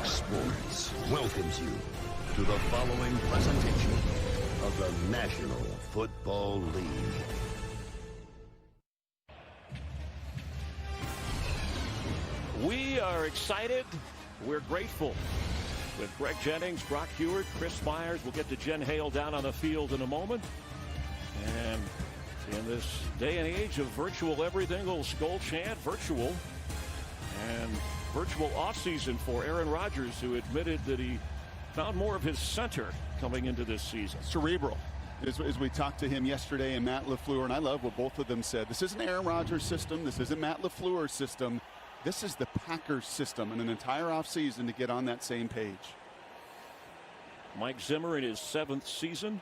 Fox Sports welcomes you to the following presentation of the National Football League. We are excited. We're grateful. With Greg Jennings, Brock Heward, Chris Myers, we'll get to Jen Hale down on the field in a moment. And in this day and age of virtual everything, a little skull chant, virtual. And virtual offseason for Aaron Rodgers, who admitted that he found more of his center coming into this season. Cerebral. As we talked to him yesterday and Matt LaFleur, and I love what both of them said. This isn't Aaron Rodgers' system. This isn't Matt LaFleur's system. This is the Packers system, and an entire offseason to get on that same page. Mike Zimmer in his 7th season,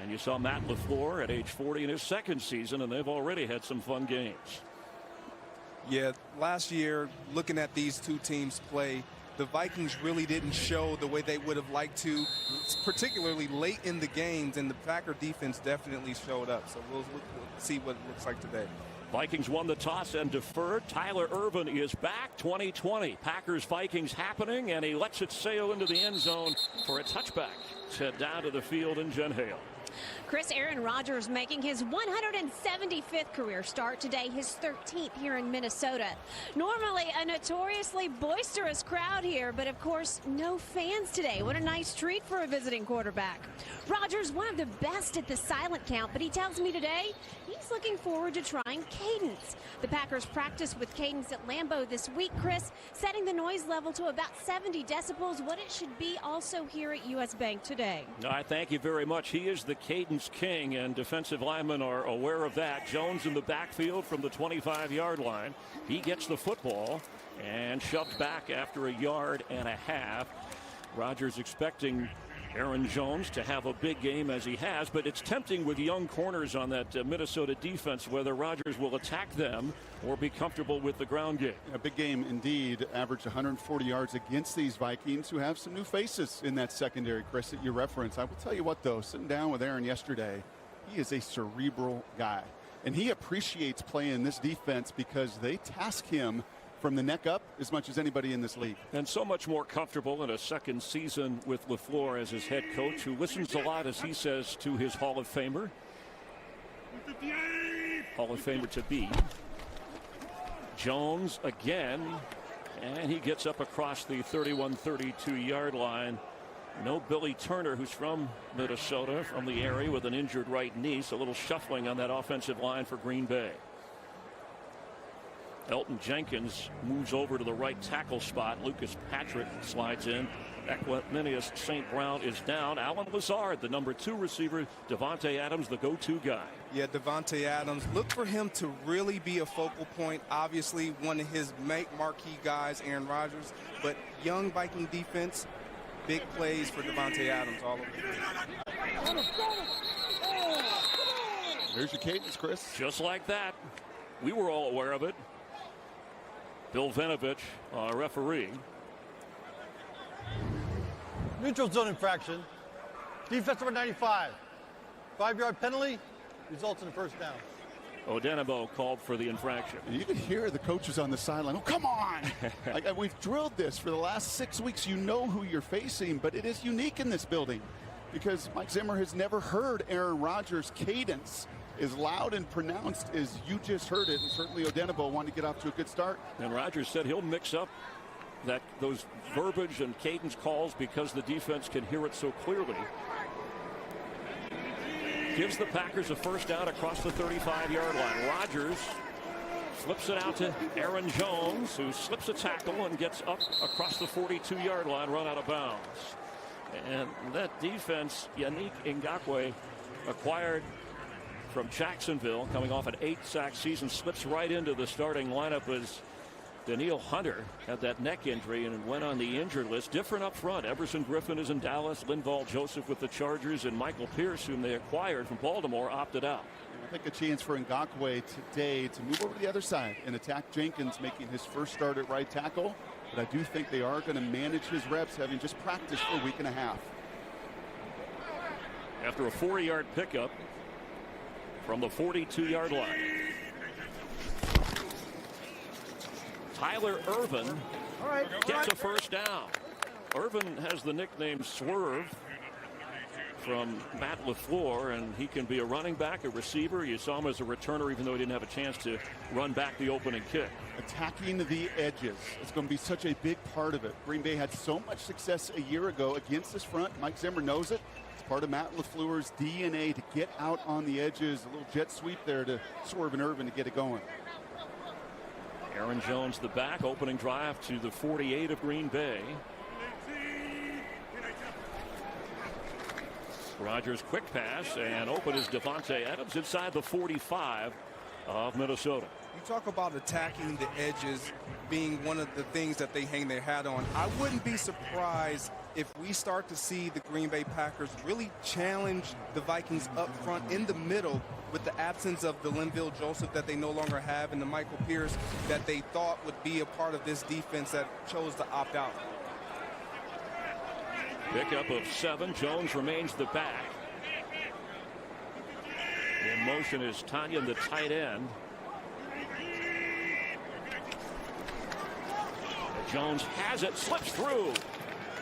and you saw Matt LaFleur at age 40 in his 2nd season, and they've already had some fun games. Yeah, last year, looking at these two teams play, the Vikings really didn't show the way they would have liked to, particularly late in the games, and the Packer defense definitely showed up. So we'll see what it looks like today. Vikings won the toss and deferred. Tyler Ervin is back. 2020 Packers-Vikings happening, and he lets it sail into the end zone for a touchback. Let's head down to the field in Jen Hale. Chris, Aaron Rodgers making his 175th career start today, his 13th here in Minnesota. Normally a notoriously boisterous crowd here, but of course no fans today. What a nice treat for a visiting quarterback. Rodgers, one of the best at the silent count, but he tells me today he's looking forward to trying cadence. The Packers practiced with cadence at Lambeau this week, Chris, setting the noise level to about 70 decibels, what it should be also here at U.S. Bank today. I thank you very much. He is the cadence king, and defensive linemen are aware of that. Jones in the backfield from the 25-yard line. He gets the football and shoved back after a yard and a half. Rodgers expecting Aaron Jones to have a big game as he has, but it's tempting with young corners on that Minnesota defense whether Rodgers will attack them or be comfortable with the ground game. A big game indeed. Averaged 140 yards against these Vikings, who have some new faces in that secondary, Chris, that you reference. I will tell you what, though, sitting down with Aaron yesterday, he is a cerebral guy, and he appreciates playing this defense because they task him from the neck up as much as anybody in this league. And so much more comfortable in a 2nd season with LaFleur as his head coach, who listens a lot, as he says, to his Hall of Famer. Hall of Famer to be. Jones again, and he gets up across the 31-32 yard line. No Billy Turner, who's from Minnesota, from the area with an injured right knee, so a little shuffling on that offensive line for Green Bay. Elton Jenkins moves over to the right tackle spot. Lucas Patrick slides in. Equanimeous St. Brown is down. Alan Lazard, the number 2 receiver. Devontae Adams, the go-to guy. Yeah, Devontae Adams. Look for him to really be a focal point. Obviously, one of his marquee guys, Aaron Rodgers. But young Viking defense, big plays for Devontae Adams all over. There's your cadence, Chris. Just like that. We were all aware of it. Bill Vinovich, referee. Neutral zone infraction. Defense number 95. 5-yard penalty results in a first down. Odenabo called for the infraction. You can hear the coaches on the sideline. Oh, come on. We've drilled this for the last 6 weeks. You know who you're facing, but it is unique in this building because Mike Zimmer has never heard Aaron Rodgers' cadence as loud and pronounced as you just heard it, and certainly Odenabo wanted to get off to a good start. And Rodgers said he'll mix up those verbiage and cadence calls because the defense can hear it so clearly. Gives the Packers a first down across the 35-yard line. Rodgers flips it out to Aaron Jones, who slips a tackle and gets up across the 42-yard line, run out of bounds. And that defense, Yannick Ngakoue, acquired from Jacksonville, coming off an 8-sack season, slips right into the starting lineup as Danielle Hunter had that neck injury and went on the injured list. Different up front. Everson Griffin is in Dallas. Linval Joseph with the Chargers, and Michael Pierce, whom they acquired from Baltimore, opted out. I think a chance for Ngakoue today to move over to the other side and attack Jenkins, making his first start at right tackle. But I do think they are going to manage his reps, having just practiced for a week and a half. After a 4-yard pickup from the 42-yard line. Tyler Ervin gets a first down. Irvin has the nickname Swerve from Matt LaFleur, and he can be a running back, a receiver. You saw him as a returner, even though he didn't have a chance to run back the opening kick. Attacking the edges is going to be such a big part of it. Green Bay had so much success a year ago against this front. Mike Zimmer knows it. It's part of Matt LaFleur's DNA to get out on the edges. A little jet sweep there to Swerve and Irvin to get it going. Aaron Jones, the back, opening drive to the 48 of Green Bay. Rodgers quick pass, and open is Davante Adams inside the 45 of Minnesota. You talk about attacking the edges being one of the things that they hang their hat on. I wouldn't be surprised if we start to see the Green Bay Packers really challenge the Vikings up front in the middle with the absence of the Linville Joseph that they no longer have and the Michael Pierce that they thought would be a part of this defense that chose to opt out. Pickup of 7. Jones remains the back. In motion is Tanyan, the tight end. Jones has it, slips through.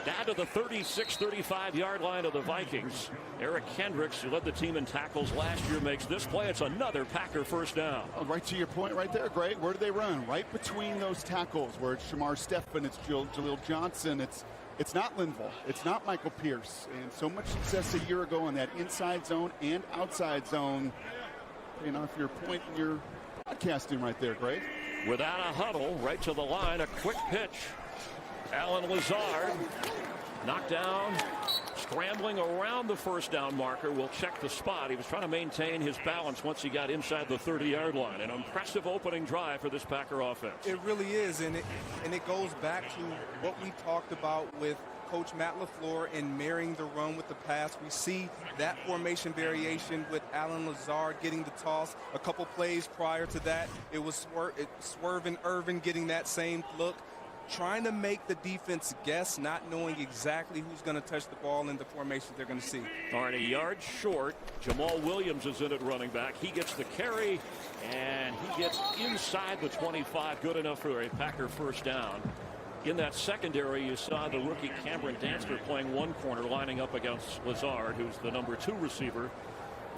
Down to the 36-35 yard line of the Vikings. Eric Kendricks, who led the team in tackles last year, makes this play. It's another Packer first down. Oh, right to your point right there, Greg. Where do they run? Right between those tackles where it's Shamar Stephen, it's Jaleel Johnson, it's not Linville. It's not Michael Pierce. And so much success a year ago in that inside zone and outside zone. You know, if you're pointing your podcasting right there, Greg. Without a huddle, right to the line, a quick pitch. Alan Lazard knocked down, scrambling around the first down marker. Will check the spot. He was trying to maintain his balance once he got inside the 30-yard line. An impressive opening drive for this Packer offense. It really is, and it goes back to what we talked about with Coach Matt LaFleur in marrying the run with the pass. We see that formation variation with Alan Lazard getting the toss. A couple plays prior to that, it was Swerve and Irvin getting that same look, trying to make the defense guess, not knowing exactly who's going to touch the ball in the formation they're going to see. All right, a yard short. Jamal Williams is in at running back. He gets the carry, and he gets inside the 25. Good enough for a Packer first down. In that secondary, you saw the rookie Cameron Dantzler playing one corner, lining up against Lazard, who's the number 2 receiver,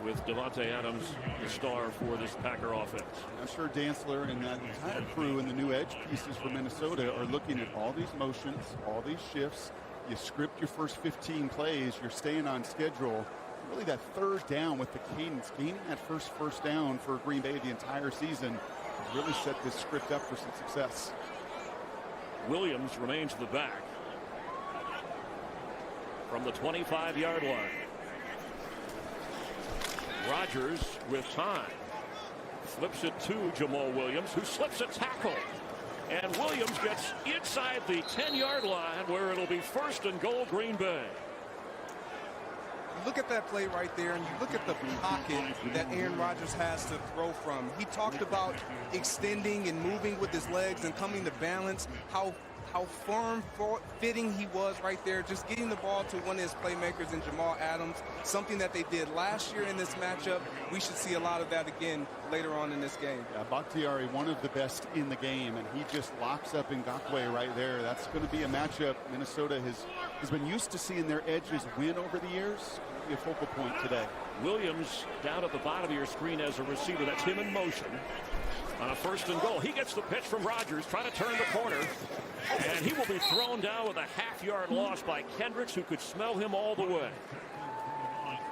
with Davante Adams, the star for this Packer offense. I'm sure Dantzler and that entire crew and the new edge pieces for Minnesota are looking at all these motions, all these shifts. You script your first 15 plays, you're staying on schedule. Really that third down with the cadence, gaining that first down for Green Bay the entire season has really set this script up for some success. Williams remains the back from the 25-yard line. Rodgers with time flips it to Jamal Williams, who slips a tackle, and Williams gets inside the 10-yard line where it'll be 1st and goal Green Bay. Look at that play right there, and you look at the pocket that Aaron Rodgers has to throw from. He talked about extending and moving with his legs and coming to balance, how firm fitting he was right there, just getting the ball to one of his playmakers in Jamal Adams, something that they did last year in this matchup. We should see a lot of that again later on in this game. Yeah, Bakhtiari, one of the best in the game, and he just locks up Ngakoue right there. That's going to be a matchup Minnesota has been used to seeing their edges win over the years. It'll be a focal point today. Williams down at the bottom of your screen as a receiver. That's him in motion. On a 1st and goal, he gets the pitch from Rodgers, trying to turn the corner, and he will be thrown down with a half-yard loss by Kendricks, who could smell him all the way.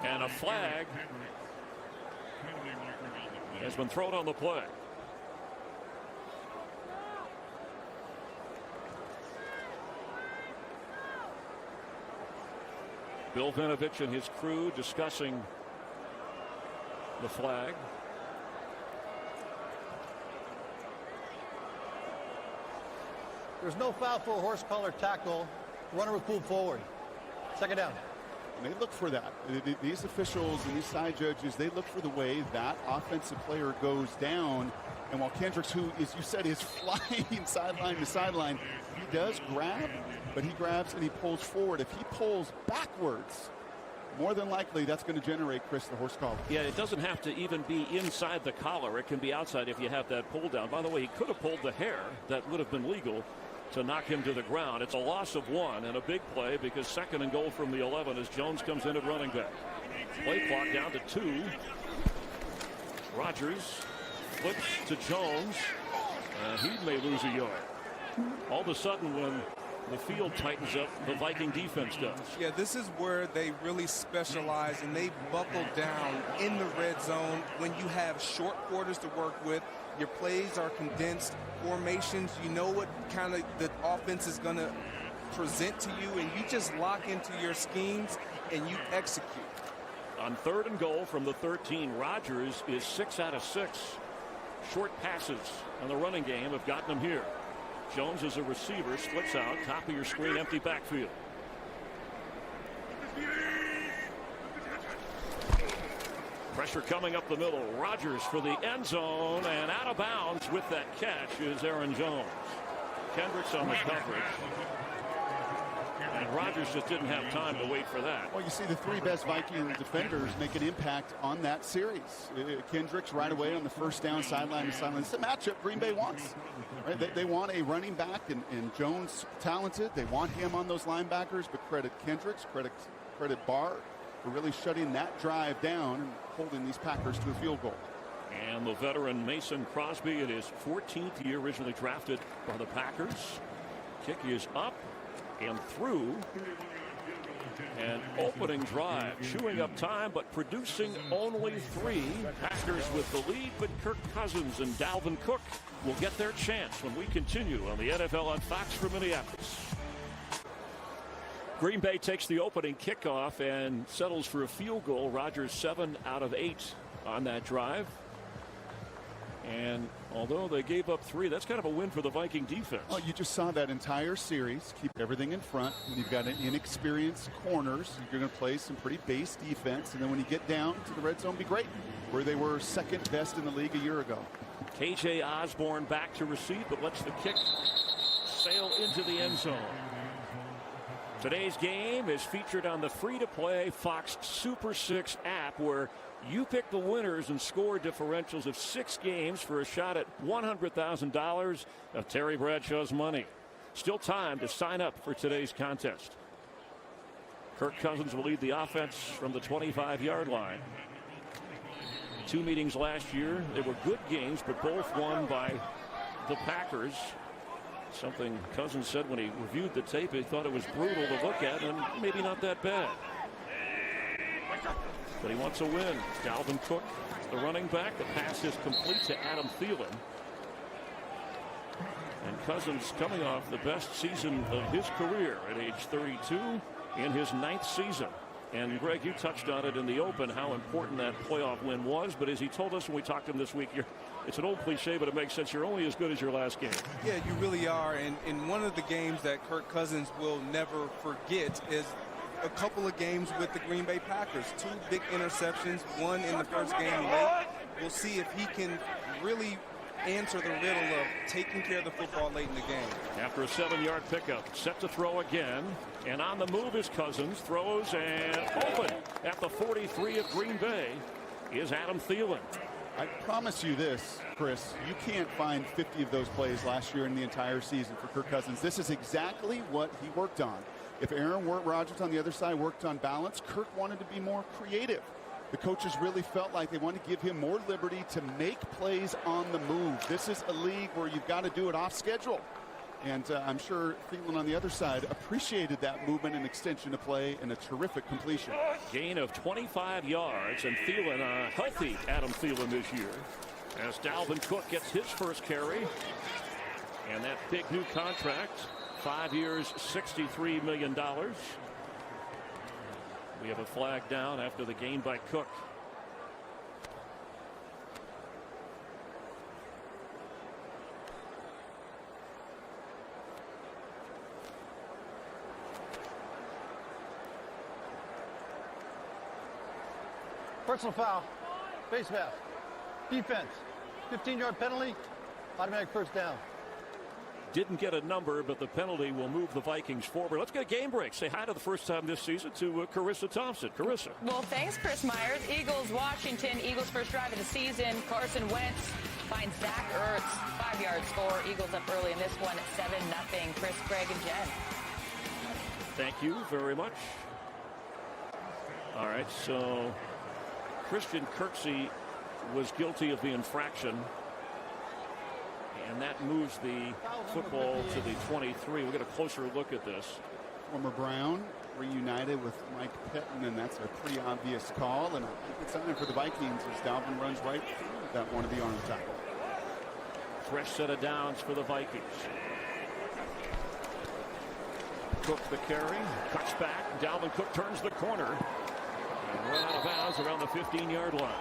And a flag has been thrown on the play. Bill Vinovich and his crew discussing the flag. There's no foul for a horse collar tackle. Runner was pulled forward. 2nd down. And they look for that. These officials and these side judges, they look for the way that offensive player goes down. And while Kendricks, who, as you said, is flying sideline to sideline, he does grab, but he grabs and he pulls forward. If he pulls backwards, more than likely that's going to generate, Chris, the horse collar. Yeah, it doesn't have to even be inside the collar. It can be outside if you have that pull down. By the way, he could have pulled the hair. That would have been legal. to knock him to the ground. It's a loss of 1 and a big play because 2nd and goal from the 11 as Jones comes in at running back. Play clock down to 2. Rodgers flips to Jones, and he may lose a yard. All of a sudden, when the field tightens up, the Viking defense does. Yeah, this is where they really specialize, and they buckle down in the red zone. When you have short quarters to work with, your plays are condensed formations. You know what kind of the offense is going to present to you, and you just lock into your schemes and you execute. On 3rd and goal from the 13, Rodgers is 6 out of 6. Short passes on the running game have gotten him here. Jones is a receiver, splits out, top of your screen, empty backfield. Pressure coming up the middle. Rodgers for the end zone, and out of bounds with that catch is Aaron Jones. Kendricks on the coverage. And Rodgers just didn't have time to wait for that. Well, you see the 3 best Viking defenders make an impact on that series. Kendricks right away on the first down, sideline to sideline. It's a matchup Green Bay wants. Right? They want a running back, and Jones talented. They want him on those linebackers, but credit Kendricks, credit Barr for really shutting that drive down and holding these Packers to a field goal. And the veteran Mason Crosby in his 14th year, originally drafted by the Packers. Kick is up and through. And opening drive, chewing up time, but producing only 3. Packers with the lead, but Kirk Cousins and Dalvin Cook will get their chance when we continue on the NFL on Fox from Minneapolis. Green Bay takes the opening kickoff and settles for a field goal. Rodgers 7 out of 8 on that drive. And although they gave up 3, that's kind of a win for the Viking defense. Oh, you just saw that entire series. Keep everything in front. When you've got an inexperienced corners, you're going to play some pretty base defense. And then when you get down to the red zone, be great. Where they were 2nd best in the league a year ago. KJ Osborne back to receive, but lets the kick sail into the end zone. Today's game is featured on the free-to-play Fox Super 6 app, where you pick the winners and score differentials of 6 games for a shot at $100,000 of Terry Bradshaw's money. Still time to sign up for today's contest. Kirk Cousins will lead the offense from the 25-yard line. 2 meetings last year, they were good games, but both won by the Packers. Something Cousins said when he reviewed the tape, he thought it was brutal to look at and maybe not that bad. But he wants a win. Dalvin Cook, the running back. The pass is complete to Adam Thielen. And Cousins coming off the best season of his career at age 32 in his 9th season. And Greg, you touched on it in the open, how important that playoff win was. But as he told us when we talked to him this week, it's an old cliche, but it makes sense. You're only as good as your last game. Yeah, you really are. And in one of the games that Kirk Cousins will never forget is a couple of games with the Green Bay Packers. 2 big interceptions, 1 in the first game late. We'll see if he can really answer the riddle of taking care of the football late in the game. After a 7-yard pickup, set to throw again. And on the move is Cousins, throws and open at the 43 of Green Bay is Adam Thielen. I promise you this, Chris, you can't find 50 of those plays last year in the entire season for Kirk Cousins. This is exactly what he worked on. If Aaron Rodgers on the other side worked on balance, Kirk wanted to be more creative. The coaches really felt like they wanted to give him more liberty to make plays on the move. This is a league where you've got to do it off schedule. And I'm sure Thielen on the other side appreciated that movement and extension of play and a terrific completion. Gain of 25 yards, and Thielen, a healthy Adam Thielen this year, as Dalvin Cook gets his first carry. And that big new contract, 5 years, $63 million. We have a flag down after the gain by Cook. Personal foul. Face mask. Defense. 15-yard penalty. Automatic first down. Didn't get a number, but the penalty will move the Vikings forward. Let's get a game break. Say hi to the first time this season to Carissa Thompson. Carissa. Well, thanks, Chris Myers. Eagles, Washington. Eagles first drive of the season. Carson Wentz finds Zach Ertz. 5-yard score. Eagles up early in this one at 7-0. Chris, Greg, and Jen. Thank you very much. All right, so Christian Kirksey was guilty of the infraction, and that moves the football to the 23. We'll get a closer look at this. Former Brown reunited with Mike Pettin, and that's a pretty obvious call, and a good sign for the Vikings as Dalvin runs right through that one of the arm tackle. Fresh set of downs for the Vikings. Cook the carry, cuts back. Dalvin Cook turns the corner and run out of bounds around the 15-yard line.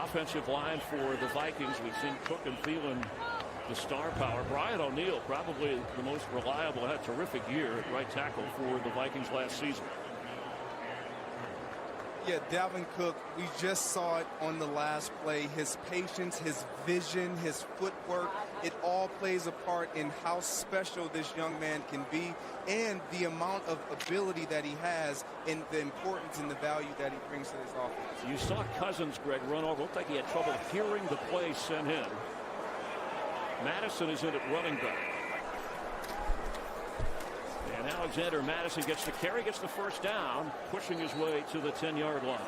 Offensive line for the Vikings. We've seen Cook and Thielen, the star power. Brian O'Neill, probably the most reliable, had a terrific year at right tackle for the Vikings last season. Yeah, Dalvin Cook, we just saw it on the last play. His patience, his vision, his footwork, it all plays a part in how special this young man can be and the amount of ability that he has and the importance and the value that he brings to this offense. You saw Cousins, Greg, run over. Looked like he had trouble hearing the play sent in. Madison is in at running back. And Alexander Madison gets the carry, gets the first down, pushing his way to the 10-yard line.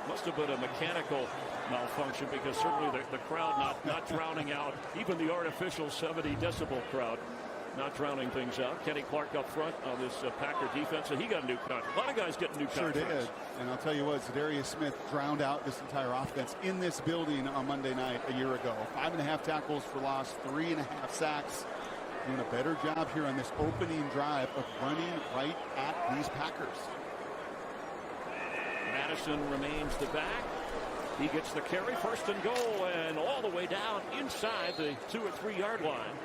Must have been a mechanical malfunction because certainly the crowd not drowning out, even the artificial 70 decibel crowd not drowning things out. Kenny Clark up front on this Packer defense, and he got a new contract. A lot of guys getting new contracts. Sure did. And I'll tell you what, Zadarius Smith drowned out this entire offense in this building on Monday night a year ago. 5.5 tackles for loss, 3.5 sacks. Doing a better job here on this opening drive of running right at these Packers. Madison remains the back. He gets the carry, first and goal, and all the way down inside the 2 or 3 yard line.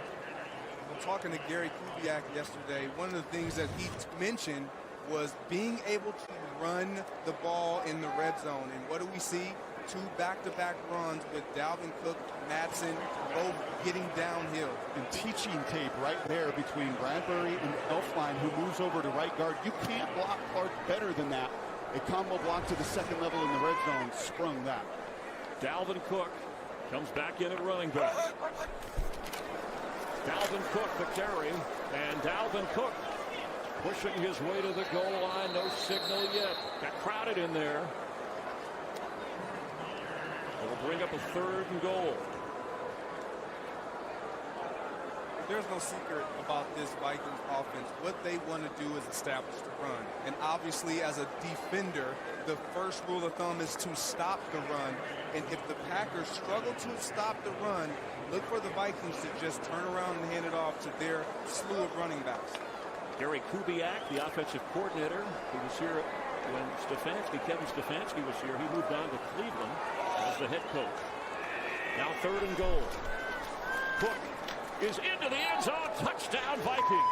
Well, talking to Gary Kubiak yesterday, one of the things that he mentioned was being able to run the ball in the red zone. And what do we see? 2 back-to-back runs with Dalvin Cook, Madsen, both getting downhill. And teaching tape right there between Bradbury and Elflein, who moves over to right guard. You can't block Clark better than that. A combo block to the second level in the red zone sprung that. Dalvin Cook comes back in at running back. Dalvin Cook the carry, and Dalvin Cook pushing his way to the goal line. No signal yet. Got crowded in there. It'll bring up a 3rd and goal. There's no secret about this Vikings offense. What they want to do is establish the run. And obviously, as a defender, the first rule of thumb is to stop the run. And if the Packers struggle to stop the run, look for the Vikings to just turn around and hand it off to their slew of running backs. Gary Kubiak, the offensive coordinator, he was here when Kevin Stefanski was here. He moved on to Cleveland as the head coach. Now 3rd and goal. Cook is into the end zone. Touchdown Vikings.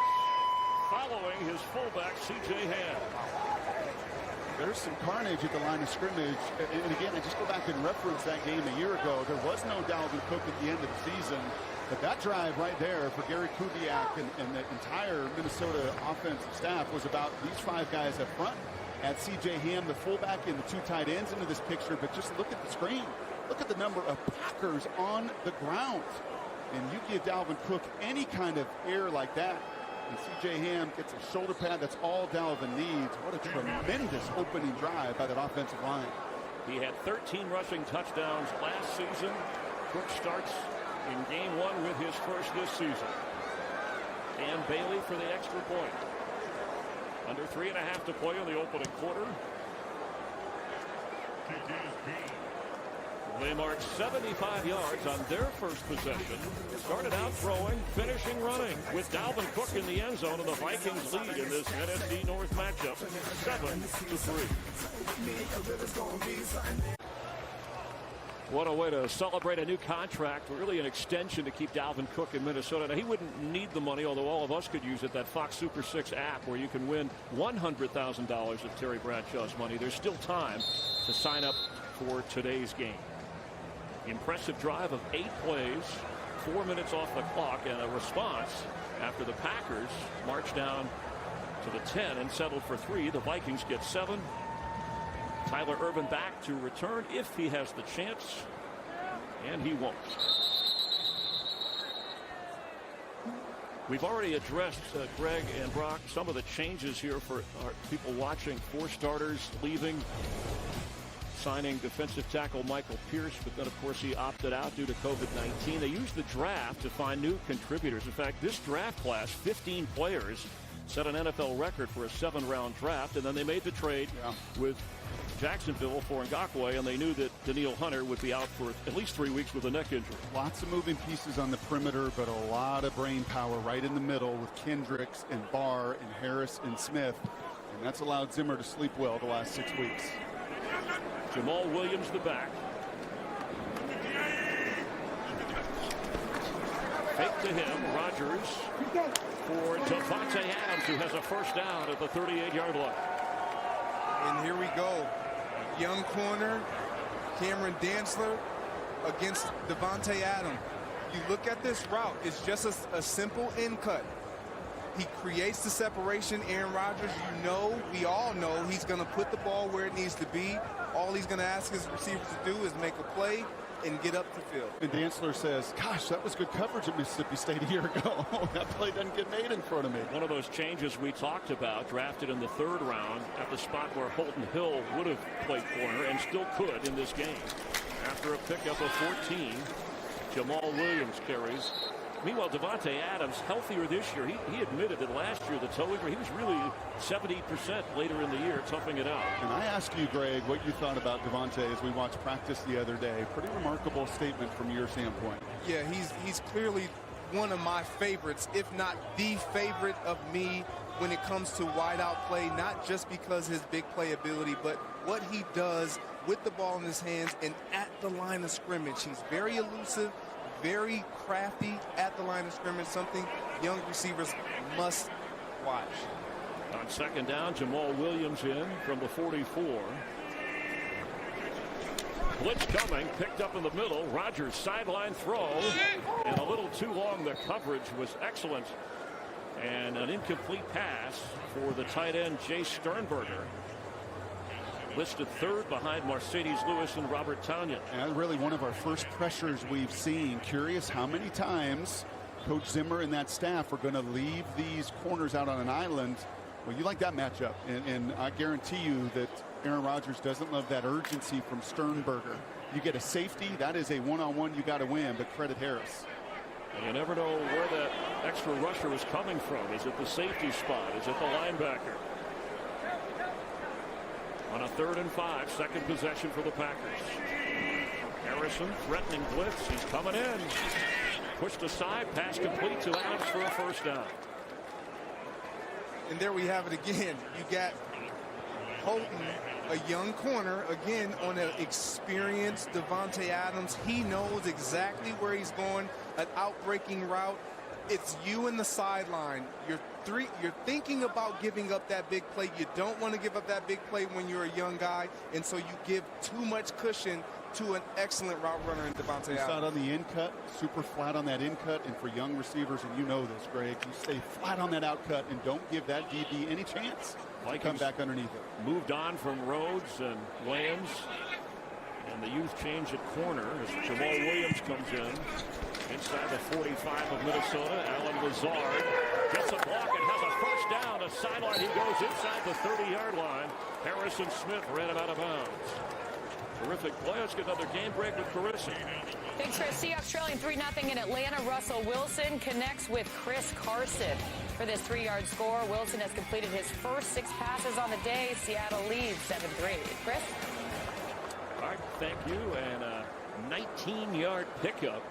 Following his fullback, C.J. Ham. There's some carnage at the line of scrimmage. And again, I just go back and reference that game a year ago. There was no Dalvin Cook at the end of the season. But that drive right there for Gary Kubiak and the entire Minnesota offensive staff was about these 5 guys up front. Add C.J. Ham, the fullback, and the 2 tight ends into this picture. But just look at the screen. Look at the number of Packers on the ground. And you give Dalvin Cook any kind of air like that, and C.J. Ham gets a shoulder pad. That's all Dalvin needs. What a tremendous opening drive by that offensive line. He had 13 rushing touchdowns last season. Cook starts in game 1 with his first this season. And Bailey for the extra point. Under 3.5 to play in the opening quarter. They marched 75 yards on their first possession. Started out throwing, finishing running with Dalvin Cook in the end zone, and the Vikings lead in this NFC North matchup 7-3. What a way to celebrate a new contract, really an extension to keep Dalvin Cook in Minnesota. Now, he wouldn't need the money, although all of us could use it, that Fox Super 6 app where you can win $100,000 of Terry Bradshaw's money. There's still time to sign up for today's game. Impressive drive of 8 plays, 4 minutes off the clock, and a response after the Packers marched down to the 10 and settled for 3. The Vikings get 7. Tyler Ervin back to return if he has the chance, and he won't. We've already addressed, Greg and Brock, some of the changes here for our people watching. 4 starters leaving, signing defensive tackle Michael Pierce, but then, of course, he opted out due to COVID-19. They used the draft to find new contributors. In fact, this draft class, 15 players, set an NFL record for a 7-round draft, and then they made the trade with Jacksonville for Ngakoue, and they knew that Danielle Hunter would be out for at least 3 weeks with a neck injury. Lots of moving pieces on the perimeter, but a lot of brain power right in the middle with Kendricks and Barr and Harris and Smith, and that's allowed Zimmer to sleep well the last 6 weeks. Jamal Williams, the back. Fake to him. Rodgers for Davante Adams, who has a first down at the 38-yard line. And here we go. Young corner, Cameron Dantzler against Davante Adams. You look at this route, it's just a simple in cut. He creates the separation. Aaron Rodgers, we all know he's going to put the ball where it needs to be. All he's going to ask his receivers to do is make a play and get up the field. And Dantzler says, gosh, that was good coverage at Mississippi State a year ago. That play doesn't get made in front of me. One of those changes we talked about, drafted in the 3rd round at the spot where Holton Hill would have played corner and still could in this game. After a pickup of 14, Jamal Williams carries. Meanwhile, Davante Adams, healthier this year. He admitted that last year, the toe injury, he was really 70% later in the year, toughing it out. And I asked you, Greg, what you thought about Davante as we watched practice the other day. Pretty remarkable statement from your standpoint. Yeah, he's clearly one of my favorites, if not the favorite of me when it comes to wideout play, not just because his big play ability, but what he does with the ball in his hands and at the line of scrimmage. He's very elusive, very crafty at the line of scrimmage, something young receivers must watch. On 2nd down, Jamal Williams in from the 44. Blitz coming, picked up in the middle. Rodgers sideline throw, and a little too long. The coverage was excellent, and an incomplete pass for the tight end Jay Sternberger, listed 3rd behind Mercedes Lewis and Robert Tonyan. And really one of our first pressures we've seen. Curious how many times Coach Zimmer and that staff are going to leave these corners out on an island. Well, you like that matchup, and I guarantee you that Aaron Rodgers doesn't love that urgency from Sternberger. You get a safety, that is a one-on-one you got to win, but credit Harris. And you never know where that extra rusher is coming from. Is it the safety spot? Is it the linebacker? On a 3rd and 5, 2nd possession for the Packers. Harrison threatening blitz. He's coming in. Pushed aside, pass complete to Adams for a first down. And there we have it again. You got Holton, a young corner, again on an experienced Davante Adams. He knows exactly where he's going, an outbreaking route. It's you in the sideline. You're thinking about giving up that big play. You don't want to give up that big play when you're a young guy, and so you give too much cushion to an excellent route runner in Davante Adams. You saw it on the in cut, super flat on that in cut, and for young receivers, and you know this, Greg, you stay flat on that out cut and don't give that DB any chance to come back underneath it. Moved on from Rhodes and Lambs, and the youth change at corner as Jamal Williams comes in. Inside the 45 of Minnesota, Alan Lazard gets a block and has a first down. A sideline, he goes inside the 30-yard line. Harrison Smith ran him out of bounds. Terrific play. Let's get another game break with Carissa. Thanks, Chris. Seahawks trailing 3-0 in Atlanta. Russell Wilson connects with Chris Carson for this 3-yard score. Wilson has completed his first 6 passes on the day. Seattle leads 7-3. Chris? All right, thank you. And a 19-yard pickup.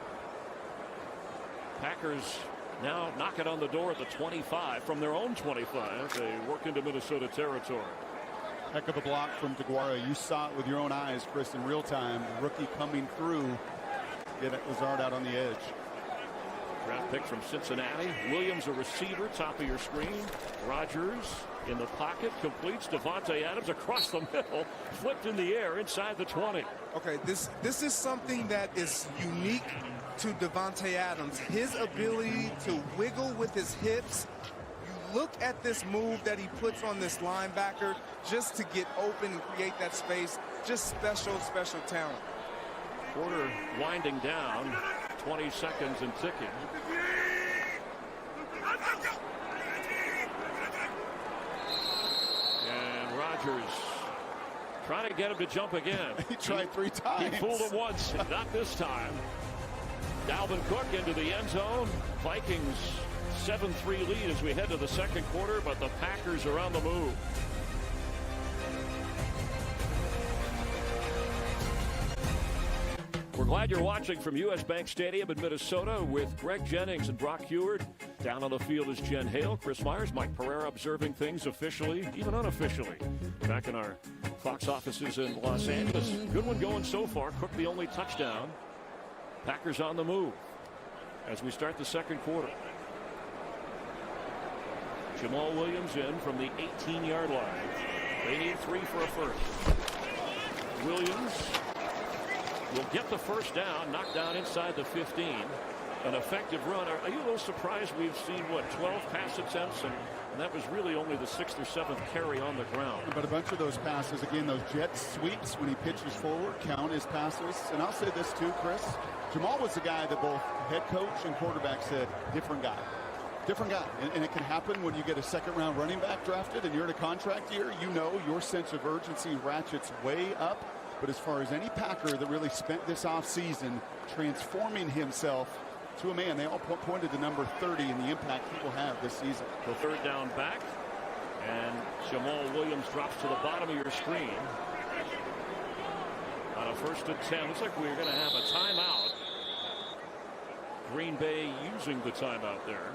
Packers now knock it on the door at the 25 from their own 25. They work into Minnesota territory. Heck of a block from DeGuara. You saw it with your own eyes, Chris, in real time. The rookie coming through. Get Lazard out on the edge. Draft pick from Cincinnati. Williams a receiver, top of your screen. Rodgers in the pocket, completes. Davante Adams across the middle, flipped in the air inside the 20. Okay, this is something that is unique to Davante Adams. His ability to wiggle with his hips. You look at this move that he puts on this linebacker just to get open and create that space. Just special talent. Quarter winding down, 20 seconds and ticking. And Rodgers trying to get him to jump again. He tried 3 times. He fooled him once, not this time. Dalvin Cook into the end zone. Vikings 7-3 lead as we head to the second quarter, but the Packers are on the move. We're glad you're watching from U.S. Bank Stadium in Minnesota with Greg Jennings and Brock Heward. Down on the field is Jen Hale, Chris Myers, Mike Pereira observing things officially, even unofficially. Back in our Fox offices in Los Angeles. Good one going so far. Cook the only touchdown. Packers on the move as we start the second quarter. Jamal Williams in from the 18-yard line. They need 3 for a first. Williams will get the first down, knocked down inside the 15. An effective run. Are you a little surprised we've seen, 12 pass attempts, and that was really only the 6th or 7th carry on the ground? But a bunch of those passes, again, those jet sweeps when he pitches forward count as passes. And I'll say this too, Chris. Jamal was the guy that both head coach and quarterback said, different guy. Different guy. And it can happen when you get a second-round running back drafted and you're in a contract year. You know your sense of urgency ratchets way up. But as far as any Packer that really spent this offseason transforming himself to a man, they all pointed to number 30 and the impact he will have this season. The third down back, and Jamal Williams drops to the bottom of your screen. On a 1st and 10, looks like we're going to have a timeout. Green Bay using the timeout there.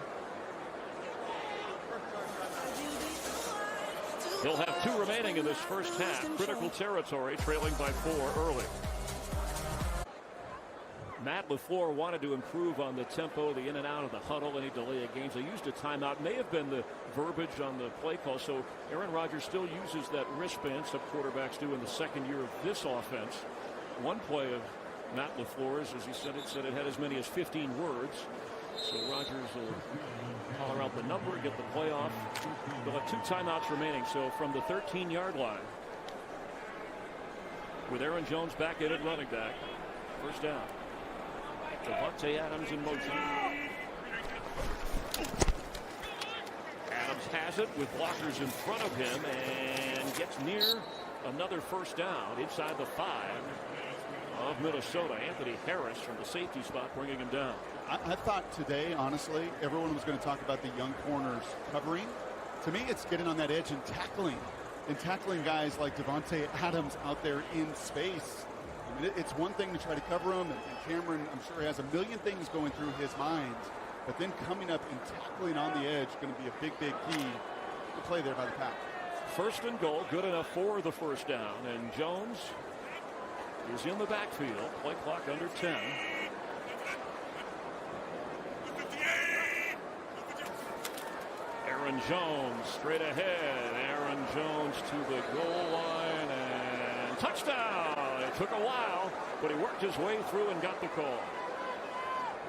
He'll have 2 remaining in this first half. Critical territory, trailing by 4 early. Matt LaFleur wanted to improve on the tempo, the in and out of the huddle, any delay of games. They used a timeout. May have been the verbiage on the play call. So Aaron Rodgers still uses that wristband. Some quarterbacks do in the second year of this offense. One play of Matt LaFleur's, as he said it had as many as 15 words. So Rodgers will holler out the number, get the play off. They'll have 2 timeouts remaining. So from the 13-yard line, with Aaron Jones back in at running back, first down. Davante Adams in motion. Adams has it with blockers in front of him and gets near another first down inside the 5 of Minnesota. Anthony Harris from the safety spot bringing him down. I thought today, honestly, everyone was going to talk about the young corners covering. To me, it's getting on that edge and tackling guys like Davante Adams out there in space. I mean, it's one thing to try to cover him, and Cameron, I'm sure, has a million things going through his mind. But then coming up and tackling on the edge is going to be a big, big key to play there by the Pack. 1st and goal, good enough for the first down. And Jones is in the backfield. Play clock under 10. Aaron Jones straight ahead. Aaron Jones to the goal line and touchdown. It took a while, but he worked his way through and got the call.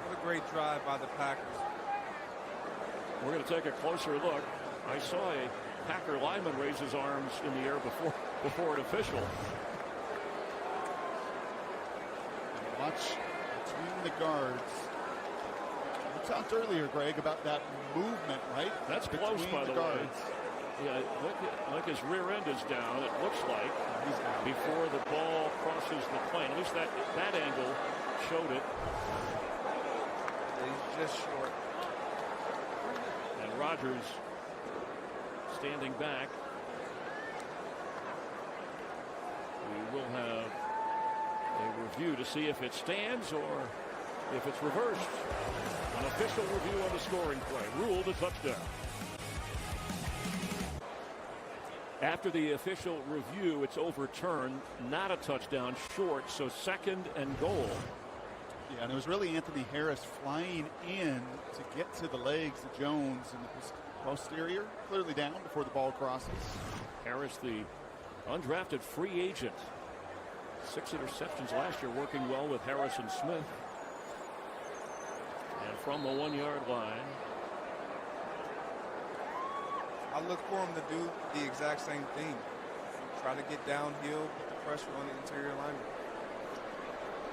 What a great drive by the Packers. We're going to take a closer look. I saw a Packer lineman raise his arms in the air before an official. Watch between the guards. We talked earlier, Greg, about that movement, right? That's close, by the way. Yeah, look, his rear end is down, it looks like, before the ball crosses the plane. At least that angle showed it. He's just short. And Rodgers standing back. We will have a review to see if it stands or if it's reversed. An official review on the scoring play. Ruled a touchdown. After the official review, it's overturned, not a touchdown, short, so 2nd and goal. Yeah, and it was really Anthony Harris flying in to get to the legs of Jones in the posterior, clearly down before the ball crosses. Harris, the undrafted free agent. 6 interceptions last year, working well with Harrison Smith. And from the 1-yard line, I look for him to do the exact same thing. Try to get downhill, put the pressure on the interior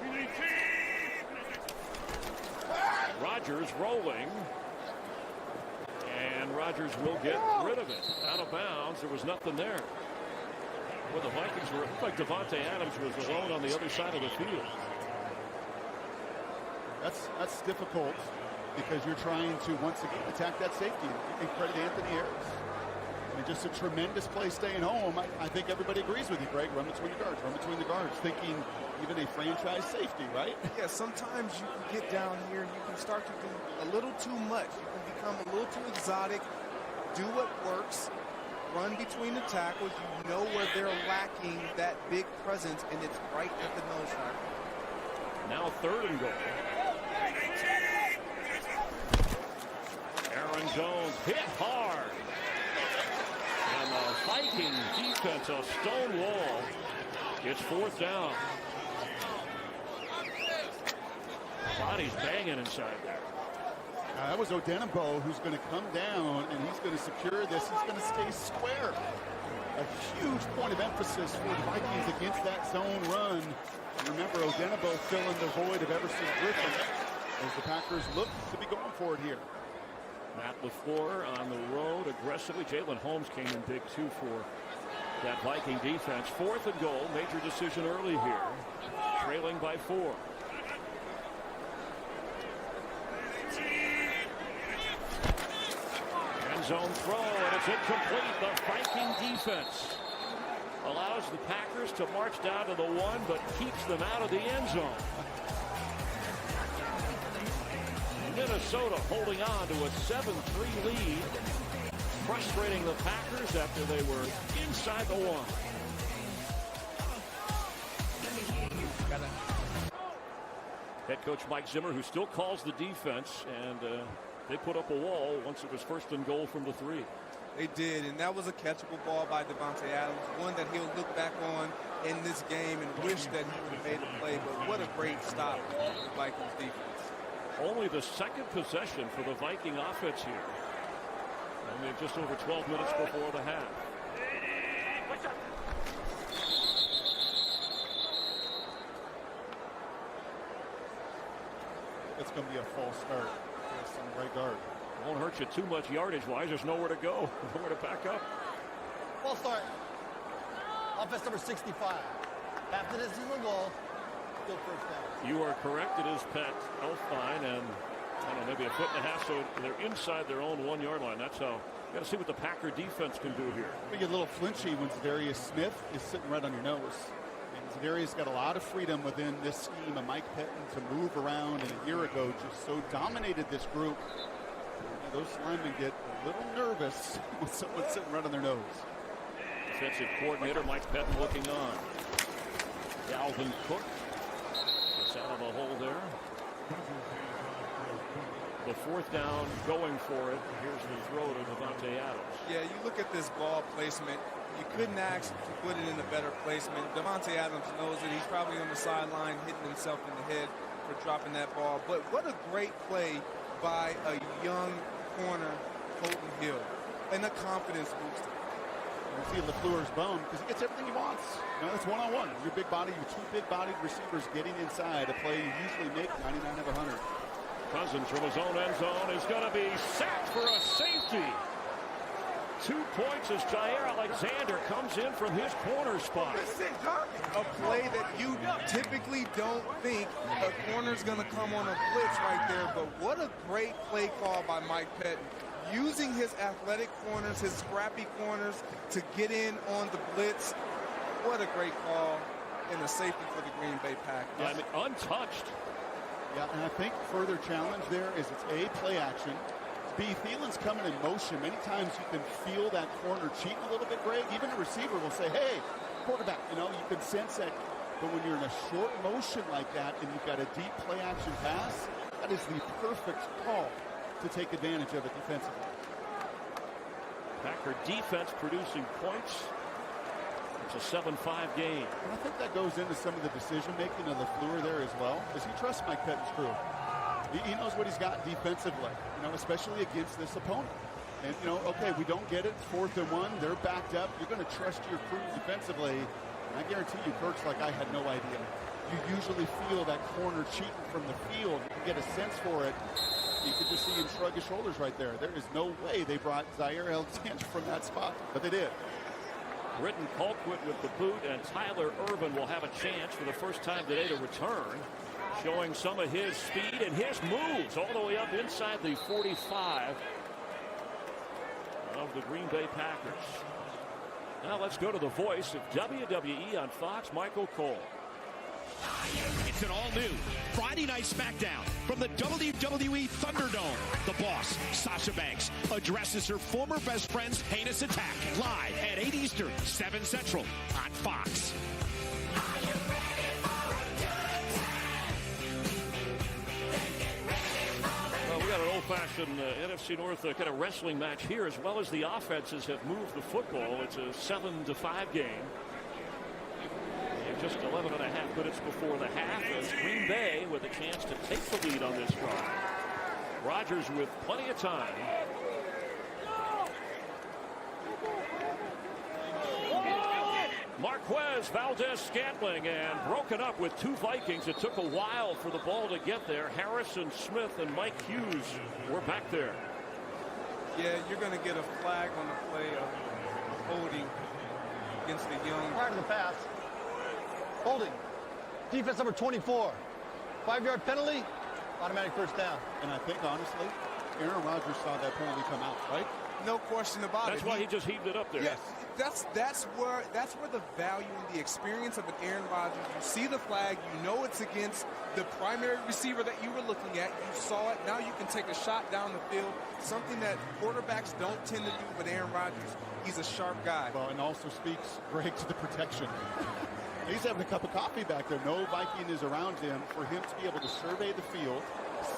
lineman. Rodgers rolling. And Rodgers will get rid of it. Out of bounds. There was nothing there. Well, the Vikings were, it looked like Davante Adams was alone on the other side of the field. That's difficult because you're trying to once again attack that safety. And credit Anthony Harris. I mean, just a tremendous play staying home. I think everybody agrees with you, Greg. Run between the guards, run between the guards. Thinking even a franchise safety, right? Yeah, sometimes you can get down here and you can start to do a little too much. You can become a little too exotic. Do what works. Run between the tackles. You know where they're lacking that big presence, and it's right at the nose tackle. Now 3rd and goal. Aaron Jones hit hard. And the Viking defense, a stone wall. It's 4th down. Body's banging inside there. That was Odenigbo who's going to come down and he's going to secure this. He's going to stay square. A huge point of emphasis for the Vikings against that zone run. And remember, Odenigbo filling the void of Everson Griffin as the Packers look to be going for it here. Matt LaFleur on the road aggressively. Jalen Holmes came in big too for that Viking defense. 4th and goal. Major decision early here. Trailing by 4. End zone throw, and it's incomplete. The Viking defense allows the Packers to march down to the 1, but keeps them out of the end zone. Minnesota holding on to a 7-3 lead, frustrating the Packers after they were inside the 1. Head coach Mike Zimmer, who still calls the defense, and they put up a wall once it was 1st and goal from the 3. They did, and that was a catchable ball by Davante Adams, one that he'll look back on in this game and wish that he would have made a play. But what a great stop for the Vikings defense. Only the 2nd possession for the Viking offense here. And we have just over 12 minutes before the half. It's going to be a false start. Yes, on the right guard. Won't hurt you too much yardage-wise. There's nowhere to go, nowhere to back up. False start. Offense number 65. After this is a goal. Still 1st down. You are correct. It is Pat Elfine, and I don't know, maybe a 1.5 so they're inside their own 1-yard line. That's how. You got to see what the Packer defense can do here. You get a little flinchy when Zadarius Smith is sitting right on your nose. And Zadarius got a lot of freedom within this scheme of Mike Pettin to move around, and a year ago just so dominated this group. Those linemen get a little nervous when someone's sitting right on their nose. Defensive coordinator Mike Pettin looking on. Dalvin Cook gets out of the hole there. The 4th down going for it. Here's the throw to Davante Adams. Yeah, you look at this ball placement. You couldn't ask to put it in a better placement. Davante Adams knows it. He's probably on the sideline hitting himself in the head for dropping that ball. But what a great play by a young corner, Colton Hill, and a confidence booster. You see LaFleur's bone because he gets everything he wants. You know, it's one-on-one. Your big body, your 2 big-bodied receivers getting inside a play you usually make 99 of 100. Cousins from his own end zone is going to be sacked for a safety. 2 points as Jair Alexander comes in from his corner spot. A play that you typically don't think a corner's going to come on a blitz right there, but what a great play call by Mike Pettin. Using his athletic corners, his scrappy corners to get in on the blitz. What a great call and a safety for the Green Bay Packers. I mean, untouched. Yeah, and I think further challenge there is it's A, play action. B, Thielen's coming in motion. Many times you can feel that corner cheating a little bit, Greg. Even a receiver will say, hey, quarterback, you know, you can sense that. But when you're in a short motion like that and you've got a deep play action pass, that is the perfect call to take advantage of it defensively. Packer defense producing points. It's a 7-5 game. And I think that goes into some of the decision-making of LaFleur there as well, as he trusts Mike Pettin's crew. He knows what he's got defensively, you know, especially against this opponent. And, you know, okay, we don't get it. 4th and 1, they're backed up. You're going to trust your crew defensively. And I guarantee you, Kirk's like, I had no idea. You usually feel that corner cheating from the field. You can get a sense for it. You could just see him shrug his shoulders right there. There is no way they brought Zaire Alexander from that spot, but they did. Britton Colquitt with the boot, and Tyler Urban will have a chance for the first time today to return, showing some of his speed and his moves all the way up inside the 45 of the Green Bay Packers. Now let's go to the voice of WWE on Fox, Michael Cole. It's an all-new Friday Night SmackDown from the WWE Thunderdome. The Boss, Sasha Banks, addresses her former best friend's heinous attack live at 8 Eastern, 7 Central on Fox. Well, we got an old-fashioned NFC North kind of wrestling match here, as well as the offenses have moved the football. It's a 7-5 game. Just 11 and a half minutes before the half, as Green Bay with a chance to take the lead on this drive. Rodgers with plenty of time. Marquez Valdez-Scantling, and broken up with 2 Vikings. It took a while for the ball to get there. Harrison Smith and Mike Hughes were back there. Yeah, you're going to get a flag on the play of holding against the young. Prior to the pass. Holding. Defense number 24. 5-yard penalty. Automatic first down. And I think, honestly, Aaron Rodgers saw that penalty come out, right? No question about it. That's why he just heaved it up there. Yes. That's where the value and the experience of an Aaron Rodgers. You see the flag, you know it's against the primary receiver that you were looking at. You saw it. Now you can take a shot down the field. Something that quarterbacks don't tend to do, but Aaron Rodgers, he's a sharp guy. Well, and also speaks, Greg, to the protection. He's having a cup of coffee back there. No Viking is around him. For him to be able to survey the field,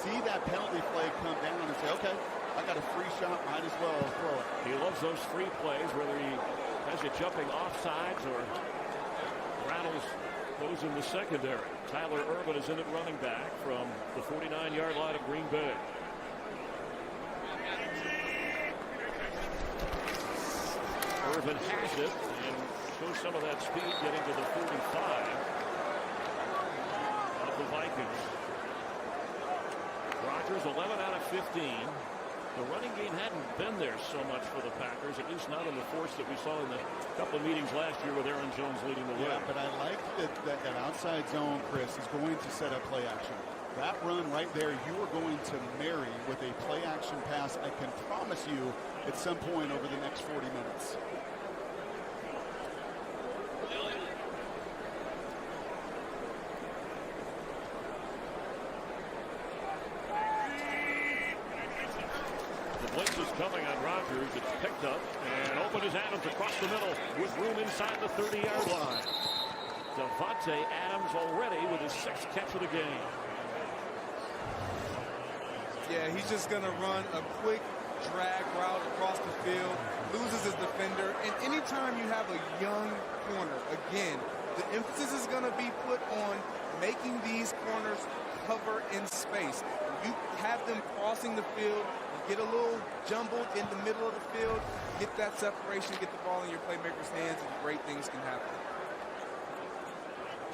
see that penalty flag come down and say, okay, I got a free shot, might as well throw it. He loves those free plays, whether he has you jumping offsides or rattles those in the secondary. Tyler Urban is in at running back from the 49-yard line of Green Bay. Urban has it and shows some of that speed getting to the 45 of the Vikings. Rodgers 11 out of 15. The running game hadn't been there so much for the Packers, at least not in the force that we saw in the couple of meetings last year with Aaron Jones leading the way. Yeah, but I like that outside zone, Chris, is going to set up play action. That run right there, you are going to marry with a play action pass, I can promise you, at some point over the next 40 minutes. Blitz is coming on Rodgers. It's picked up and open is Adams across the middle with room inside the 30-yard line. Davante Adams already with his 6th catch of the game. Yeah, he's just going to run a quick drag route across the field, loses his defender, and anytime you have a young corner, again, the emphasis is going to be put on making these corners cover in space. You have them crossing the field, get a little jumbled in the middle of the field, get that separation, get the ball in your playmaker's hands, and great things can happen.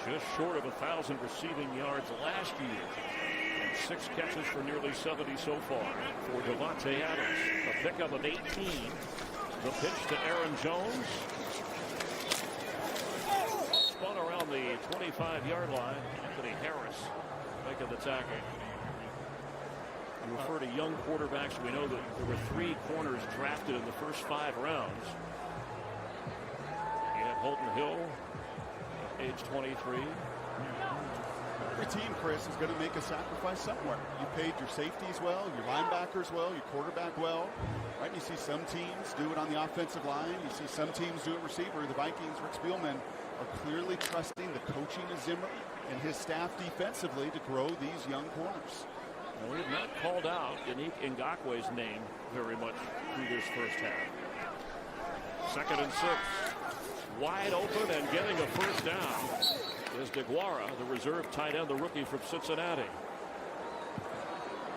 Just short of 1,000 receiving yards last year. And 6 catches for nearly 70 so far for Davante Adams. A pickup of 18. The pitch to Aaron Jones. Spun around the 25-yard line. Anthony Harris making the tackle. You refer to young quarterbacks. We know that there were 3 corners drafted in the first 5 rounds. You had Holton Hill, age 23. Every team, Chris, is going to make a sacrifice somewhere. You paid your safeties well, your linebackers well, your quarterback well. Right? You see some teams do it on the offensive line. You see some teams do it receiver. The Vikings, Rick Spielman, are clearly trusting the coaching of Zimmer and his staff defensively to grow these young corners. We have not called out Yannick Ngakwe's name very much through this first half. 2nd and 6. Wide open and getting a first down is DeGuara, the reserve tight end, the rookie from Cincinnati.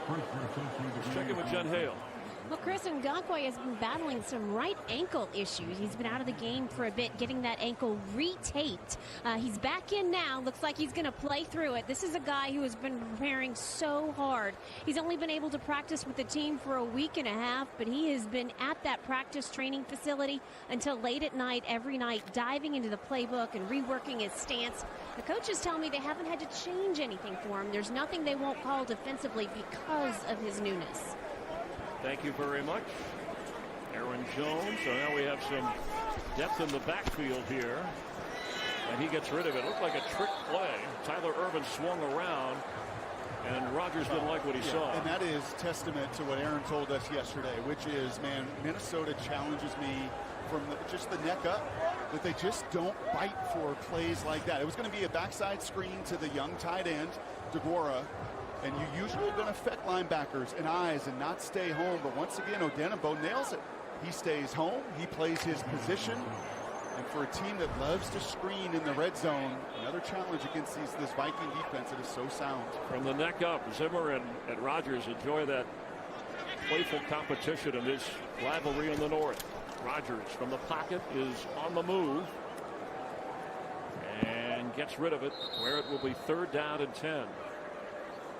Let's check in with Jen Hale. Well, Chris Ngakoue has been battling some right ankle issues. He's been out of the game for a bit, getting that ankle retaped. He's back in now. Looks like he's going to play through it. This is a guy who has been preparing so hard. He's only been able to practice with the team for a week and a half, but he has been at that practice training facility until late at night, every night, diving into the playbook and reworking his stance. The coaches tell me they haven't had to change anything for him. There's nothing they won't call defensively because of his newness. Thank you very much, Aaron Jones. So now we have some depth in the backfield here. And he gets rid of it. Looked like a trick play. Tyler Ervin swung around, and Rodgers didn't like what he saw. And that is testament to what Aaron told us yesterday, which is, man, Minnesota challenges me from just the neck up, that they just don't bite for plays like that. It was going to be a backside screen to the young tight end, DeGuara, and you usually going to affect linebackers and eyes and not stay home. But once again, Odenigbo nails it. He stays home. He plays his position. And for a team that loves to screen in the red zone, another challenge against this Viking defense that is so sound. From the neck up, Zimmer and Rodgers enjoy that playful competition in this rivalry in the north. Rodgers from the pocket is on the move and gets rid of it, where it will be 3rd down and 10.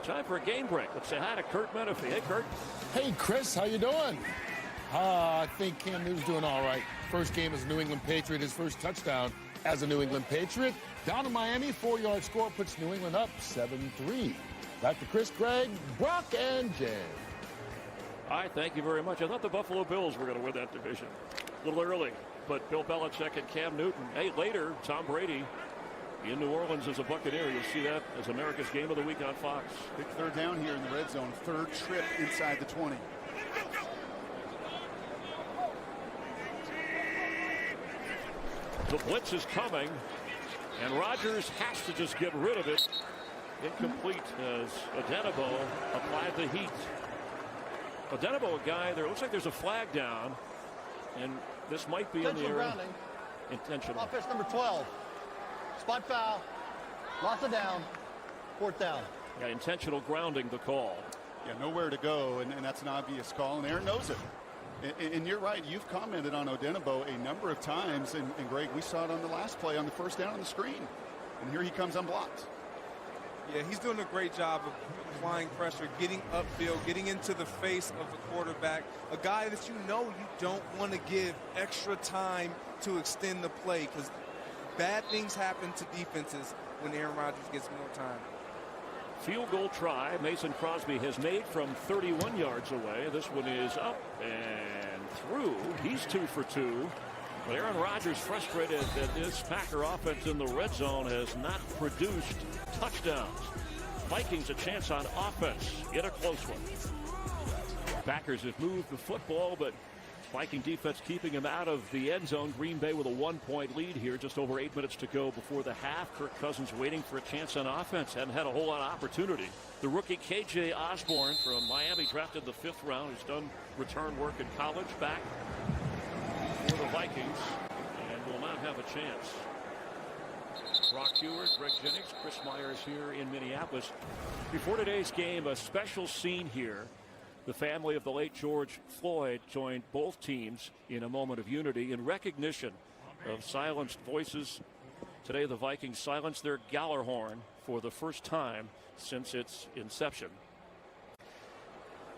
Time for a game break. Let's say hi to Kurt Menefee. Hey, Kurt. Hey, Chris. How you doing? I think Cam Newton's doing all right. First game as a New England Patriot. His first touchdown as a New England Patriot. Down to Miami. 4-yard score puts New England up 7-3. Back to Chris, Greg, Brock, and Jay. All right, thank you very much. I thought the Buffalo Bills were going to win that division a little early, but Bill Belichick and Cam Newton. Hey, later, Tom Brady in New Orleans as a Buccaneer. You'll see that as America's Game of the Week on Fox. Big 3rd down here in the red zone. 3rd trip inside the 20. The blitz is coming, and Rodgers has to just get rid of it. Incomplete as Odenigbo applied the heat. Odenigbo, a guy, there looks like there's a flag down, and this might be in the area. Grounding. Intentional. Offense number 12. Spot foul. Loss of down. 4th down. Yeah, intentional grounding the call. Yeah, nowhere to go, and that's an obvious call, and Aaron knows it. And you're right, you've commented on Odenigbo a number of times, and Greg, we saw it on the last play on the 1st down on the screen. And here he comes unblocked. Yeah, he's doing a great job of applying pressure, getting upfield, getting into the face of the quarterback. A guy that you don't want to give extra time to extend the play, because bad things happen to defenses when Aaron Rodgers gets more time. Field goal try. Mason Crosby has made from 31 yards away. This one is up and through. He's 2 for 2. But Aaron Rodgers frustrated that this Packer offense in the red zone has not produced touchdowns. Vikings a chance on offense in a close one. Packers have moved the football, but Viking defense keeping him out of the end zone. Green Bay with a 1-point lead here. Just over 8 minutes to go before the half. Kirk Cousins waiting for a chance on offense. Hadn't had a whole lot of opportunity. The rookie KJ Osborne from Miami, drafted the 5th round. He's done return work in college, back for the Vikings, and will not have a chance. Brock Heward, Greg Jennings, Chris Myers here in Minneapolis. Before today's game, a special scene here. The family of the late George Floyd joined both teams in a moment of unity in recognition of silenced voices. Today, the Vikings silenced their Gallarhorn for the first time since its inception.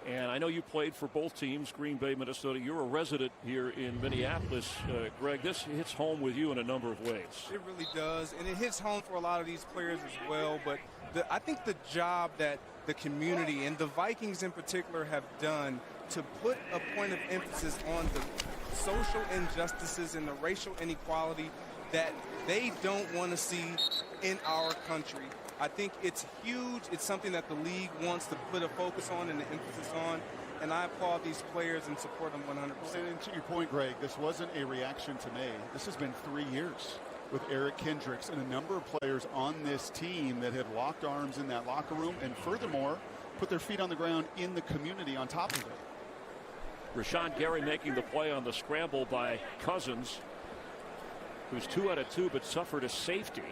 And I know you played for both teams, Green Bay, Minnesota. You're a resident here in Minneapolis. Greg, this hits home with you in a number of ways. It really does, and it hits home for a lot of these players as well. But I think the job that the community and the Vikings in particular have done to put a point of emphasis on the social injustices and the racial inequality that they don't want to see in our country. I think it's huge. It's something that the league wants to put a focus on and an emphasis on. And I applaud these players and support them 100%. And to your point, Greg, this wasn't a reaction to May. This has been 3 years with Eric Kendricks and a number of players on this team that had locked arms in that locker room and furthermore put their feet on the ground in the community on top of it. Rashawn Gary making the play on the scramble by Cousins, who's 2 out of 2 but suffered a safety.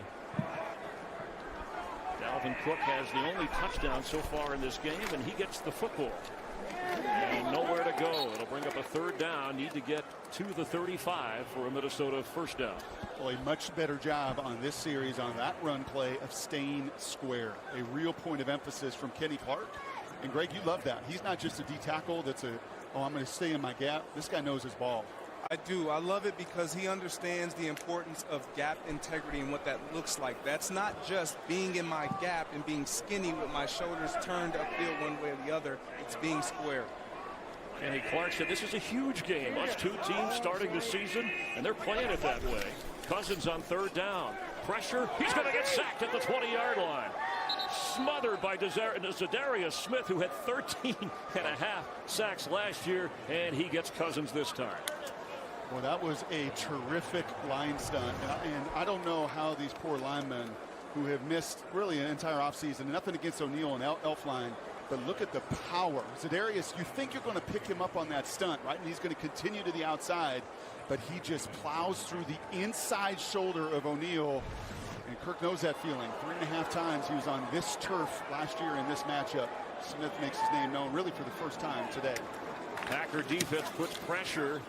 Dalvin Cook has the only touchdown so far in this game, and he gets the football. And nowhere to go. It'll bring up a third down. Need to get to the 35 for a Minnesota first down. Well, a much better job on this series on that run play of staying square. A real point of emphasis from Kenny Clark. And Greg, you love that. He's not just a D tackle that's I'm going to stay in my gap. This guy knows his ball. I do. I love it because he understands the importance of gap integrity and what that looks like. That's not just being in my gap and being skinny with my shoulders turned upfield one way or the other. It's being square. Kenny Clark said this is a huge game. Us two teams starting the season, and they're playing it that way. Cousins on third down. Pressure. He's going to get sacked at the 20-yard line. Smothered by Zadarius Smith, who had 13 and a half sacks last year, and he gets Cousins this time. Well, that was a terrific line stunt. And I don't know how these poor linemen who have missed really an entire offseason, nothing against O'Neal and Elflein, but look at the power. Zadarius, you think you're going to pick him up on that stunt, right? And he's going to continue to the outside, but he just plows through the inside shoulder of O'Neal. And Kirk knows that feeling. 3.5 times he was on this turf last year in this matchup. Smith makes his name known really for the first time today. Packer defense puts pressure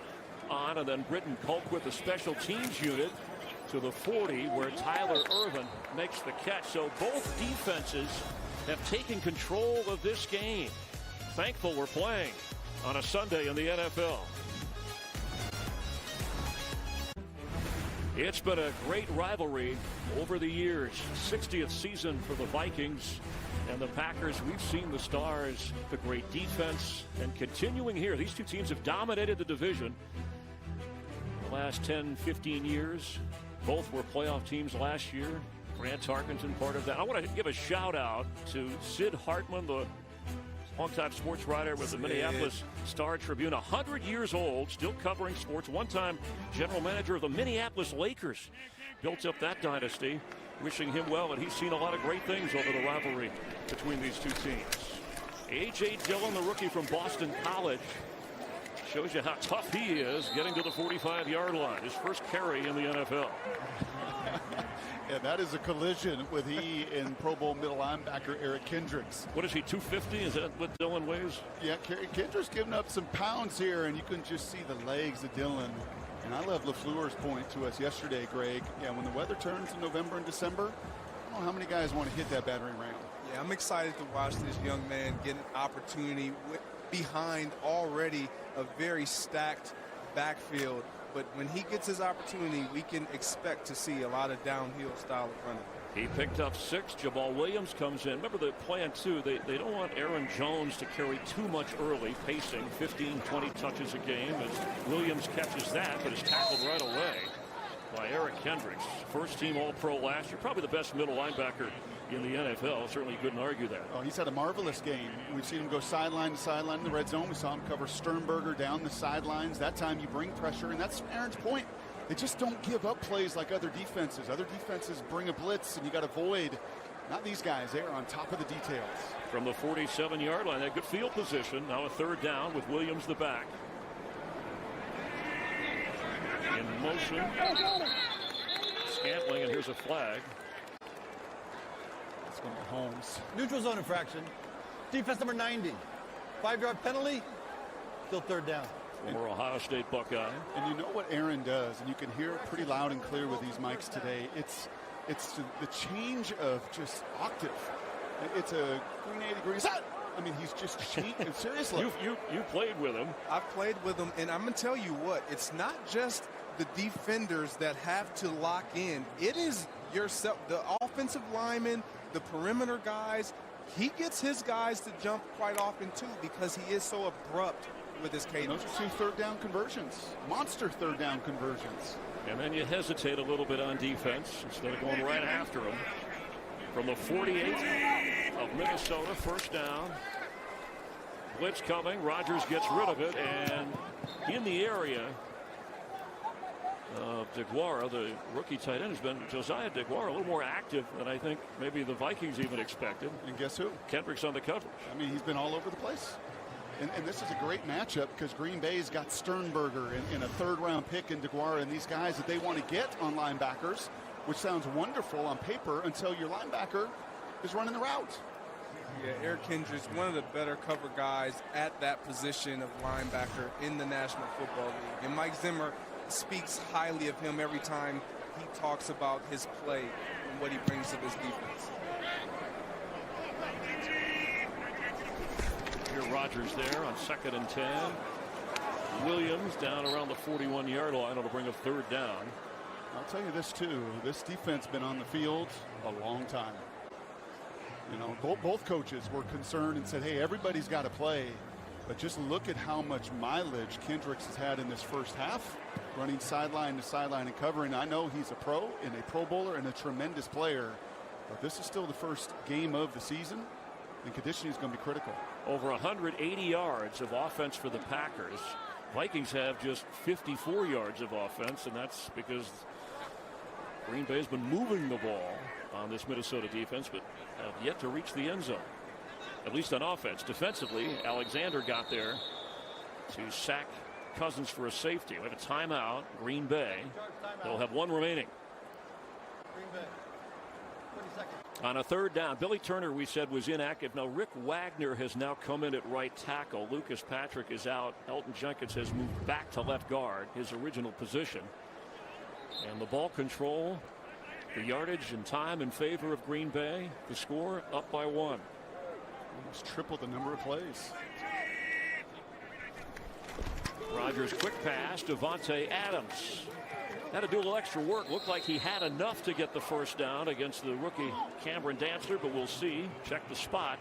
on, and then Britton Colquitt, the special teams unit, to the 40, where Tyler Irvin makes the catch. So both defenses have taken control of this game. Thankful we're playing on a Sunday in the NFL. It's been a great rivalry over the years. 60th season for the Vikings and the Packers. We've seen the stars, the great defense, and continuing here. These two teams have dominated the division the last 10, 15 years. Both were playoff teams last year. Grant Tarkenton part of that. I want to give a shout out to Sid Hartman, the longtime sports writer with the Minneapolis Star-Tribune, 100 years old, still covering sports, one-time general manager of the Minneapolis Lakers. Built up that dynasty. Wishing him well, and he's seen a lot of great things over the rivalry between these two teams. A.J. Dillon, the rookie from Boston College, shows you how tough he is getting to the 45-yard line. His first carry in the NFL. Yeah, that is a collision with he and Pro Bowl middle linebacker Eric Kendricks. What is he, 250? Is that what Dillon weighs? Yeah, Kendricks giving up some pounds here, and you can just see the legs of Dillon. And I love LaFleur's point to us yesterday, Greg. Yeah, when the weather turns in November and December, I don't know how many guys want to hit that battering ram. Yeah, I'm excited to watch this young man get an opportunity behind already a very stacked backfield. But when he gets his opportunity, we can expect to see a lot of downhill style of running. He picked up 6. Jamal Williams comes in. Remember the plan, too. They don't want Aaron Jones to carry too much early, pacing 15, 20 touches a game as Williams catches that, but is tackled right away by Eric Kendricks. First team All-Pro last year. Probably the best middle linebacker in the NFL. Certainly you couldn't argue that. Oh, he's had a marvelous game. We've seen him go sideline to sideline in the red zone. We saw him cover Sternberger down the sidelines. That time you bring pressure, and that's Aaron's point. They just don't give up plays like other defenses. Other defenses bring a blitz, and you got to avoid. Not these guys. They are on top of the details. From the 47-yard line, they had good field position. Now a third down with Williams the back. In motion. Scantling, and here's a flag. It's going to Holmes. Neutral zone infraction. Defense number 90. 5-yard penalty. Still third down. Former Ohio State Buckeye. And you know what Aaron does, and you can hear it pretty loud and clear with these mics today. It's the change of just octave. It's a 380 degrees. I mean, he's just changing. Seriously. You played with him. I've played with him, and I'm going to tell you what. It's not just the defenders that have to lock in. It is yourself, the offensive linemen, the perimeter guys. He gets his guys to jump quite often, too, because he is so abrupt with his cadence. Those are 2 third down conversions. Monster third down conversions. And then you hesitate a little bit on defense instead of going right after him. From the 48 of Minnesota, first down. Blitz coming. Rodgers gets rid of it, and in the area of DeGuara, the rookie tight end, has been Josiah DeGuara, a little more active than I think maybe the Vikings even expected. And guess who? Kendricks on the coverage. I mean, he's been all over the place. And this is a great matchup because Green Bay's got Sternberger in a third-round pick in DeGuara and these guys that they want to get on linebackers, which sounds wonderful on paper until your linebacker is running the route. Yeah, Eric Kendricks, one of the better cover guys at that position of linebacker in the National Football League. And Mike Zimmer speaks highly of him every time he talks about his play and what he brings to this defense. Here Rodgers there on 2nd and 10. Williams down around the 41-yard line. It'll bring a 3rd down. I'll tell you this too. This defense been on the field a long time. You know, both coaches were concerned and said, hey, everybody's got to play. But just look at how much mileage Kendricks has had in this first half, running sideline to sideline and covering. I know he's a pro and a Pro Bowler and a tremendous player, but this is still the first game of the season, and conditioning is going to be critical. Over 180 yards of offense for the Packers. Vikings have just 54 yards of offense, and that's because Green Bay has been moving the ball on this Minnesota defense, but have yet to reach the end zone, at least on offense. Defensively, Alexander got there to sack Cousins for a safety. We have a timeout. Green Bay. They'll have one remaining. Green Bay. 20 seconds. On a 3rd down, Billy Turner, we said, was inactive. Now Rick Wagner has now come in at right tackle. Lucas Patrick is out. Elton Jenkins has moved back to left guard, his original position. And the ball control, the yardage and time in favor of Green Bay. The score up by 1. Almost triple the number of plays. Rodgers quick pass. Devontae Adams had to do a little extra work. Looked like he had enough to get the 1st down against the rookie Cameron Dantzler, but we'll see. Check the spot.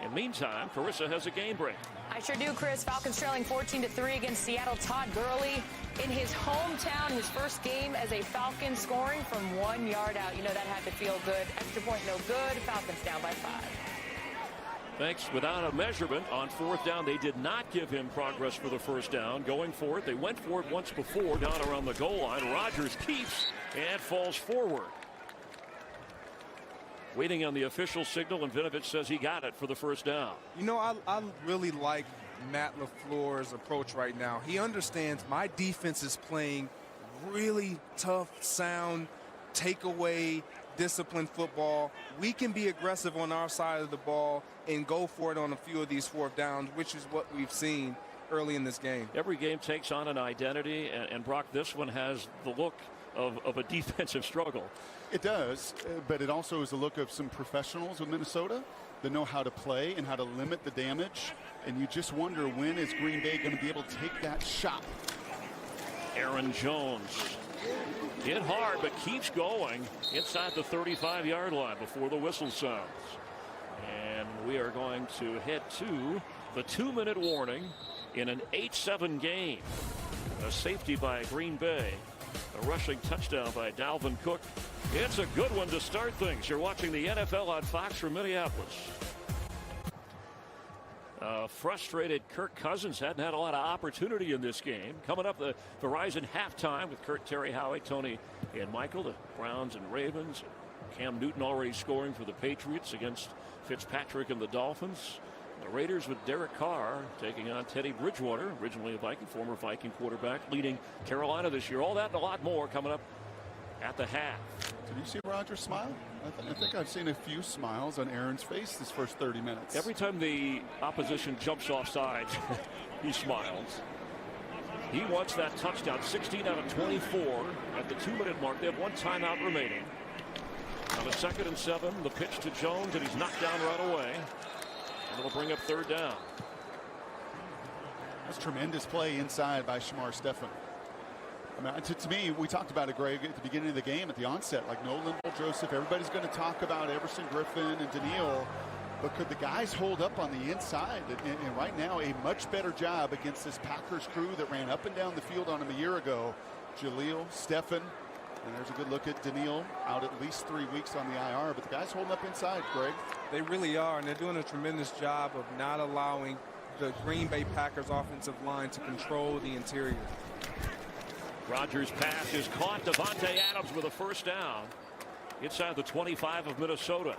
And meantime, Carissa has a game break. I sure do, Chris. Falcons trailing 14-3 against Seattle. Todd Gurley in his hometown, his first game as a Falcon, scoring from 1 yard out. You know that had to feel good. Extra point no good. Falcons down by 5. Thanks. Without a measurement on 4th down, they did not give him progress for the 1st down. Going for it, they went for it once before down around the goal line. Rodgers keeps and falls forward. Waiting on the official signal, and Vinovich says he got it for the 1st down. You know, I really like Matt LaFleur's approach right now. He understands my defense is playing really tough, sound, takeaway, disciplined football. We can be aggressive on our side of the ball and go for it on a few of these 4th downs, which is what we've seen early in this game. Every game takes on an identity, and Brock, this one has the look of a defensive struggle. It does, but it also is a look of some professionals with Minnesota that know how to play and how to limit the damage. And you just wonder, when is Green Bay going to be able to take that shot? Aaron Jones hit hard, but keeps going inside the 35-yard line before the whistle sounds. And we are going to head to the 2-minute warning in an 8-7 game. A safety by Green Bay. A rushing touchdown by Dalvin Cook. It's a good one to start things. You're watching the NFL on Fox from Minneapolis. Frustrated Kirk Cousins hadn't had a lot of opportunity in this game. Coming up, the Verizon halftime with Kurt, Terry, Howie, Tony, and Michael. The Browns and Ravens. Cam Newton already scoring for the Patriots against Fitzpatrick and the Dolphins. The Raiders with Derek Carr taking on Teddy Bridgewater, originally a Viking, former Viking quarterback, leading Carolina this year. All that and a lot more coming up at the half. Did you see Rodgers smile? I think I've seen a few smiles on Aaron's face this first 30 minutes. Every time the opposition jumps offside, he smiles. He wants that touchdown. 16 out of 24 at the 2-minute mark. They have one timeout remaining. On the 2nd and 7, the pitch to Jones, and he's knocked down right away. And it'll bring up 3rd down. That's tremendous play inside by Shamar Stephen. I mean, to me, we talked about it, Greg, at the beginning of the game, at the onset, like Nolan, Joseph. Everybody's going to talk about Everson Griffin and Daniil, but could the guys hold up on the inside? And right now, a much better job against this Packers crew that ran up and down the field on him a year ago. Jaleel, Stephen, and there's a good look at Daniil, out at least 3 weeks on the IR, but the guys holding up inside, Greg. They really are, and they're doing a tremendous job of not allowing the Green Bay Packers offensive line to control the interior. Rodgers' pass is caught. Devontae Adams with a 1st down inside the 25 of Minnesota.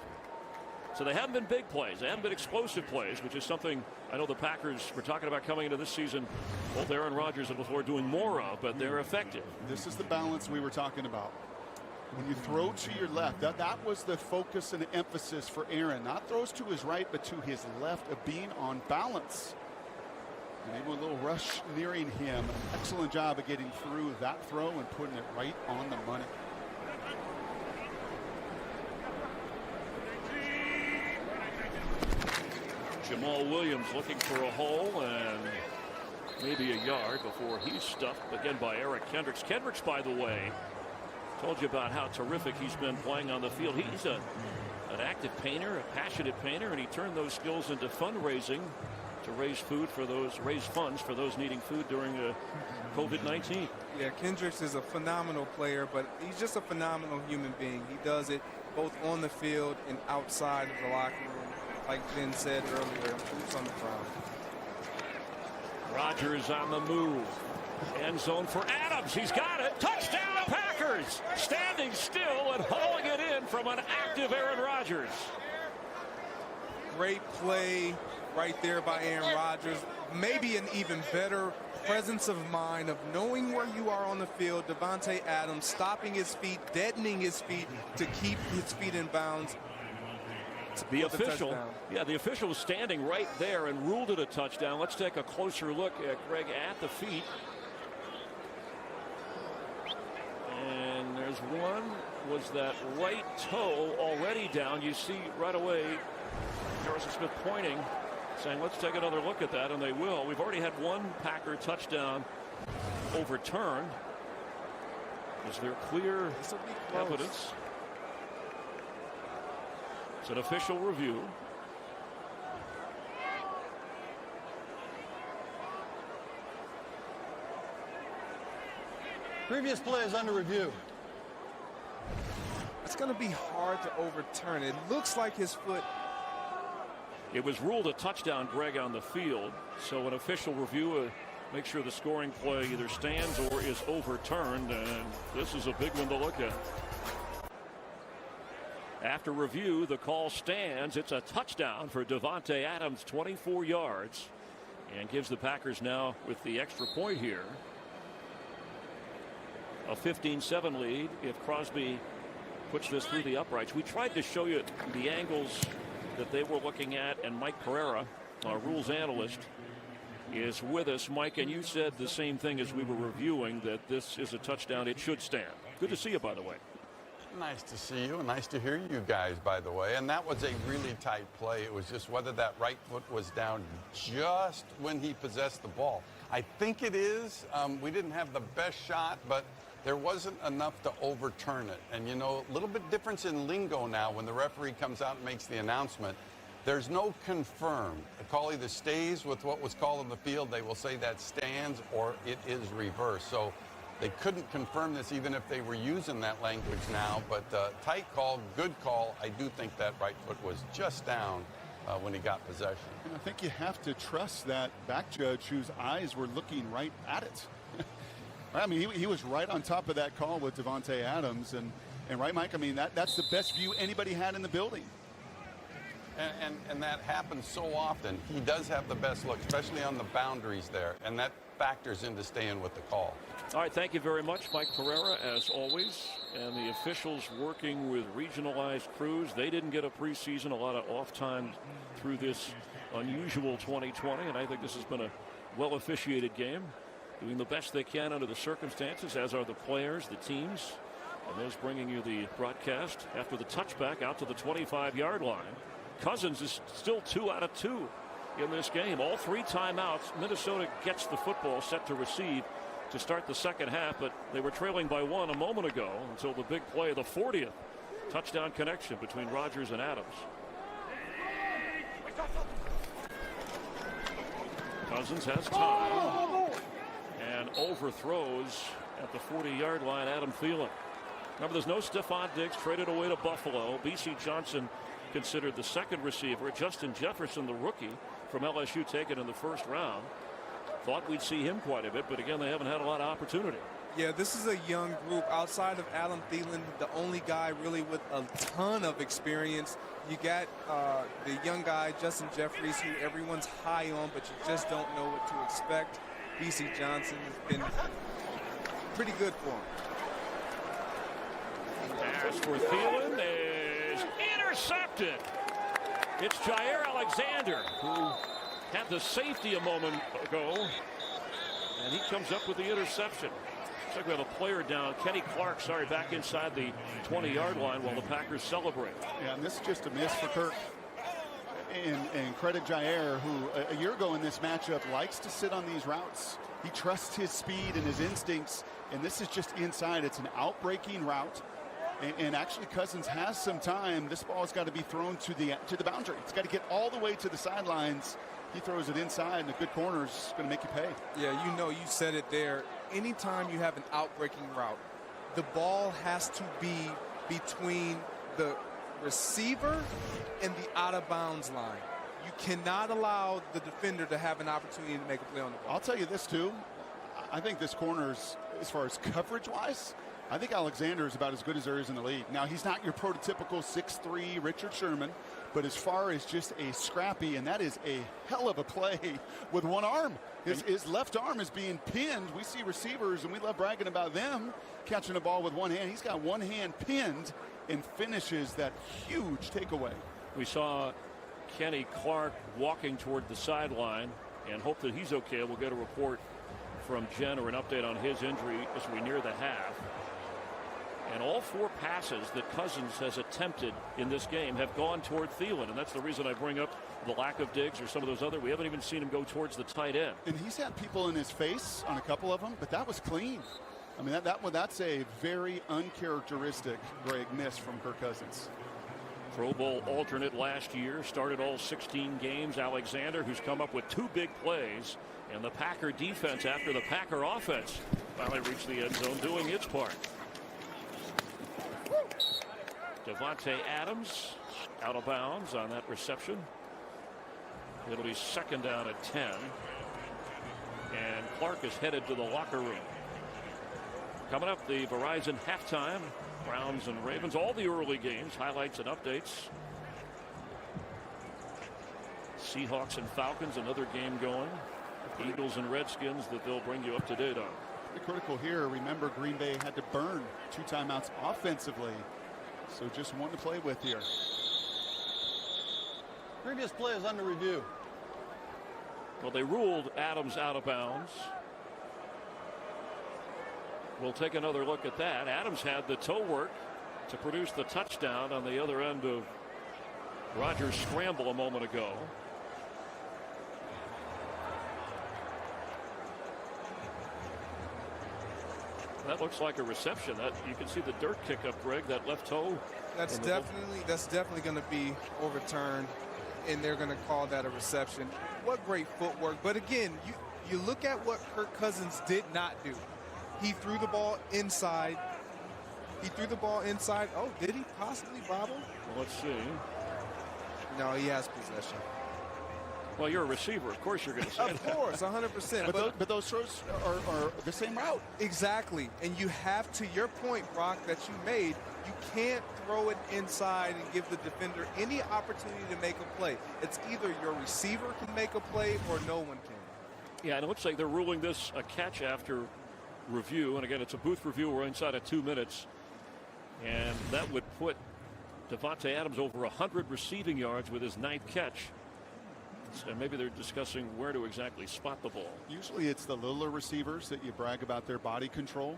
So they haven't been big plays. They haven't been explosive plays, which is something I know the Packers were talking about coming into this season. Both Aaron Rodgers and LaFleur doing more of, but they're effective. This is the balance we were talking about. When you throw to your left, that was the focus and the emphasis for Aaron. Not throws to his right, but to his left, of being on balance. And even a little rush nearing him. Excellent job of getting through that throw and putting it right on the money. Jamal Williams looking for a hole and maybe a yard before he's stuffed again by Eric Kendricks. Kendricks, by the way, told you about how terrific he's been playing on the field. He's an active painter, a passionate painter, and he turned those skills into fundraising to raise funds for those needing food during COVID-19. Yeah, Kendricks is a phenomenal player, but he's just a phenomenal human being. He does it both on the field and outside of the locker room. Like Ben said earlier, boots on the ground. Rodgers on the move. End zone for Adams. He's got it. Touchdown Packers. Standing still and hauling it in from an active Aaron Rodgers. Great play right there by Aaron Rodgers. Maybe an even better presence of mind of knowing where you are on the field. Davante Adams stopping his feet, deadening his feet to keep his feet in bounds. The official was standing right there and ruled it a touchdown. Let's take a closer look at Greg at the feet. And there's one, was that right toe already down. You see right away Harrison Smith pointing, saying let's take another look at that, and they will. We've already had one Packer touchdown overturned. Is there clear evidence? It's an official review. Previous play is under review. It's going to be hard to overturn. It looks like his foot. It was ruled a touchdown, Greg, on the field. So an official review make sure the scoring play either stands or is overturned. And this is a big one to look at. After review, the call stands. It's a touchdown for Davante Adams, 24 yards, and gives the Packers now, with the extra point here, a 15-7 lead if Crosby puts this through the uprights. We tried to show you the angles that they were looking at, and Mike Pereira, our rules analyst, is with us. Mike, and you said the same thing as we were reviewing, that this is a touchdown. It should stand. Good to see you, by the way. Nice to see you, and nice to hear you guys, by the way. And that was a really tight play. It was just whether that right foot was down just when he possessed the ball. I think it is. We didn't have the best shot, but there wasn't enough to overturn it. And, you know, a little bit difference in lingo now when the referee comes out and makes the announcement. There's no confirmed. The call either stays with what was called on the field. They will say that stands, or it is reversed. So they couldn't confirm this even if they were using that language now. But tight call, good call. I do think that right foot was just down when he got possession. And I think you have to trust that back judge whose eyes were looking right at it. I mean, he was right on top of that call with Davante Adams. And right, Mike, I mean, that's the best view anybody had in the building. And that happens so often. He does have the best look, especially on the boundaries there. And that factors into staying with the call. All right, thank you very much, Mike Pereira, as always. And the officials working with regionalized crews. They didn't get a preseason, a lot of off time through this unusual 2020. And I think this has been a well-officiated game, doing the best they can under the circumstances, as are the players, the teams, and those bringing you the broadcast after the touchback out to the 25-yard line. Cousins is still 2 out of 2 in this game. All 3 timeouts. Minnesota gets the football set to receive to start the second half, but they were trailing by 1 a moment ago until the big play, the 40th touchdown connection between Rodgers and Adams. Cousins has time and overthrows at the 40-yard line Adam Thielen. Remember, there's no Stephon Diggs, traded away to Buffalo. B.C. Johnson considered the second receiver. Justin Jefferson, the rookie from LSU, taken in the first round. Thought we'd see him quite a bit, but again, they haven't had a lot of opportunity. Yeah, this is a young group. Outside of Adam Thielen, the only guy really with a ton of experience. You got the young guy, Justin Jeffries, who everyone's high on, but you just don't know what to expect. B.C. Johnson has been pretty good for him. pass for Thielen is intercepted. It's Jair Alexander who had the safety a moment ago, and he comes up with the interception. Looks like we have a player down. Kenny Clark, back inside the 20-yard line while the Packers celebrate. Yeah, and this is just a miss for Kirk. And credit Jair, who a year ago in this matchup likes to sit on these routes. He trusts his speed and his instincts, and this is just inside. It's an out-breaking route. And actually Cousins has some time. This ball has got to be thrown to the boundary. It's got to get all the way to the sidelines. He throws it inside, and a good corner is going to make you pay. Yeah, you said it there. Anytime you have an out-breaking route, the ball has to be between the receiver and the out-of-bounds line. You cannot allow the defender to have an opportunity to make a play on the ball. I'll tell you this, too. I think this corner's, as far as coverage-wise, I think Alexander is about as good as there is in the league. Now, he's not your prototypical 6'3" Richard Sherman, but as far as just a scrappy, and that is a hell of a play with one arm. His left arm is being pinned. We see receivers, and we love bragging about them catching the ball with one hand. He's got one hand pinned and finishes that huge takeaway. We saw Kenny Clark walking toward the sideline and hope that he's okay. We'll get a report from Jen or an update on his injury as we near the half. And all four passes that Cousins has attempted in this game have gone toward Thielen. And that's the reason I bring up the lack of Diggs or some of those other. We haven't even seen him go towards the tight end. And he's had people in his face on a couple of them, but that was clean. I mean, that's a very uncharacteristic, Greg, miss from Kirk Cousins. Pro Bowl alternate last year, started all 16 games. Alexander, who's come up with two big plays. And the Packer defense, after the Packer offense finally reached the end zone, doing its part. Davante Adams out of bounds on that reception. It'll be second down at 10. And Clark is headed to the locker room. Coming up, the Verizon halftime. Browns and Ravens, all the early games, highlights and updates. Seahawks and Falcons, another game going. Eagles and Redskins that they'll bring you up to date on. Pretty critical here. Remember, Green Bay had to burn 2 timeouts offensively. So just one to play with here. Previous play is under review. Well, they ruled Adams out of bounds. We'll take another look at that. Adams had the toe work to produce the touchdown on the other end of Rodgers' scramble a moment ago. That looks like a reception. That you can see the dirt kick up, Greg. That left toe. That's definitely going to be overturned, and they're going to call that a reception. What great footwork! But again, you look at what Kirk Cousins did not do. He threw the ball inside. Oh, did he possibly bobble? Well, let's see. No, he has possession. Well, you're a receiver. Of course you're going to say that. Of course, 100%. But those throws are the same route. Exactly. And you have, to your point, Brock, that you made, you can't throw it inside and give the defender any opportunity to make a play. It's either your receiver can make a play or no one can. Yeah, and it looks like they're ruling this a catch after review. And again, it's a booth review. We're inside of 2 minutes. And that would put Davante Adams over 100 receiving yards with his 9th catch. So maybe they're discussing where to exactly spot the ball. Usually it's the littler receivers that you brag about their body control.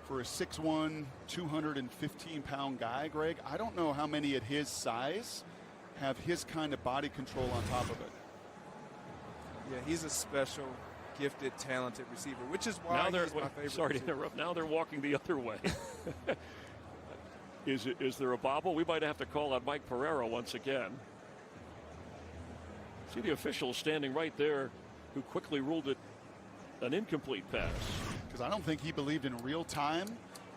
For a 6'1", 215-pound guy, Greg, I don't know how many at his size have his kind of body control on top of it. Yeah, he's a special, gifted, talented receiver, which is why he's my favorite. Sorry to interrupt. Now they're walking the other way. Is there a bobble? We might have to call on Mike Pereira once again. See the official standing right there who quickly ruled it an incomplete pass. Because I don't think he believed in real time.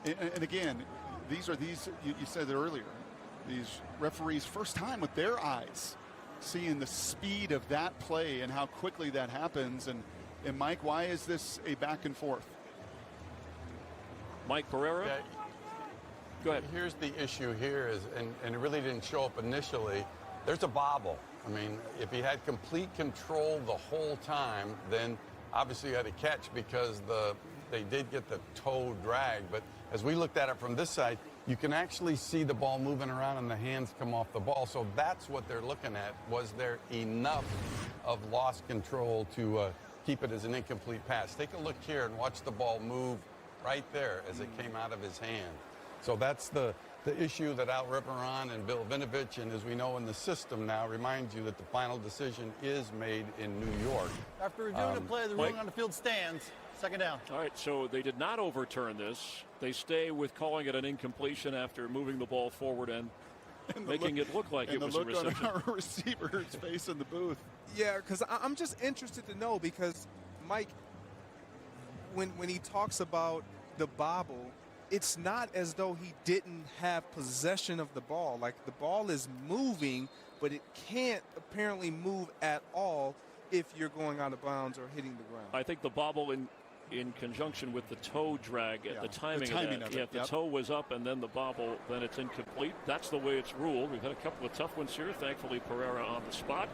And again, you said it earlier, these referees first time with their eyes seeing the speed of that play and how quickly that happens. And Mike, why is this a back and forth? Mike Pereira? Yeah. Go ahead. Here's the issue here is, and it really didn't show up initially, there's a bobble. I mean, if he had complete control the whole time, then obviously you had a catch because they did get the toe drag. But as we looked at it from this side, you can actually see the ball moving around and the hands come off the ball. So that's what they're looking at. Was there enough of lost control to keep it as an incomplete pass? Take a look here and watch the ball move right there as it came out of his hand. So that's the issue that Al Riveron and Bill Vinovich, and as we know in the system now, reminds you that the final decision is made in New York. After reviewing the play, the ruling on the field stands. Second down. All right, so they did not overturn this. They stay with calling it an incompletion after moving the ball forward and making it look like it was a reception. And the look on our receiver's face in the booth. Yeah, because I'm just interested to know, because Mike, when he talks about the bobble, it's not as though he didn't have possession of the ball. Like, the ball is moving, but it can't apparently move at all if you're going out of bounds or hitting the ground. I think the bobble in conjunction with the toe drag at the timing of that. Yep. The toe was up and then the bobble, then it's incomplete. That's the way it's ruled. We've had a couple of tough ones here. Thankfully, Pereira on the spot.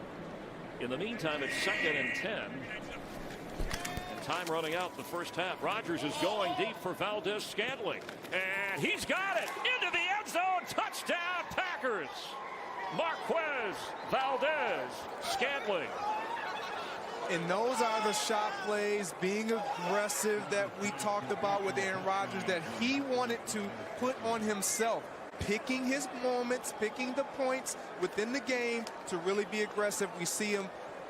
In the meantime, it's 2nd and 10. And time running out in the first half. Rodgers is going deep for Valdez-Scantling. And he's got it into the end zone. Touchdown, Packers. Marquez Valdez-Scantling. And those are the shot plays, being aggressive, that we talked about with Aaron Rodgers, that he wanted to put on himself. Picking his moments, picking the points within the game to really be aggressive. We see him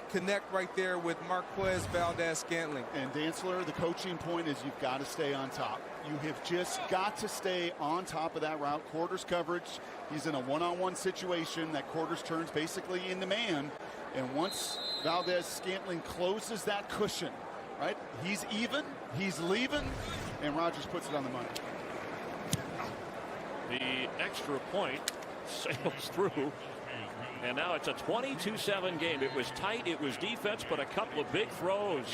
connect right there with Marquez Valdez-Scantling. And Dantzler, the coaching point is you've got to stay on top. You have just got to stay on top of that route. Quarters coverage. He's in a one-on-one situation. That quarters turns basically into man. And once Valdez-Scantling closes that cushion, right? He's even, he's leaving, and Rodgers puts it on the money. The extra point sails through. And now it's a 22-7 game. It was tight. It was defense, but a couple of big throws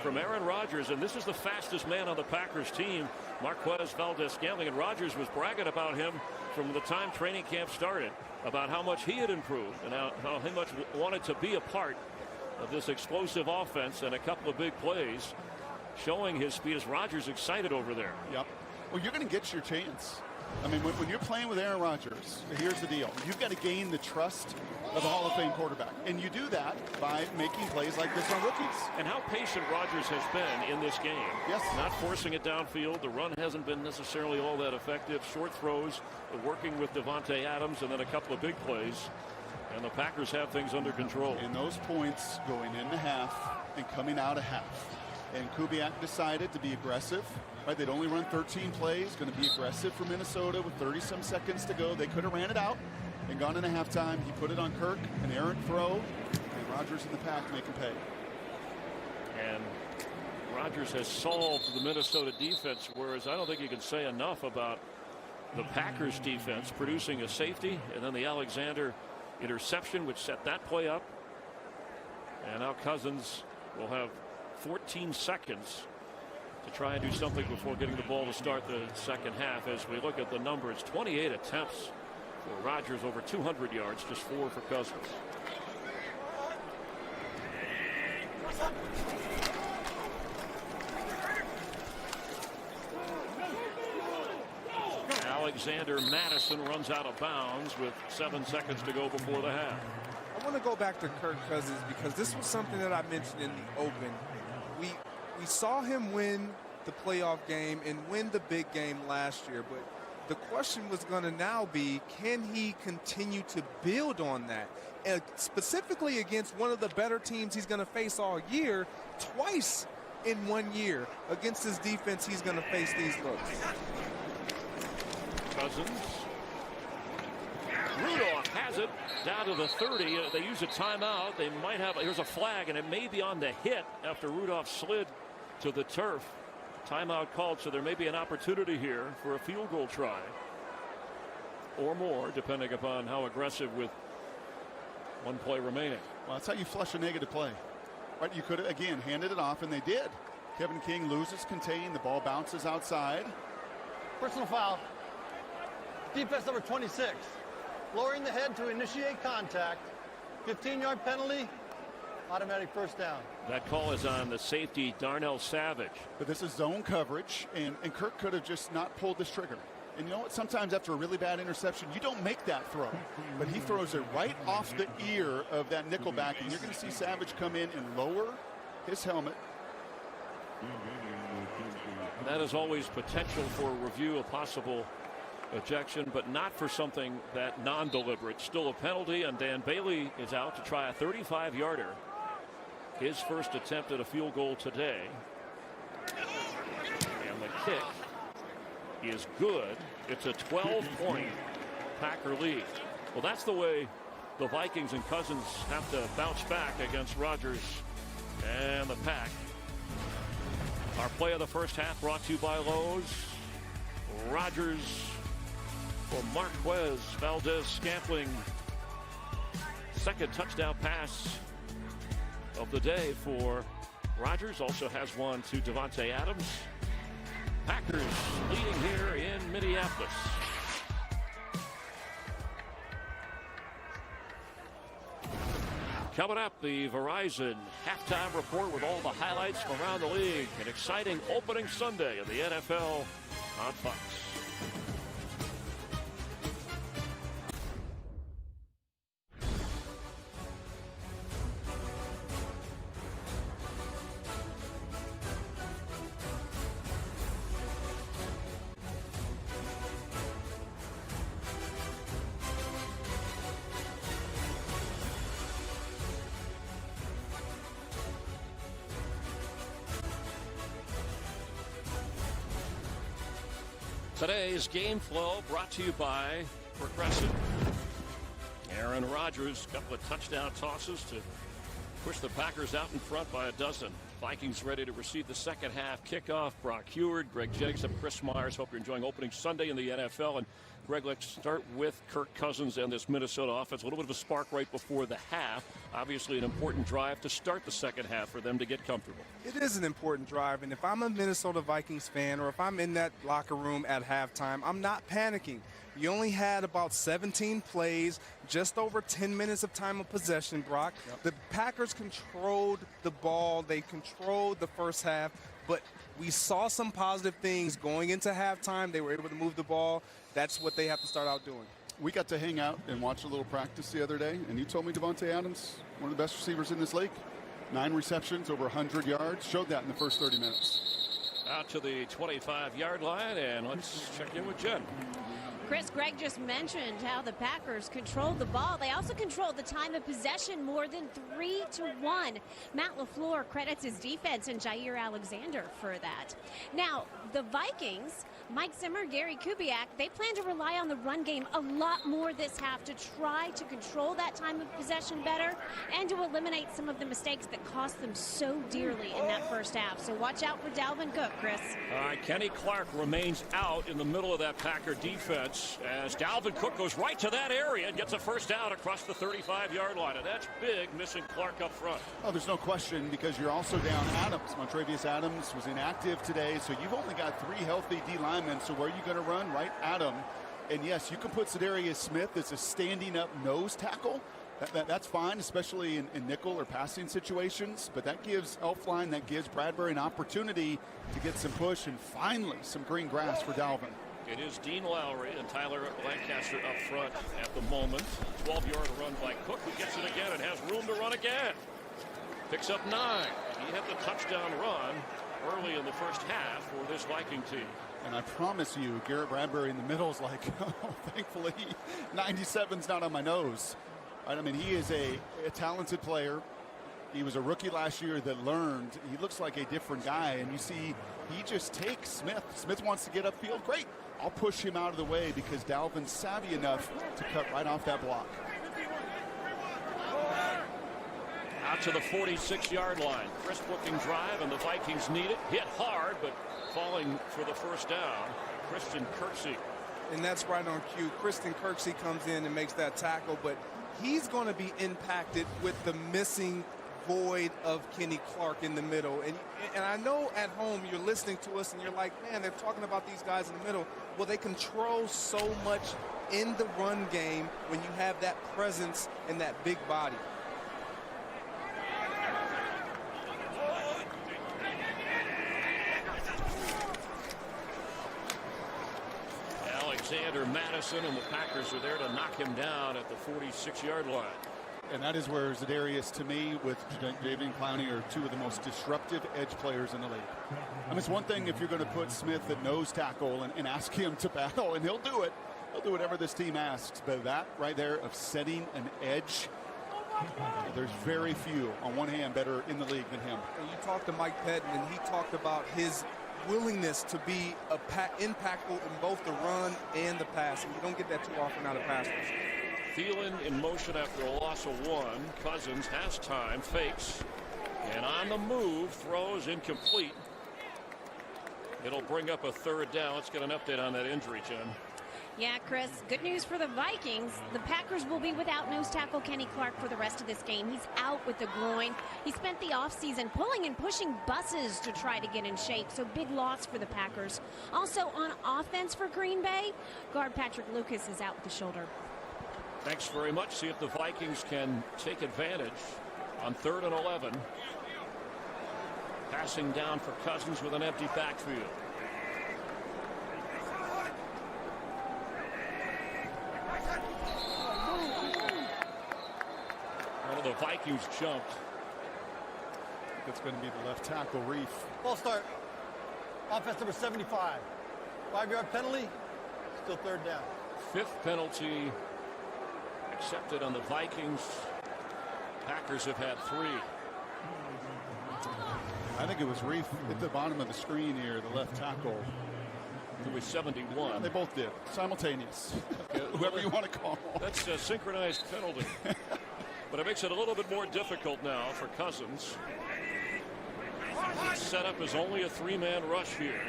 from Aaron Rodgers. And this is the fastest man on the Packers team, Marquez Valdez-Scantling. And Rodgers was bragging about him from the time training camp started, about how much he had improved and how he much wanted to be a part of this explosive offense, and a couple of big plays showing his speed. As Rodgers excited over there. Yep. Well, you're going to get your chance. I mean, when you're playing with Aaron Rodgers, here's the deal. You've got to gain the trust of a Hall of Fame quarterback. And you do that by making plays like this on rookies. And how patient Rodgers has been in this game. Yes. Not forcing it downfield. The run hasn't been necessarily all that effective. Short throws, working with Devontae Adams, and then a couple of big plays. And the Packers have things under control. And those points going into half and coming out of half. And Kubiak decided to be aggressive. Right, they'd only run 13 plays, going to be aggressive for Minnesota with 30-some seconds to go. They could have ran it out and gone into halftime. He put it on Kirk, an errant throw, and Rodgers in the pack to make him pay. And Rodgers has solved the Minnesota defense, whereas I don't think you can say enough about the Packers defense producing a safety, and then the Alexander interception, which set that play up. And now Cousins will have 14 seconds to try and do something before getting the ball to start the second half. As we look at the numbers, 28 attempts for Rodgers, over 200 yards, just 4 for Cousins. Alexander Madison runs out of bounds with 7 seconds to go before the half. I want to go back to Kirk Cousins, because this was something that I mentioned in the open. We saw him win the playoff game and win the big game last year, but the question was going to now be, can he continue to build on that? And specifically against one of the better teams he's going to face all year, twice in 1 year. Against his defense, he's going to face these looks. Cousins. Rudolph has it down to the 30. They use a timeout. They might have, here's a flag, and it may be on the hit after Rudolph slid to the turf. Timeout called, so there may be an opportunity here for a field goal try or more, depending upon how aggressive with 1 play remaining. Well, that's how you flush a negative play. Right? You could have, again, handed it off, and they did. Kevin King loses contain. The ball bounces outside. Personal foul. Defense number 26. Lowering the head to initiate contact. 15-yard penalty. Automatic first down. That call is on the safety, Darnell Savage. But this is zone coverage, and Kirk could have just not pulled this trigger. And you know what? Sometimes after a really bad interception, you don't make that throw. But he throws it right off the ear of that nickelback, and you're going to see Savage come in and lower his helmet. That is always potential for review, a possible ejection, but not for something that non-deliberate. Still a penalty, and Dan Bailey is out to try a 35-yarder. His first attempt at a field goal today. And the kick is good. It's a 12-point Packer lead. Well, that's the way the Vikings and Cousins have to bounce back against Rodgers and the Pack. Our play of the first half brought to you by Lowe's. Rodgers for Marquez Valdez-Scantling. Second touchdown pass of the day for Rodgers. Also has one to Davante Adams. Packers leading here in Minneapolis. Coming up, the Verizon halftime report with all the highlights from around the league. An exciting opening Sunday in the NFL on Fox. Today's game flow brought to you by Progressive. Aaron Rodgers, a couple of touchdown tosses to push the Packers out in front by a dozen. Vikings ready to receive the second half kickoff. Brock Heward, Greg Jennings, and Chris Myers. Hope you're enjoying opening Sunday in the NFL. And Greg, let's start with Kirk Cousins and this Minnesota offense. A little bit of a spark right before the half. Obviously an important drive to start the second half for them to get comfortable. It is an important drive, and if I'm a Minnesota Vikings fan or if I'm in that locker room at halftime, I'm not panicking. You only had about 17 plays, just over 10 minutes of time of possession, Brock. Yep. The Packers controlled the ball. They controlled the first half, but we saw some positive things going into halftime. They were able to move the ball. That's what they have to start out doing. We got to hang out and watch a little practice the other day, and you told me Davante Adams, one of the best receivers in this league. 9 receptions, over 100 yards. Showed that in the first 30 minutes. Out to the 25-yard line, and let's check in with Jen. Chris, Greg just mentioned how the Packers controlled the ball. They also controlled the time of possession more than 3-1. Matt LaFleur credits his defense and Jair Alexander for that. Now, the Vikings, Mike Zimmer, Gary Kubiak, they plan to rely on the run game a lot more this half to try to control that time of possession better and to eliminate some of the mistakes that cost them so dearly in that first half. So watch out for Dalvin Cook, Chris. All right, Kenny Clark remains out in the middle of that Packer defense as Dalvin Cook goes right to that area and gets a first down across the 35-yard line. And that's big, missing Clark up front. Oh, there's no question, because you're also down Adams. Montravius Adams was inactive today, so you've only got 3 healthy D linemen. So where are you going to run? Right at him. And yes, you can put Za'Darius Smith as a standing up nose tackle. That's fine, especially in nickel or passing situations. But that gives Elflein, that gives Bradbury an opportunity to get some push and finally some green grass for Dalvin. It is Dean Lowry and Tyler Lancaster up front at the moment. 12-yard run by Cook, who gets it again and has room to run again. Picks up 9. He had the touchdown run early in the first half for this Viking team. And I promise you, Garrett Bradbury in the middle is like, oh, thankfully, 97's not on my nose. Right? I mean, he is a talented player. He was a rookie last year that learned. He looks like a different guy, and you see he just takes Smith. Smith wants to get upfield. Great. I'll push him out of the way because Dalvin's savvy enough to cut right off that block. Out to the 46-yard line. Crisp-looking drive, and the Vikings need it. Hit hard, but falling for the first down, Christian Kirksey. And that's right on cue. Christian Kirksey comes in and makes that tackle, but he's going to be impacted with the missing void of Kenny Clark in the middle. And I know at home you're listening to us and you're like, man, they're talking about these guys in the middle. Well, they control so much in the run game when you have that presence and that big body. Alexander Madison, and the Packers are there to knock him down at the 46-yard line. And that is where Za'Darius, to me, with Jadeveon Clowney, are two of the most disruptive edge players in the league. I mean, it's one thing if you're going to put Smith at nose tackle and ask him to battle, and he'll do it. He'll do whatever this team asks. But that right there of setting an edge, there's very few, on one hand, better in the league than him. And you talked to Mike Pettin, and he talked about his willingness to be impactful in both the run and the pass. And you don't get that too often out of pass rush. Thielen in motion after a loss of 1. Cousins has time, fakes, and on the move, throws incomplete. It'll bring up a 3rd down. Let's get an update on that injury, Jen. Yeah, Chris, good news for the Vikings. The Packers will be without nose tackle Kenny Clark for the rest of this game. He's out with the groin. He spent the offseason pulling and pushing buses to try to get in shape, so big loss for the Packers. Also on offense for Green Bay, guard Patrick Lucas is out with the shoulder. Thanks very much. See if the Vikings can take advantage on 3rd and 11. Passing down for Cousins with an empty backfield. One of the Vikings jumped. That's going to be the left tackle, Reef. Full start. Offense number 75. 5-yard penalty. Still 3rd down. 5th penalty accepted on the Vikings. Packers have had 3. I think it was Reef at the bottom of the screen here, the left tackle. It was 71. They both did. Simultaneous. Whoever you want to call. That's a synchronized penalty. But it makes it a little bit more difficult now for Cousins. It's set up as only a 3-man rush here.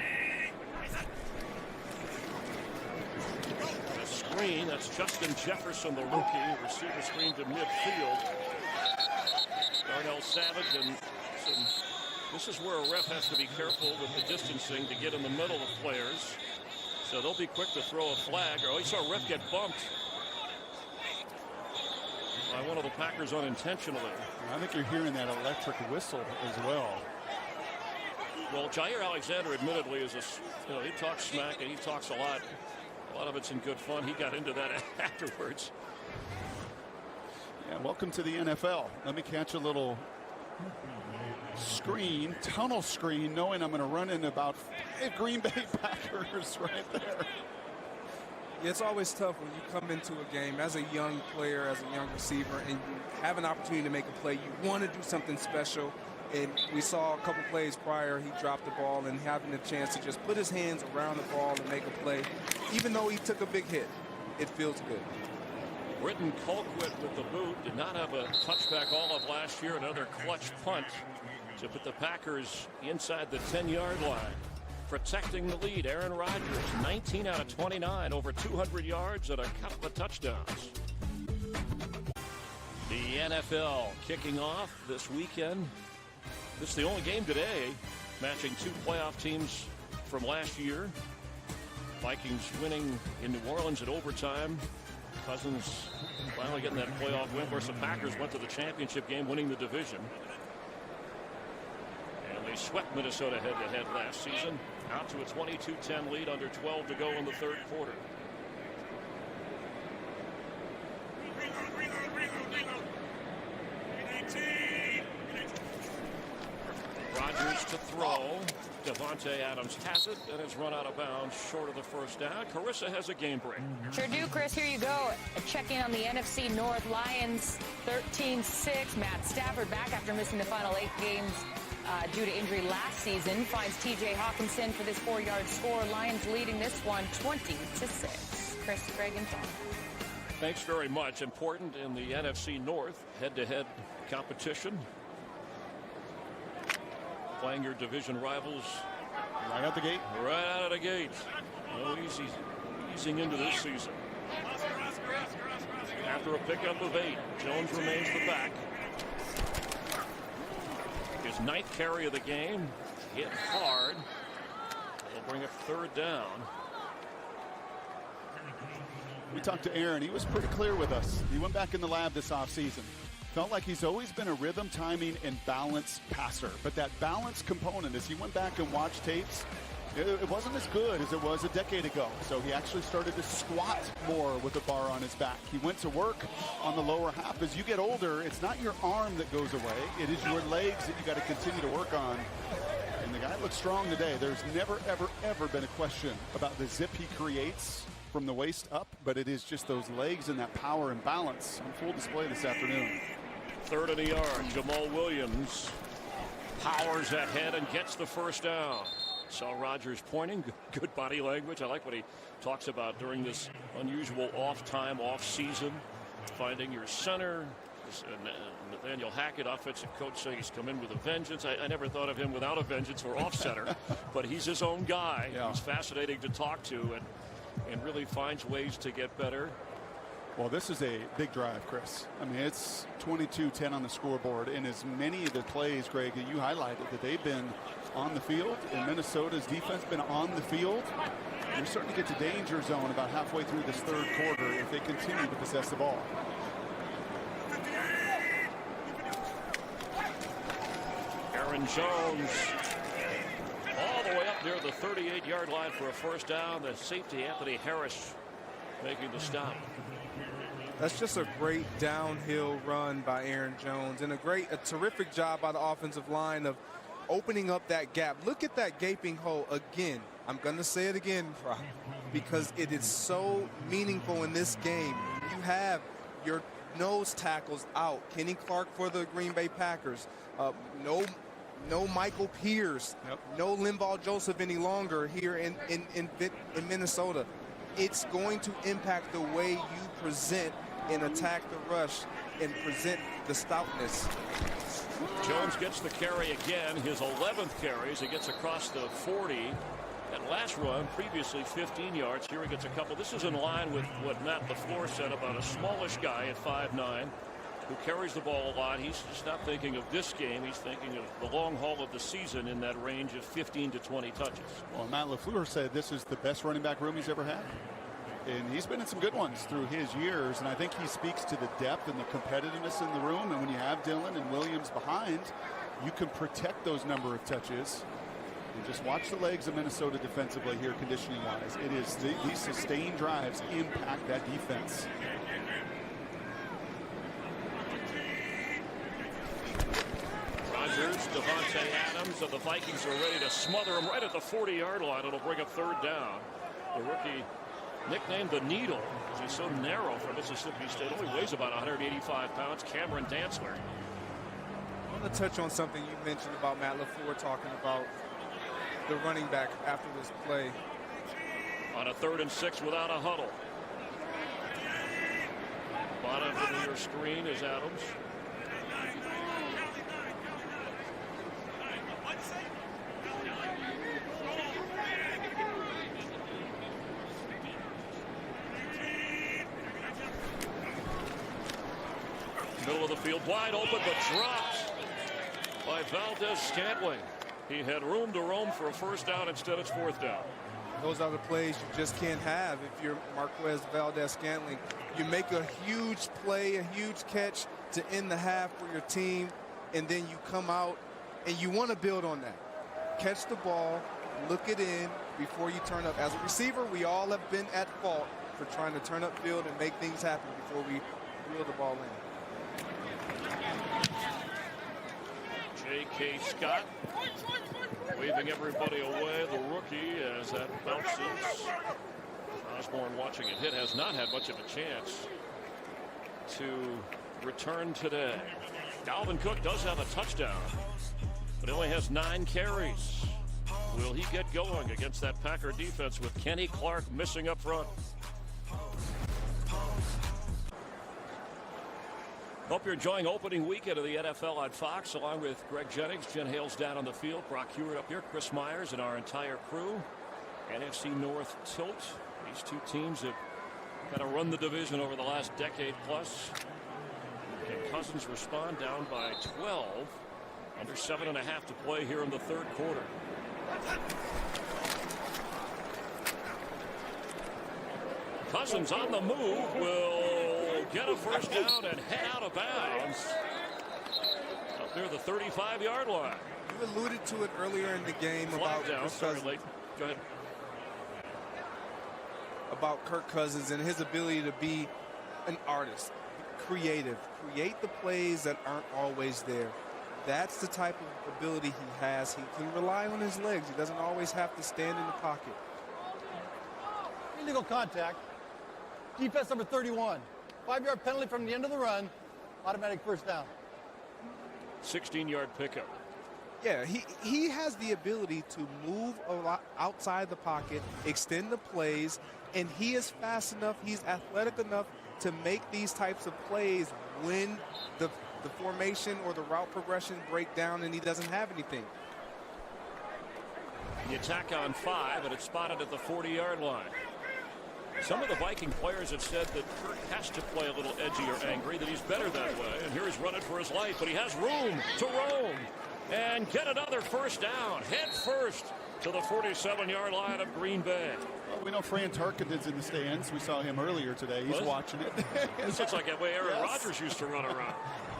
A screen, that's Justin Jefferson, the rookie. Receiver screen to midfield. Darnell Savage, and this is where a ref has to be careful with the distancing to get in the middle of players. So they'll be quick to throw a flag. Or he saw a ref get bumped by one of the Packers unintentionally. I think you're hearing that electric whistle as well. Well, Jair Alexander admittedly is he talks smack and he talks a lot. A lot of it's in good fun. He got into that afterwards. Yeah, welcome to the NFL. Let me catch a little screen, tunnel screen, knowing I'm going to run into about 5 Green Bay Packers right there. It's always tough when you come into a game as a young player, as a young receiver, and you have an opportunity to make a play. You want to do something special. And we saw a couple plays prior, he dropped the ball, and having a chance to just put his hands around the ball and make a play. Even though he took a big hit, it feels good. Britton Colquitt with the boot did not have a touchback all of last year. Another clutch punt to put the Packers inside the 10-yard line. Protecting the lead, Aaron Rodgers, 19 out of 29, over 200 yards and a couple of touchdowns. The NFL kicking off this weekend. This is the only game today matching 2 playoff teams from last year. Vikings winning in New Orleans at overtime. Cousins finally getting that playoff win. Of course, the Packers went to the championship game winning the division. And they swept Minnesota head-to-head last season. Out to a 22-10 lead, under 12 to go in the 3rd quarter. Rodgers to throw. Devontae Adams has it and is run out of bounds short of the 1st down. Carissa has a game break. Sure do, Chris. Here you go. A check-in on the NFC North. Lions 13-6. Matt Stafford back after missing the final 8 games due to injury last season. Finds T.J. Hawkinson for this 4-yard score. Lions leading this one 20-6. Chris, Greg, and Tom. Thanks very much. Important in the NFC North head-to-head competition. Playing your division rivals right out the gate. Right out of the gate. No easing into this season. After a pickup of 8, Jones remains the back. His 9th carry of the game. Hit hard. They'll bring up 3rd down. We talked to Aaron. He was pretty clear with us. He went back in the lab this offseason. Felt like he's always been a rhythm, timing, and balance passer. But that balance component, as he went back and watched tapes, it wasn't as good as it was a decade ago. So he actually started to squat more with a bar on his back. He went to work on the lower half. As you get older, it's not your arm that goes away. It is your legs that you got to continue to work on. And the guy looks strong today. There's never, ever, ever been a question about the zip he creates from the waist up, but it is just those legs and that power and balance on full display this afternoon. 3rd and a yard. Jamal Williams powers ahead and gets the first down. Saw Rodgers pointing. Good body language. I like what he talks about during this unusual off time, off season. Finding your center. Nathaniel Hackett, offensive coach, saying he's come in with a vengeance. I never thought of him without a vengeance or off center, but he's his own guy. Yeah. He's fascinating to talk to and really finds ways to get better. Well, this is a big drive, Chris. I mean, it's 22-10 on the scoreboard, and as many of the plays, Greg, that you highlighted, that they've been on the field, and Minnesota's defense been on the field. You're starting to get to danger zone about halfway through this 3rd quarter if they continue to possess the ball. Aaron Jones all the way up near the 38-yard line for a first down. The safety, Anthony Harris, making the stop. That's just a great downhill run by Aaron Jones, and a terrific job by the offensive line of opening up that gap. Look at that gaping hole again. I'm going to say it again, because it is so meaningful in this game. You have your nose tackles out. Kenny Clark for the Green Bay Packers. No Michael Pierce. Yep. No Linval Joseph any longer here in Minnesota. It's going to impact the way you present and attack the rush and present the stoutness. Jones gets the carry again, his 11th carry as he gets across the 40. That last run, previously 15 yards. Here he gets a couple. This is in line with what Matt LaFleur said about a smallish guy at 5'9", who carries the ball a lot. He's just not thinking of this game. He's thinking of the long haul of the season in that range of 15 to 20 touches. Well, Matt LaFleur said this is the best running back room he's ever had. And he's been in some good ones through his years, and I think he speaks to the depth and the competitiveness in the room. And when you have Dillon and Williams behind, you can protect those number of touches. And just watch the legs of Minnesota defensively here, conditioning-wise. It is these sustained drives impact that defense. Rodgers, Devontae Adams, and the Vikings are ready to smother him right at the 40-yard line. It'll bring up 3rd down. The rookie, nicknamed the Needle because he's so narrow for Mississippi State, only weighs about 185 pounds. Cameron Dantzler. I want to touch on something you mentioned about Matt LaFleur talking about the running back after this play. On a 3rd and 6 without a huddle. Bottom of your screen is Adams. Middle of the field, wide open, but dropped by Valdez-Scantling. He had room to roam for a first down. Instead, it's 4th down. Those are the plays you just can't have if you're Marquez Valdez-Scantling. You make a huge play, a huge catch to end the half for your team, and then you come out and you want to build on that. Catch the ball, look it in before you turn up. As a receiver, we all have been at fault for trying to turn up field and make things happen before we reel the ball in. J.K. Scott waving everybody away, the rookie, as that bounces. Osborne watching it hit, has not had much of a chance to return today. Dalvin Cook does have a touchdown, but only has 9 carries. Will he get going against that Packer defense with Kenny Clark missing up front? Hope you're enjoying opening weekend of the NFL on Fox, along with Greg Jennings, Jen Hales down on the field, Brock Hewitt up here, Chris Myers, and our entire crew. NFC North tilt. These two teams have kind of run the division over the last decade plus. Can Cousins respond down by 12? Under 7.5 to play here in the 3rd quarter. Cousins on the move will get a first down and head out of bounds up near the 35-yard line. You alluded to it earlier in the game about down. Sorry, late. Go ahead. About Kirk Cousins and his ability to be an artist, creative, create the plays that aren't always there. That's the type of ability he has. He can rely on his legs. He doesn't always have to stand in the pocket. Illegal contact. Defense number 31. 5-yard penalty from the end of the run. Automatic first down. 16-yard pickup. Yeah, he has the ability to move a lot outside the pocket, extend the plays, and he is fast enough, he's athletic enough to make these types of plays when the formation or the route progression break down and he doesn't have anything. The attack on 5, and it's spotted at the 40-yard line. Some of the Viking players have said that Kirk has to play a little edgy or angry, that he's better that way. And here he's running for his life, but he has room to roam and get another first down, head first to the 47-yard line of Green Bay. Well, we know Fran Tarkenton's in the stands. We saw him earlier today. He's watching it. This looks like that way Aaron Rodgers used to run around.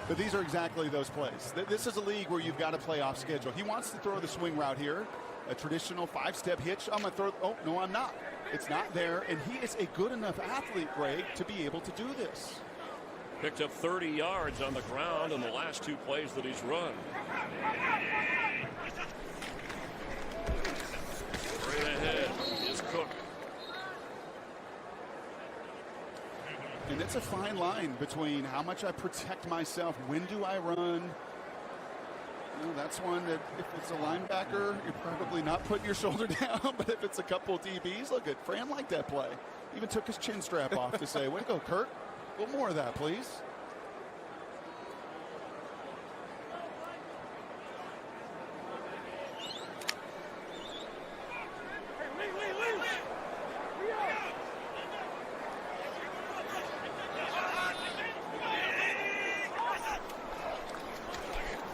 But these are exactly those plays. This is a league where you've got to play off schedule. He wants to throw the swing route here, a traditional 5-step hitch. I'm going to throw. Oh, no, I'm not. It's not there, and he is a good enough athlete, Greg, to be able to do this. Picked up 30 yards on the ground in the last 2 plays that he's run. Straight ahead is Cook. And it's a fine line between how much I protect myself, when do I run. You know, that's one that if it's a linebacker, you're probably not putting your shoulder down. But if it's a couple of DBs, look at Fran liked that play. Even took his chin strap off to say, way to go, Kirk. A little more of that, please.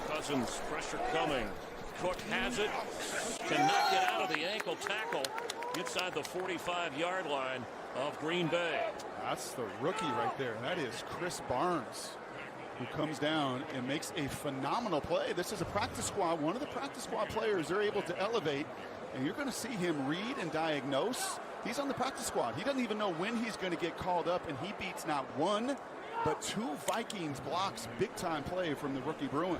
Cousins, pressure coming. Cook has it. Cannot get out of the ankle tackle inside the 45-yard line of Green Bay. That's the rookie right there. That is Chris Barnes, who comes down and makes a phenomenal play. This is a practice squad. One of the practice squad players they're able to elevate, and you're going to see him read and diagnose. He's on the practice squad. He doesn't even know when he's going to get called up, and he beats not 1, but 2 Vikings blocks. Big-time play from the rookie Bruin.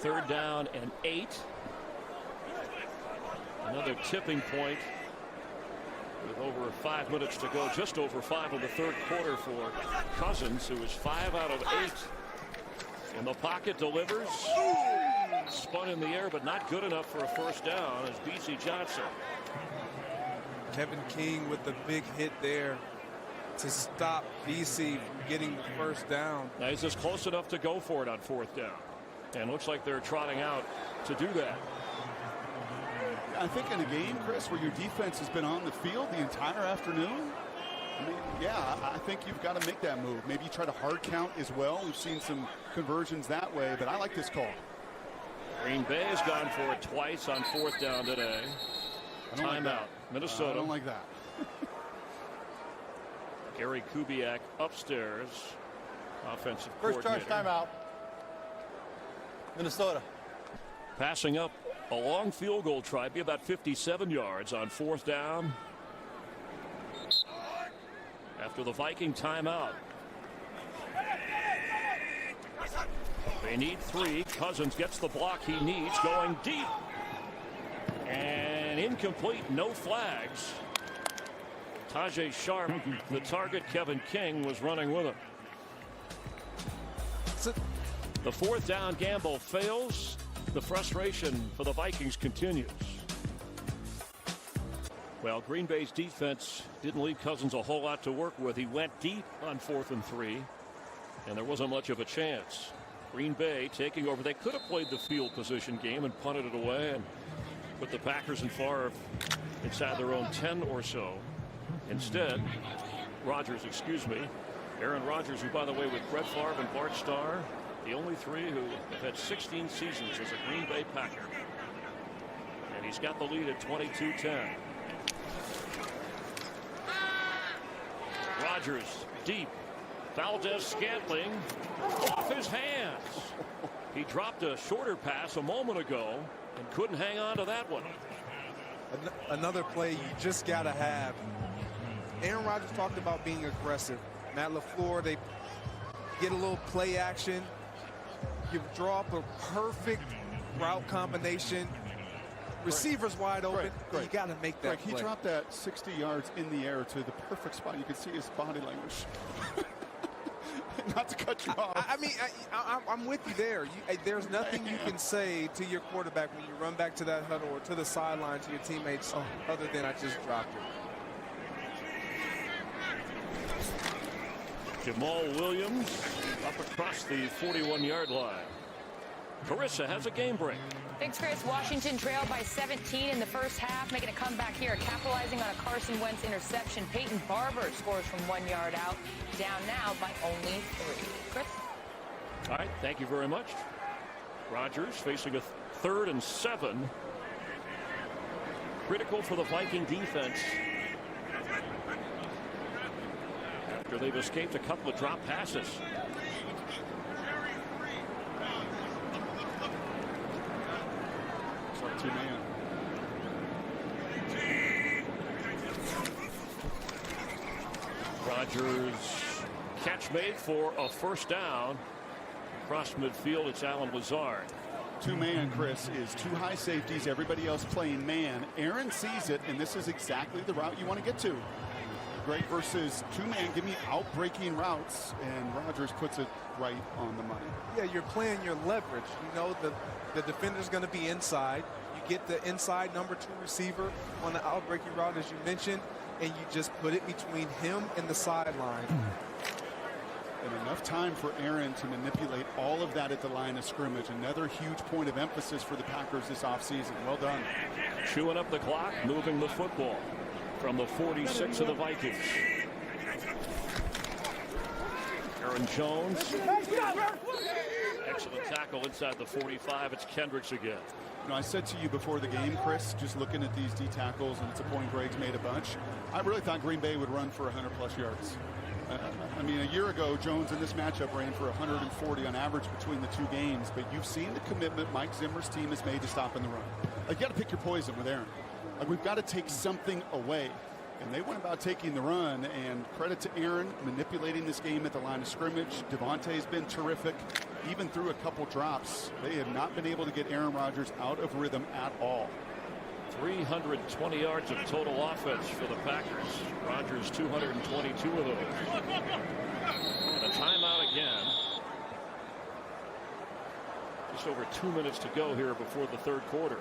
3rd down and 8. Another tipping point with over 5 minutes to go, just over 5 in the 3rd quarter for Cousins, who is 5 out of 8. In the pocket, delivers. Spun in the air, but not good enough for a first down as B.C. Johnson. Kevin King with the big hit there to stop BC from getting the first down. Now he's just close enough to go for it on 4th down. And looks like they're trotting out to do that. I think in a game, Chris, where your defense has been on the field the entire afternoon, I mean, yeah, I think you've got to make that move. Maybe you try to hard count as well. We've seen some conversions that way, but I like this call. Green Bay has gone for it twice on 4th down today. Timeout, like Minnesota. I don't like that. Gary Kubiak upstairs. Offensive First charge coordinator. timeout. Minnesota. Passing up a long field goal try, be about 57 yards on 4th down. After the Viking timeout. They need 3. Cousins gets the block he needs, going deep. And incomplete, no flags. Tajay Sharp, the target. Kevin King was running with him. The 4th down gamble fails. The frustration for the Vikings continues. Well, Green Bay's defense didn't leave Cousins a whole lot to work with. He went deep on 4th and 3, and there wasn't much of a chance. Green Bay taking over. They could have played the field position game and punted it away and put the Packers and Favre inside their own 10 or so. Instead, Aaron Rodgers, who, by the way, with Brett Favre and Bart Starr, the only 3 who have had 16 seasons as a Green Bay Packer. And he's got the lead at 22-10. Rodgers deep. Valdez-Scantling off his hands. He dropped a shorter pass a moment ago and couldn't hang on to that one. Another play you just got to have. Aaron Rodgers talked about being aggressive. Matt LaFleur, they get a little play action. You draw up a perfect route combination. Receivers wide open. You got to make that play. He dropped that 60 yards in the air to the perfect spot. You can see his body language. Not to cut you off. I mean, I'm with you there. There's nothing you can say to your quarterback when you run back to that huddle or to the sideline to your teammates other than I just dropped it. Jamal Williams up across the 41-yard line. Carissa has a game break. Thanks, Chris. Washington trailed by 17 in the first half, making a comeback here, capitalizing on a Carson Wentz interception. Peyton Barber scores from 1 yard out, down now by only 3. Chris? All right, thank you very much. Rodgers facing a 3rd and 7. Critical for the Viking defense after they've escaped a couple of drop passes. Two-man. Rodgers catch made for a first down. Across midfield, it's Allen Lazard. Two-man, Chris, is 2 high safeties, everybody else playing man. Aaron sees it, and this is exactly the route you want to get to. Great versus two-man, give me out-breaking routes, and Rodgers puts it right on the money. Yeah, you're playing your leverage. You know the defender's going to be inside. You get the inside number 2 receiver on the out-breaking route, as you mentioned, and you just put it between him and the sideline. And enough time for Aaron to manipulate all of that at the line of scrimmage. Another huge point of emphasis for the Packers this offseason. Well done. Chewing up the clock, moving the football from the 46 of the Vikings. Aaron Jones. Excellent tackle inside the 45. It's Kendricks again. You know, I said to you before the game, Chris, just looking at these D tackles, and it's a point Greg's made a bunch. I really thought Green Bay would run for 100-plus yards. I mean, a year ago, Jones in this matchup ran for 140 on average between the 2 games, but you've seen the commitment Mike Zimmer's team has made to stopping the run. Like, you got to pick your poison with Aaron. Like, we've got to take something away. And they went about taking the run, and credit to Aaron manipulating this game at the line of scrimmage. Devontae's been terrific. Even through a couple drops, they have not been able to get Aaron Rodgers out of rhythm at all. 320 yards of total offense for the Packers. Rodgers 222 of those. And a timeout again. Just over 2 minutes to go here before the 3rd quarter.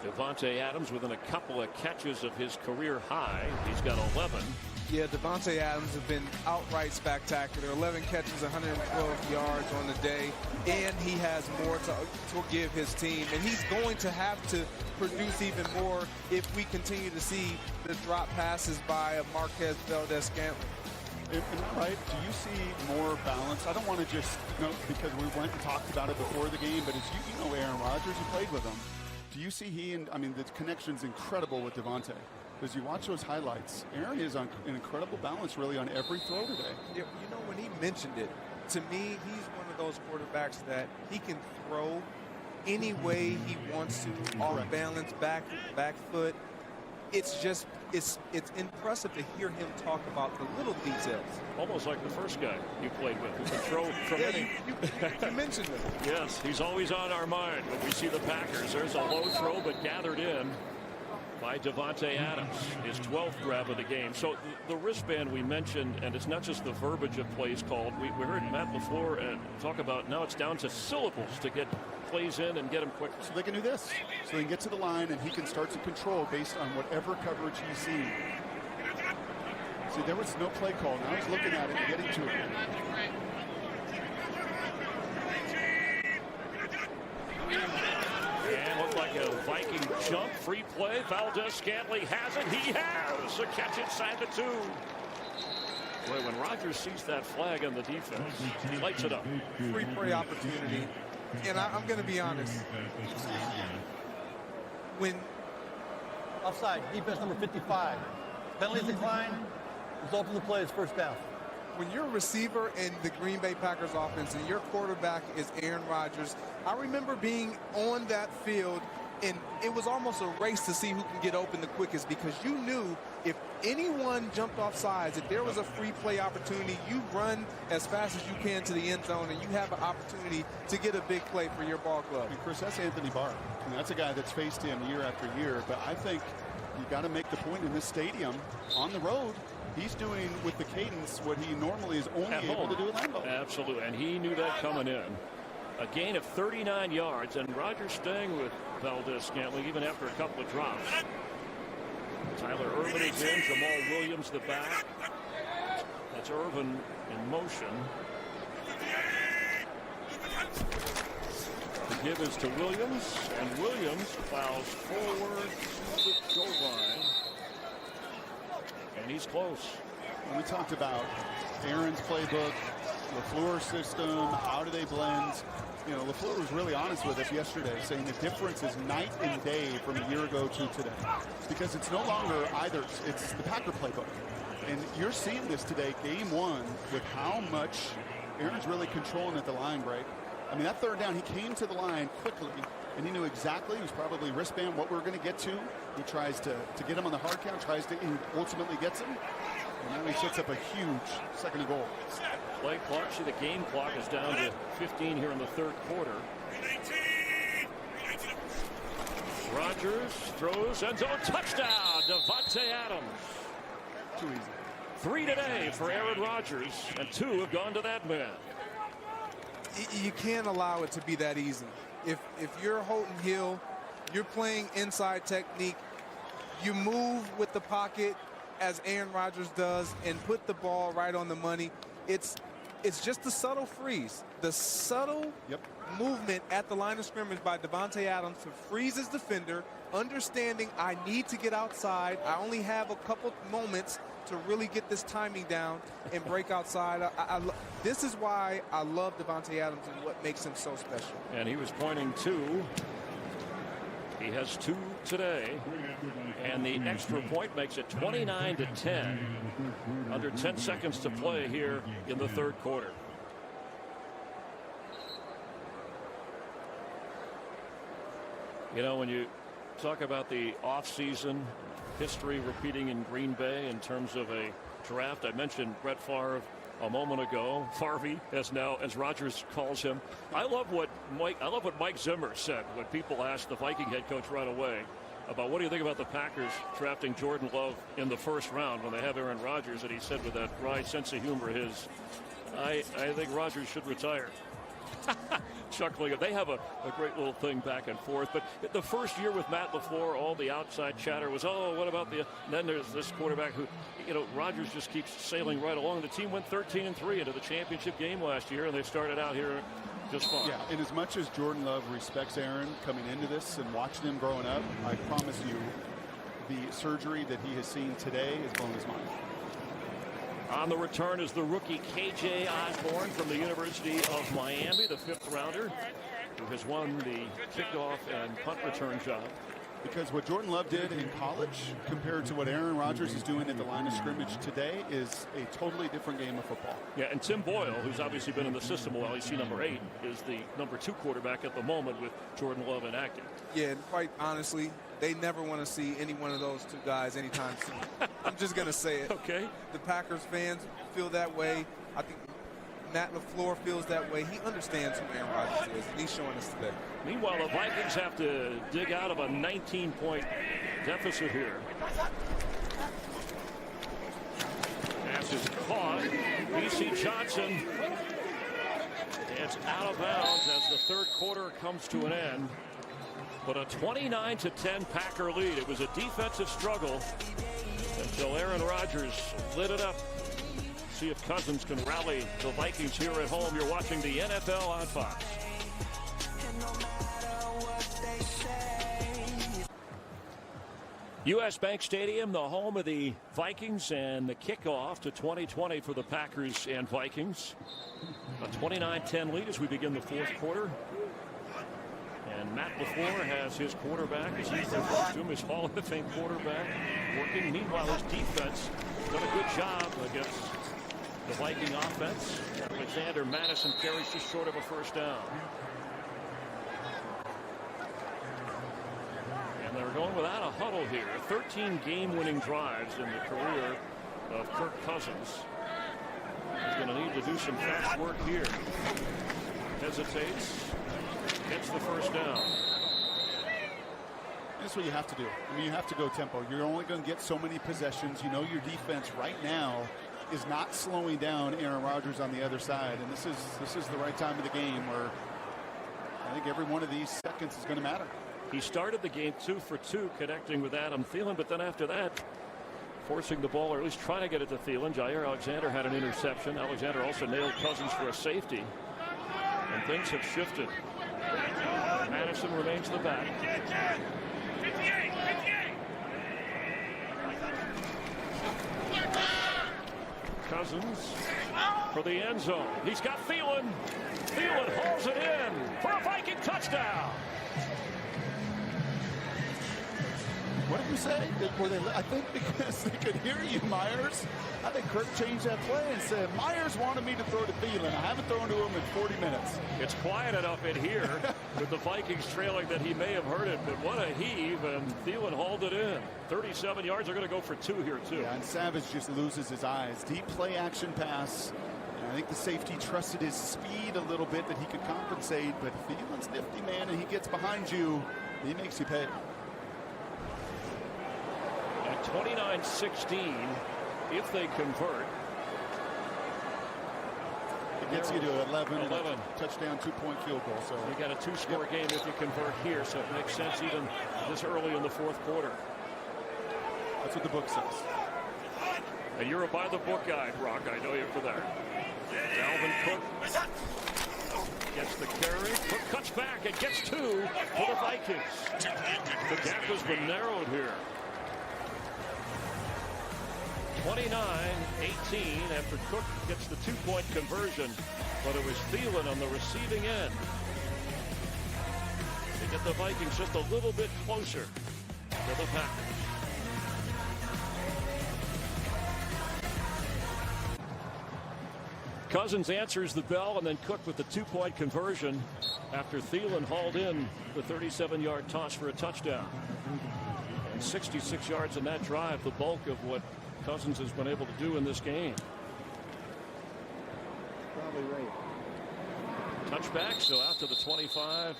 Devontae Adams within a couple of catches of his career high. He's got 11. Yeah, Devontae Adams has been outright spectacular. 11 catches, 112 yards on the day, and he has more to give his team. And he's going to have to produce even more if we continue to see the drop passes by Marquez Valdez-Scantling. Am I right? Do you see more balance? I don't want to just, because we went and talked about it before the game, but as you know Aaron Rodgers, you played with him. Do you see the connection's incredible with Devontae? As you watch those highlights, Aaron is on an incredible balance really on every throw today. You know, when he mentioned it, to me, he's one of those quarterbacks that he can throw any way he wants to, off balance, back foot. It's just, it's impressive to hear him talk about the little details. Almost like the first guy you played with who can throw from any. You mentioned it. Yes, he's always on our mind when we see the Packers. There's a low throw, but gathered in by Devontae Adams, his 12th grab of the game. So the wristband we mentioned, and it's not just the verbiage of plays called. We heard Matt LaFleur talk about now it's down to syllables to get plays in and get them quick. So they can do this. So they can get to the line, and he can start to control based on whatever coverage he's seeing. See, there was no play call. Now he's looking at it and getting to it. And looked like a Viking jump, free play. Valdez-Scantling has it. He has a catch inside the 2. Boy, when Rodgers sees that flag on the defense, he lights it up. Free play opportunity. And I'm going to be honest. When Offside, defense number 55. Penalties decline. Result of the play is first down. When you're a receiver in the Green Bay Packers offense and your quarterback is Aaron Rodgers, I remember being on that field and it was almost a race to see who can get open the quickest, because you knew if anyone jumped off sides, if there was a free play opportunity, you run as fast as you can to the end zone and you have an opportunity to get a big play for your ball club. And Chris, that's Anthony Barr. And that's a guy that's faced him year after year. But I think you got to make the point in this stadium on the road. He's doing with the cadence what he normally is only able to do at Lambeau. Absolutely, and he knew that coming in. A gain of 39 yards, and Rodgers staying with Valdez-Scantling even after a couple of drops. Tyler Irvin is in, Jamal Williams the back. That's Irvin in motion. The give is to Williams, and Williams plows forward to the goal line. And he's close. We talked about Aaron's playbook, LaFleur's system, how do they blend? You know, LaFleur was really honest with us yesterday, saying the difference is night and day from a year ago to today. Because it's no longer either, it's the Packer playbook. And you're seeing this today, game one, with how much Aaron's really controlling at the line break. I mean, that third down, he came to the line quickly, and he knew exactly, he was probably wristband, what we were going to get to. He tries to get him on the hard count, he ultimately gets him. And now he sets up a huge second and goal. Play clock, see the game clock is down to 15 here in the third quarter. Rodgers throws, end zone, touchdown, Davante Adams. Too easy. 3 today for Aaron Rodgers, and 2 have gone to that man. You can't allow it to be that easy. If you're Holton Hill, you're playing inside technique, you move with the pocket as Aaron Rodgers does and put the ball right on the money. It's just the subtle freeze, the subtle movement at the line of scrimmage by Davante Adams to freeze his defender, understanding I need to get outside. I only have a couple moments to really get this timing down and break outside. This is why I love Davante Adams and what makes him so special. And he was pointing to, he has 2 today, and the extra point makes it 29-10. Under 10 seconds to play here in the third quarter. You know, when you talk about the offseason history repeating in Green Bay in terms of a draft, I mentioned Brett Favre a moment ago. Farvey, as Rodgers calls him. I love what Mike Zimmer said when people asked the Viking head coach right away about what do you think about the Packers drafting Jordan Love in the first round when they have Aaron Rodgers, and he said with that wry sense of humor his, I think Rodgers should retire. Chuckling. They have a great little thing back and forth. But the first year with Matt LaFleur, all the outside chatter was, oh, what about the... And then there's this quarterback who, you know, Rodgers just keeps sailing right along. The team went 13-3 into the championship game last year, and they started out here just fine. Yeah, and as much as Jordan Love respects Aaron coming into this and watching him growing up, I promise you the surgery that he has seen today has blown his mind. On the return is the rookie KJ Osborne from the University of Miami, the 5th rounder, who has won the kickoff and punt return job. Because what Jordan Love did in college compared to what Aaron Rodgers is doing at the line of scrimmage today is a totally different game of football. Yeah, and Tim Boyle, who's obviously been in the system a while, he's number 8, is the number 2 quarterback at the moment with Jordan Love inactive. Yeah, and quite honestly, they never want to see any one of those 2 guys anytime soon. I'm just going to say it. Okay. The Packers fans feel that way. I think Matt LaFleur feels that way. He understands who Aaron Rodgers is, and he's showing us today. Meanwhile, the Vikings have to dig out of a 19-point deficit here. Pass is caught. B.C. Johnson. It's out of bounds as the third quarter comes to an end. But a 29-10 Packer lead. It was a defensive struggle until Aaron Rodgers lit it up. See if Cousins can rally the Vikings here at home. You're watching the NFL on Fox. U.S. Bank Stadium, the home of the Vikings, and the kickoff to 2020 for the Packers and Vikings. A 29-10 lead as we begin the fourth quarter. And And Matt LaFleur has his quarterback, as he's referred to him, his Hall of Fame quarterback, working. Meanwhile, his defense done a good job against the Viking offense. Alexander Madison carries just short of a first down. And they're going without a huddle here. 13 game-winning drives in the career of Kirk Cousins. He's going to need to do some fast work here. Hesitates. Gets the first down. That's what you have to do. I mean, you have to go tempo. You're only going to get so many possessions. You know your defense right now is not slowing down Aaron Rodgers on the other side. And this is the right time of the game where I think every one of these seconds is going to matter. He started the game 2 for 2 connecting with Adam Thielen, but then after that, forcing the ball, or at least trying to get it to Thielen. Jair Alexander had an interception. Alexander also nailed Cousins for a safety. And things have shifted. Madison remains the back. Cousins for the end zone. He's got Thielen. Thielen hauls it in for a Viking touchdown. What did you say? I think because they could hear you, Myers. I think Kirk changed that play and said, Myers wanted me to throw to Thielen. I haven't thrown to him in 40 minutes. It's quiet enough in here with the Vikings trailing that he may have heard it, but what a heave, and Thielen hauled it in. 37 yards. They're going to go for 2 here, too. Yeah, and Savage just loses his eyes. Deep play action pass. And I think the safety trusted his speed a little bit that he could compensate, but Thielen's nifty, man, and he gets behind you. He makes you pay. At 29-16, if they convert. It gets you to 11. Touchdown, 2-point field goal. So you got a 2-score game if you convert here, so it makes sense even this early in the fourth quarter. That's what the book says. And you're a by-the-book guy, Brock. I know you for that. Dalvin Cook gets the carry. Cook cuts back and gets 2 for the Vikings. The gap has been narrowed here. 29-18 after Cook gets the 2-point conversion, but it was Thielen on the receiving end to get the Vikings just a little bit closer to the Packers. Cousins answers the bell, and then Cook with the 2-point conversion after Thielen hauled in the 37-yard toss for a touchdown. And 66 yards in that drive, the bulk of what Cousins has been able to do in this game. Probably right. Touchback, so out to the 25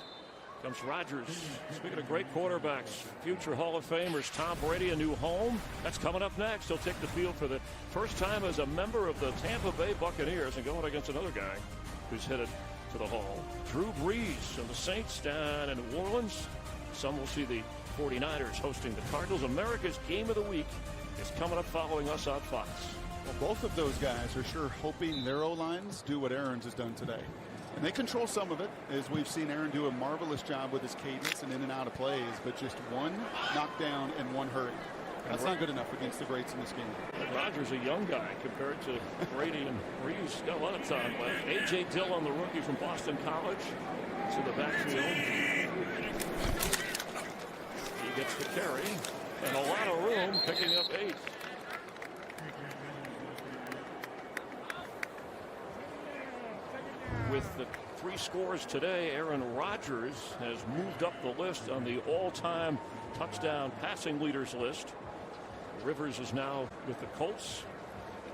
comes Rodgers. Speaking of great quarterbacks, future Hall of Famers, Tom Brady, a new home. That's coming up next. He'll take the field for the first time as a member of the Tampa Bay Buccaneers and going against another guy who's headed to the Hall. Drew Brees and the Saints down in New Orleans. Some will see the 49ers hosting the Cardinals. America's Game of the Week is coming up following us on Fox. Well, both of those guys are sure hoping their O-lines do what Aaron's has done today. And they control some of it, as we've seen Aaron do a marvelous job with his cadence and in and out of plays, but just one knockdown and one hurry. That's not good enough against the greats in this game. Rodgers, a young guy compared to Brady and Brees. Got a lot of time left. A.J. Dillon, the rookie from Boston College, is in the backfield. He gets the carry and a lot of room, picking up 8. With the 3 scores today, Aaron Rodgers has moved up the list on the all-time touchdown passing leaders list. Rivers is now with the Colts.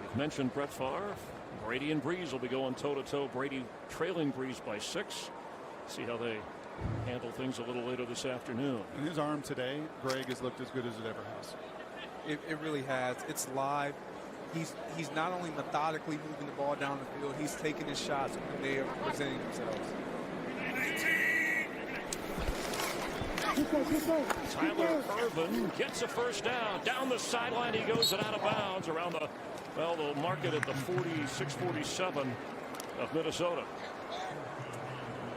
We've mentioned Brett Favre. Brady and Brees will be going toe-to-toe. Brady trailing Brees by 6. See how they handle things a little later this afternoon. And his arm today, Greg, has looked as good as it ever has. It really has. It's live. He's not only methodically moving the ball down the field, he's taking his shots when they are presenting themselves. Tyler Irvin gets a first down. Down the sideline he goes and out of bounds around the, well, they'll mark it at the 46-47 of Minnesota.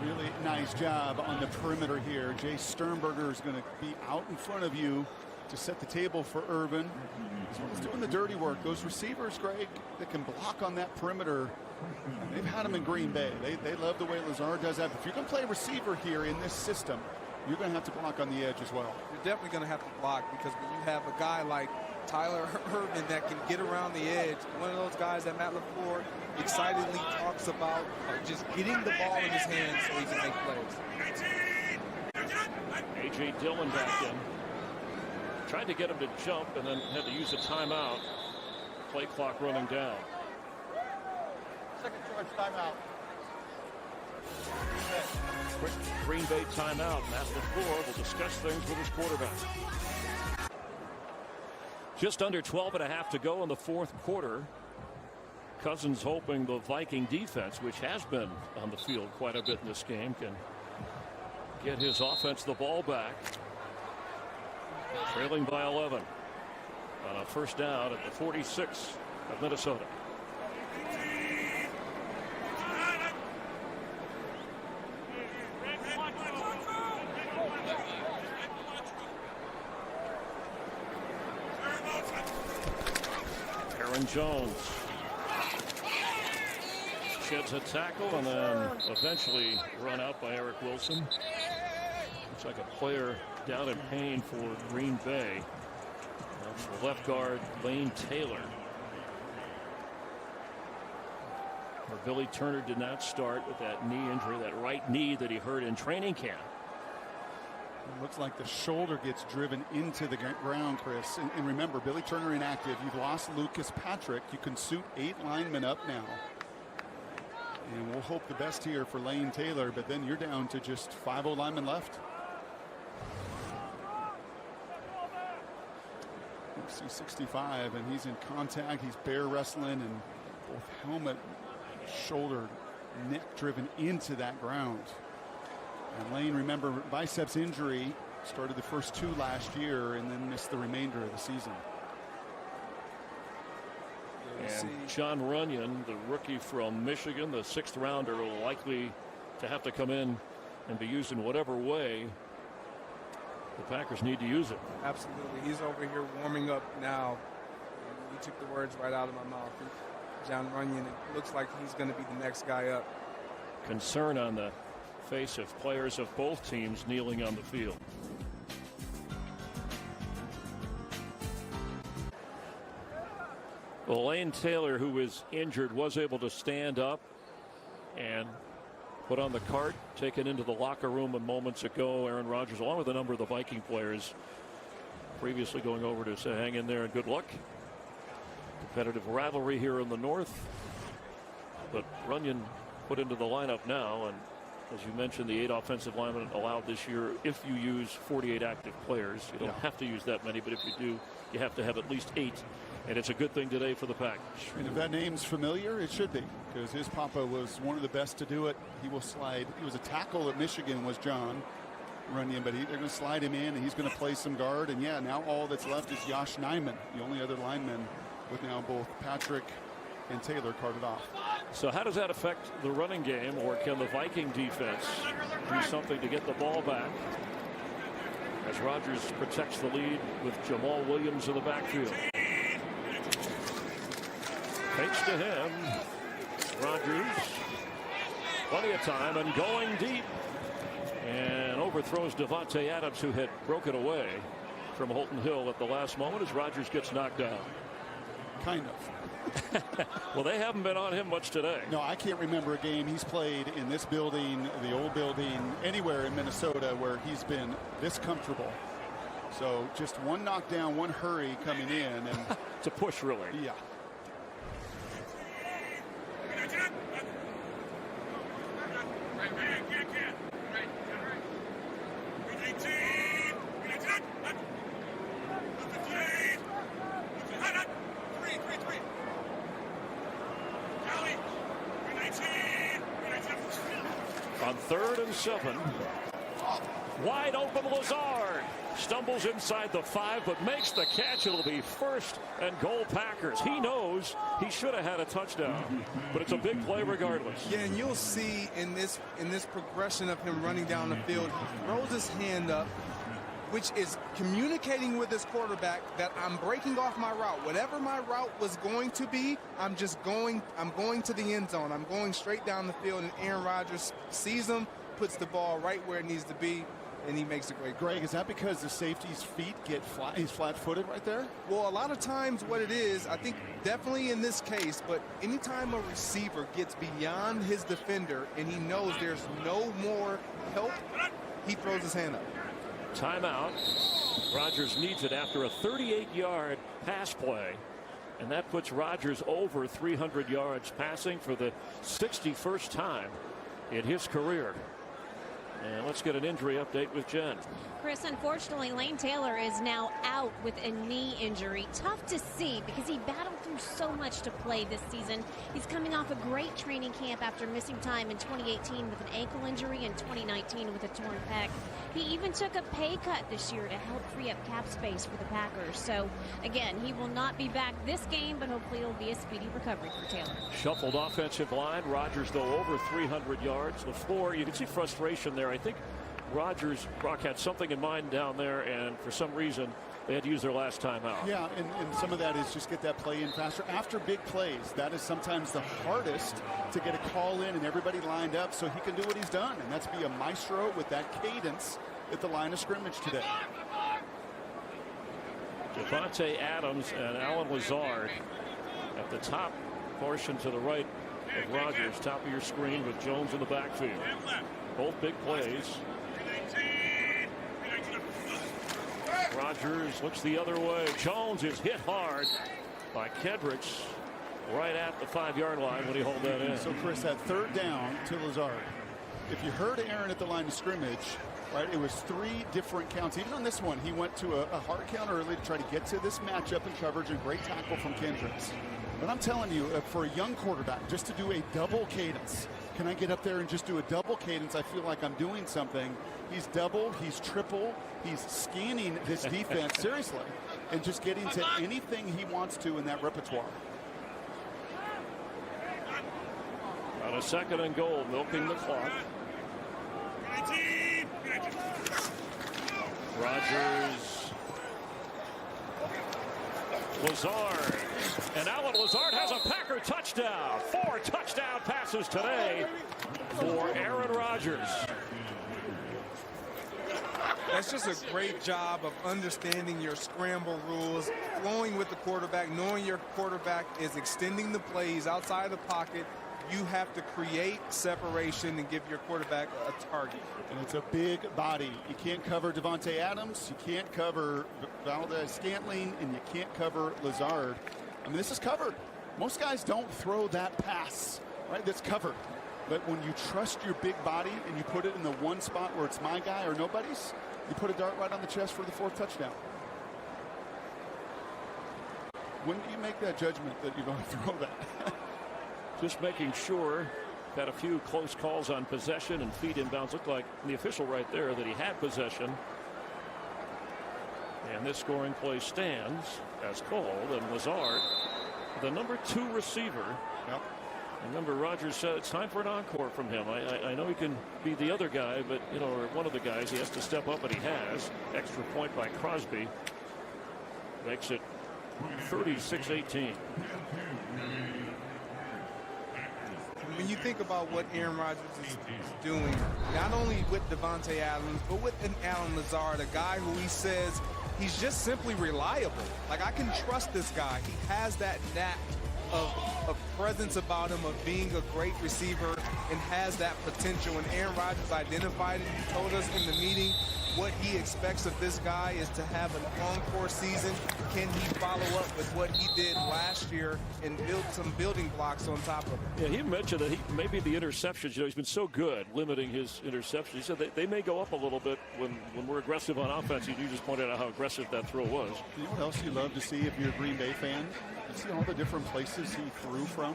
Really nice job on the perimeter here. Jay Sternberger is going to be out in front of you to set the table for Irvin. He's doing the dirty work. Those receivers, Greg, that can block on that perimeter, they've had them in Green Bay. They love the way Lazard does that. If you can play receiver here in this system, you're going to have to block on the edge as well. You're definitely going to have to block, because when you have a guy like Tyler Irvin that can get around the edge, one of those guys that Matt LaFleur excitedly talks about just getting the ball in his hands so he can make plays. A.J. Dillon back in. Tried to get him to jump and then had to use a timeout. Play clock running down. Second charge timeout. Quick Green Bay timeout. Matt LaFleur will discuss things with his quarterback. Just under 12 and a half to go in the fourth quarter. Cousins hoping the Viking defense, which has been on the field quite a bit in this game, can get his offense the ball back. Trailing by 11 on a first down at the 46 of Minnesota. Aaron Jones sheds a tackle and then eventually run out by Eric Wilson. Looks like a player down in pain for Green Bay. That's the left guard Lane Taylor. Or Billy Turner did not start with that knee injury, that right knee that he hurt in training camp. It looks like the shoulder gets driven into the ground, Chris. And remember, Billy Turner inactive. You've lost Lucas Patrick. You can suit 8 linemen up now. And we'll hope the best here for Lane Taylor, but then you're down to just 5 linemen left. C65, and he's in contact. He's bear wrestling, and both helmet, shoulder, neck driven into that ground. And Lane, remember, biceps injury, started the first 2 last year and then missed the remainder of the season. And John Runyon, the rookie from Michigan, the 6th rounder, likely to have to come in and be used in whatever way the Packers need to use it. Absolutely. He's over here warming up now. You took the words right out of my mouth. John Runyon, it looks like he's going to be the next guy up. Concern on the face of players of both teams kneeling on the field. Well, Lane Taylor, who was injured, was able to stand up and put on the cart, taken into the locker room moments ago. Aaron Rodgers, along with a number of the Viking players, previously going over to say hang in there and good luck. Competitive rivalry here in the north. But Runyon put into the lineup now, and as you mentioned, the 8 offensive linemen allowed this year. If you use 48 active players, you don't have to use that many, but if you do, you have to have at least 8. And it's a good thing today for the Packers. And if that name's familiar, it should be, because his papa was one of the best to do it. He will slide. He was a tackle at Michigan, was John Runyon, but they're going to slide him in, and he's going to play some guard. And yeah, now all that's left is Josh Nijman, the only other lineman, with now both Patrick and Taylor carted off. So how does that affect the running game, or can the Viking defense do something to get the ball back as Rodgers protects the lead with Jamal Williams in the backfield? Fakes to him. Rodgers, plenty of time and going deep, and overthrows Devontae Adams, who had broken away from Holton Hill at the last moment as Rodgers gets knocked down. Kind of. Well, they haven't been on him much today. No, I can't remember a game he's played in this building, the old building, anywhere in Minnesota where he's been this comfortable. So just one knockdown, one hurry coming in. And it's a push, really. Yeah. On 3rd and 7, wide open Lazard stumbles inside the 5, but makes the catch. It'll be 1st and goal Packers. He knows he should have had a touchdown, but it's a big play regardless. Yeah, and you'll see in this progression of him running down the field, he throws his hand up, which is communicating with his quarterback that I'm breaking off my route. Whatever my route was going to be, I'm going to the end zone. I'm going straight down the field, and Aaron Rodgers sees him, puts the ball right where it needs to be. and he makes a great. Greg, is that because the safety's feet get flat? He's flat-footed right there? Well, a lot of times what it is, I think definitely in this case, but anytime a receiver gets beyond his defender and he knows there's no more help, he throws his hand up. Timeout. Rodgers needs it after a 38-yard pass play. And that puts Rodgers over 300 yards passing for the 61st time in his career. And let's get an injury update with Jen. Chris, unfortunately, Lane Taylor is now out with a knee injury. Tough to see because he battled through so much to play this season. He's coming off a great training camp after missing time in 2018 with an ankle injury and 2019 with a torn pec. He even took a pay cut this year to help free up cap space for the Packers. So, again, he will not be back this game, but hopefully it'll be a speedy recovery for Taylor. Shuffled offensive line. Rodgers, though, over 300 yards. LaFleur, you can see frustration there. I think Rodgers, Brock, had something in mind down there, and for some reason they had to use their last time out. Yeah, and some of that is just get that play in faster. After big plays, that is sometimes the hardest to get a call in and everybody lined up so he can do what he's done, and that's be a maestro with that cadence at the line of scrimmage today. Davante Adams and Alan Lazard at the top portion to the right of Rodgers, top of your screen with Jones in the backfield. Both big plays. Rodgers looks the other way. Jones is hit hard by Kendricks right at the 5-yard line when he hauled that in. So, Chris, that third down to Lazard. If you heard Aaron at the line of scrimmage, right, it was 3 different counts. Even on this one, he went to a hard count early to try to get to this matchup in coverage, and great tackle from Kendricks. But I'm telling you, for a young quarterback, just to do a double cadence, can I get up there and just do a double cadence? I feel like I'm doing something. He's double, he's triple, he's scanning this defense, seriously, and just getting to anything he wants to in that repertoire. On a 2nd and goal, milking the clock. Rodgers. Lazard. And Alan Lazard has a Packer touchdown. 4 touchdown passes today for Aaron Rodgers. That's just a great job of understanding your scramble rules, flowing with the quarterback, knowing your quarterback is extending the plays outside of the pocket. You have to create separation and give your quarterback a target. And it's a big body. You can't cover Davante Adams, you can't cover Valdez-Scantling, and you can't cover Lazard. I mean, this is covered. Most guys don't throw that pass, right? That's covered. But when you trust your big body and you put it in the one spot where it's my guy or nobody's, you put a dart right on the chest for the 4th touchdown. When do you make that judgment that you're going to throw that? Just making sure. Had a few close calls on possession and feet inbounds. Looked like the official right there that he had possession. And this scoring play stands as called. And Lazard, the number 2 receiver. Yep. Remember, Rodgers said it's time for an encore from him. I know he can be the other guy, but, you know, or one of the guys, he has to step up, and he has. Extra point by Crosby. Makes it 36-18. When you think about what Aaron Rodgers is doing, not only with Davante Adams, but with an Alan Lazard, a guy who he says he's just simply reliable. Like, I can trust this guy. He has that knack of presence about him, of being a great receiver, and has that potential. And Aaron Rodgers identified it. He told us in the meeting what he expects of this guy is to have an encore season. Can he follow up with what he did last year and build some building blocks on top of it? Yeah, he mentioned that maybe the interceptions, you know, he's been so good limiting his interceptions. He said they may go up a little bit when we're aggressive on offense. You just pointed out how aggressive that throw was. You know what else you love to see if you're a Green Bay fan? You see all the different places he threw from,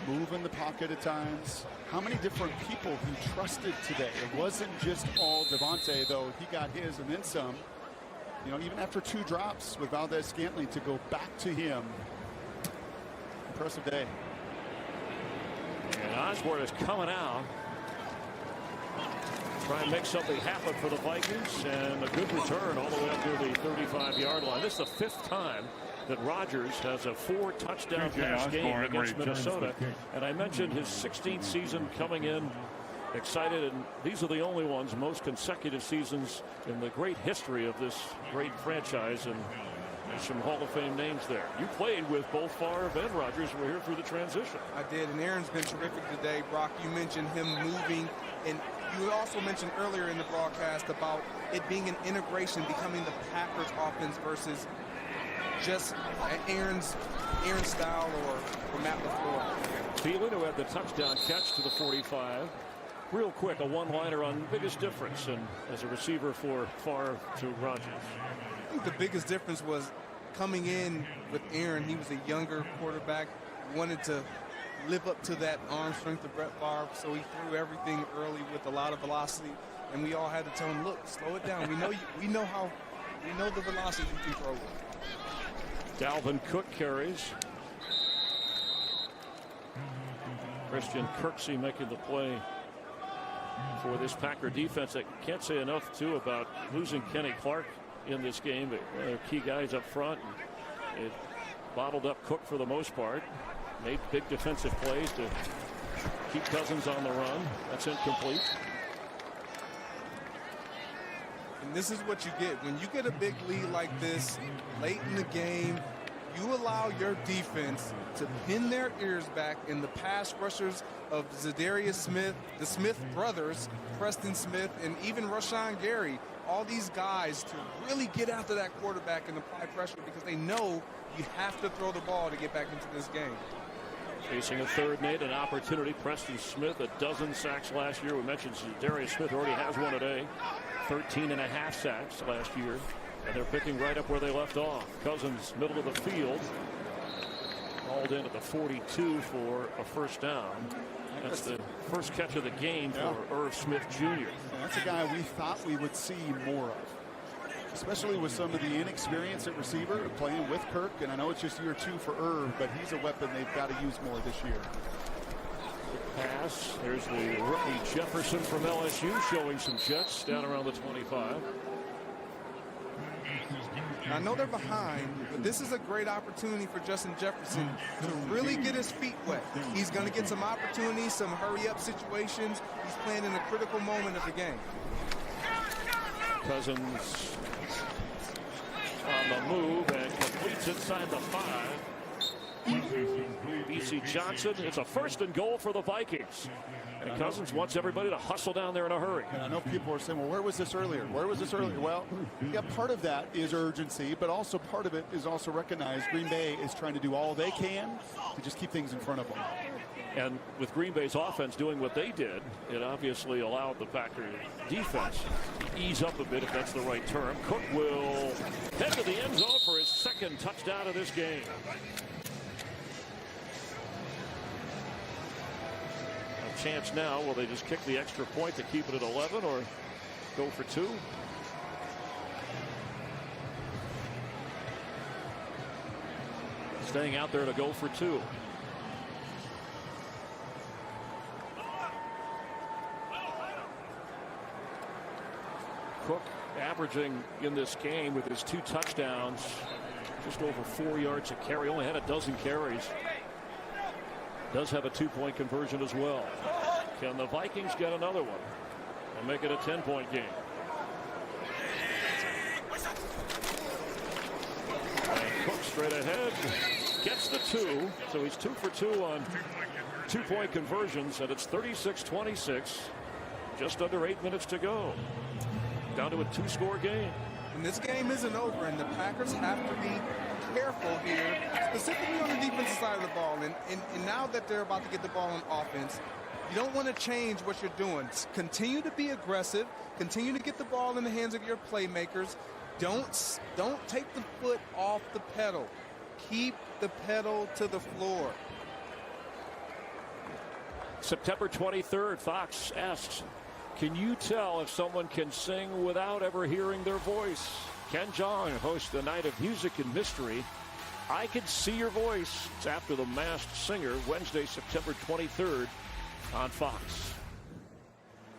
move in the pocket at times. How many different people he trusted today? It wasn't just all Davante, though. He got his and then some. You know, even after 2 drops with Valdez-Scantling to go back to him. Impressive day. And Osborne is coming out. Try and make something happen for the Vikings, and a good return all the way up to the 35-yard line. This is the 5th time that Rodgers has a 4-touchdown pass game against Minnesota. And I mentioned his 16th season coming in excited, and these are the only ones, most consecutive seasons in the great history of this great franchise, and there's some Hall of Fame names there. You played with both Favre and Rodgers. We're here through the transition. I did, and Aaron's been terrific today. Brock, you mentioned him moving, and you also mentioned earlier in the broadcast about it being an integration, becoming the Packers offense versus just Aaron's style or Matt LaFleur. Thielen, who had the touchdown catch to the 45. Real quick, a one-liner on biggest difference and as a receiver for Favre to Rodgers. I think the biggest difference was coming in with Aaron. He was a younger quarterback, wanted to live up to that arm strength of Brett Favre, so he threw everything early with a lot of velocity, and we all had to tell him, look, slow it down. We know the velocity you can throw with. Dalvin Cook carries. Christian Kirksey making the play for this Packer defense. I can't say enough, too, about losing Kenny Clark in this game. But one of their key guys up front. It bottled up Cook for the most part. Made big defensive plays to keep Cousins on the run. That's incomplete. And this is what you get. When you get a big lead like this late in the game, you allow your defense to pin their ears back in the pass rushers of Zadarius Smith, the Smith brothers, Preston Smith, and even Rashawn Gary. All these guys to really get after that quarterback and apply pressure because they know you have to throw the ball to get back into this game. Facing a third, Nate, an opportunity. Preston Smith, a dozen sacks last year. We mentioned Zadarius Smith already has one today. 13.5 sacks last year. And they're picking right up where they left off. Cousins, middle of the field. Hauled in at the 42 for a first down. That's the first catch of the game for Irv Smith Jr. And that's a guy we thought we would see more of, especially with some of the inexperience at receiver, playing with Kirk. And I know it's just year 2 for Irv, but he's a weapon they've got to use more this year. Pass. There's the rookie Jefferson from LSU showing some jets down around the 25. I know they're behind, but this is a great opportunity for Justin Jefferson to really get his feet wet. He's going to get some opportunities, some hurry-up situations. He's playing in a critical moment of the game. Cousins on the move and completes inside the 5. B.C. Johnson, it's a first and goal for the Vikings. And Cousins wants everybody to hustle down there in a hurry. And I know people are saying, well, where was this earlier? Where was this earlier? Well, yeah, part of that is urgency, but also part of it is also recognized Green Bay is trying to do all they can to just keep things in front of them. And with Green Bay's offense doing what they did, it obviously allowed the Packer defense to ease up a bit, if that's the right term. Cook will head to the end zone for his second touchdown of this game. Chance now, will they just kick the extra point to keep it at 11 or go for 2? Staying out there to go for 2. Cook averaging in this game with his 2 touchdowns just over 4 yards a carry. Only had a dozen carries. Does have a 2-point conversion as well. Can the Vikings get another one and make it a 10-point game? And Cook straight ahead gets the 2. So he's 2 for 2 on 2-point conversions, and it's 36-26. Just under 8 minutes to go. Down to a 2-score game. And this game isn't over, and the Packers have to be careful here, specifically on the defensive side of the ball. And now that they're about to get the ball on offense, you don't want to change what you're doing. Continue to be aggressive. Continue to get the ball in the hands of your playmakers. Don't take the foot off the pedal. Keep the pedal to the floor. September 23rd, Fox asks, can you tell if someone can sing without ever hearing their voice? Ken Jeong hosts the Night of Music and Mystery. I Can See Your Voice. It's after The Masked Singer, Wednesday, September 23rd on Fox.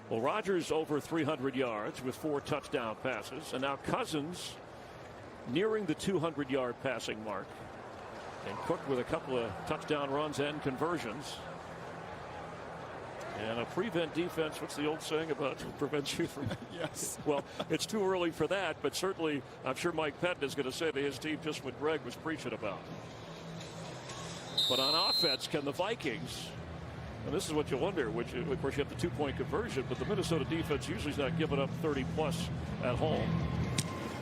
Well, Rodgers over 300 yards with 4 touchdown passes. And now Cousins nearing the 200-yard passing mark. And Cook with a couple of touchdown runs and conversions. And a prevent defense, what's the old saying about prevents you from? Yes. Well, it's too early for that, but certainly I'm sure Mike Pettin is going to say to his team just what Greg was preaching about. But on offense, can the Vikings, and this is what you wonder, which of course you have the 2-point conversion, but the Minnesota defense usually is not giving up 30 plus at home,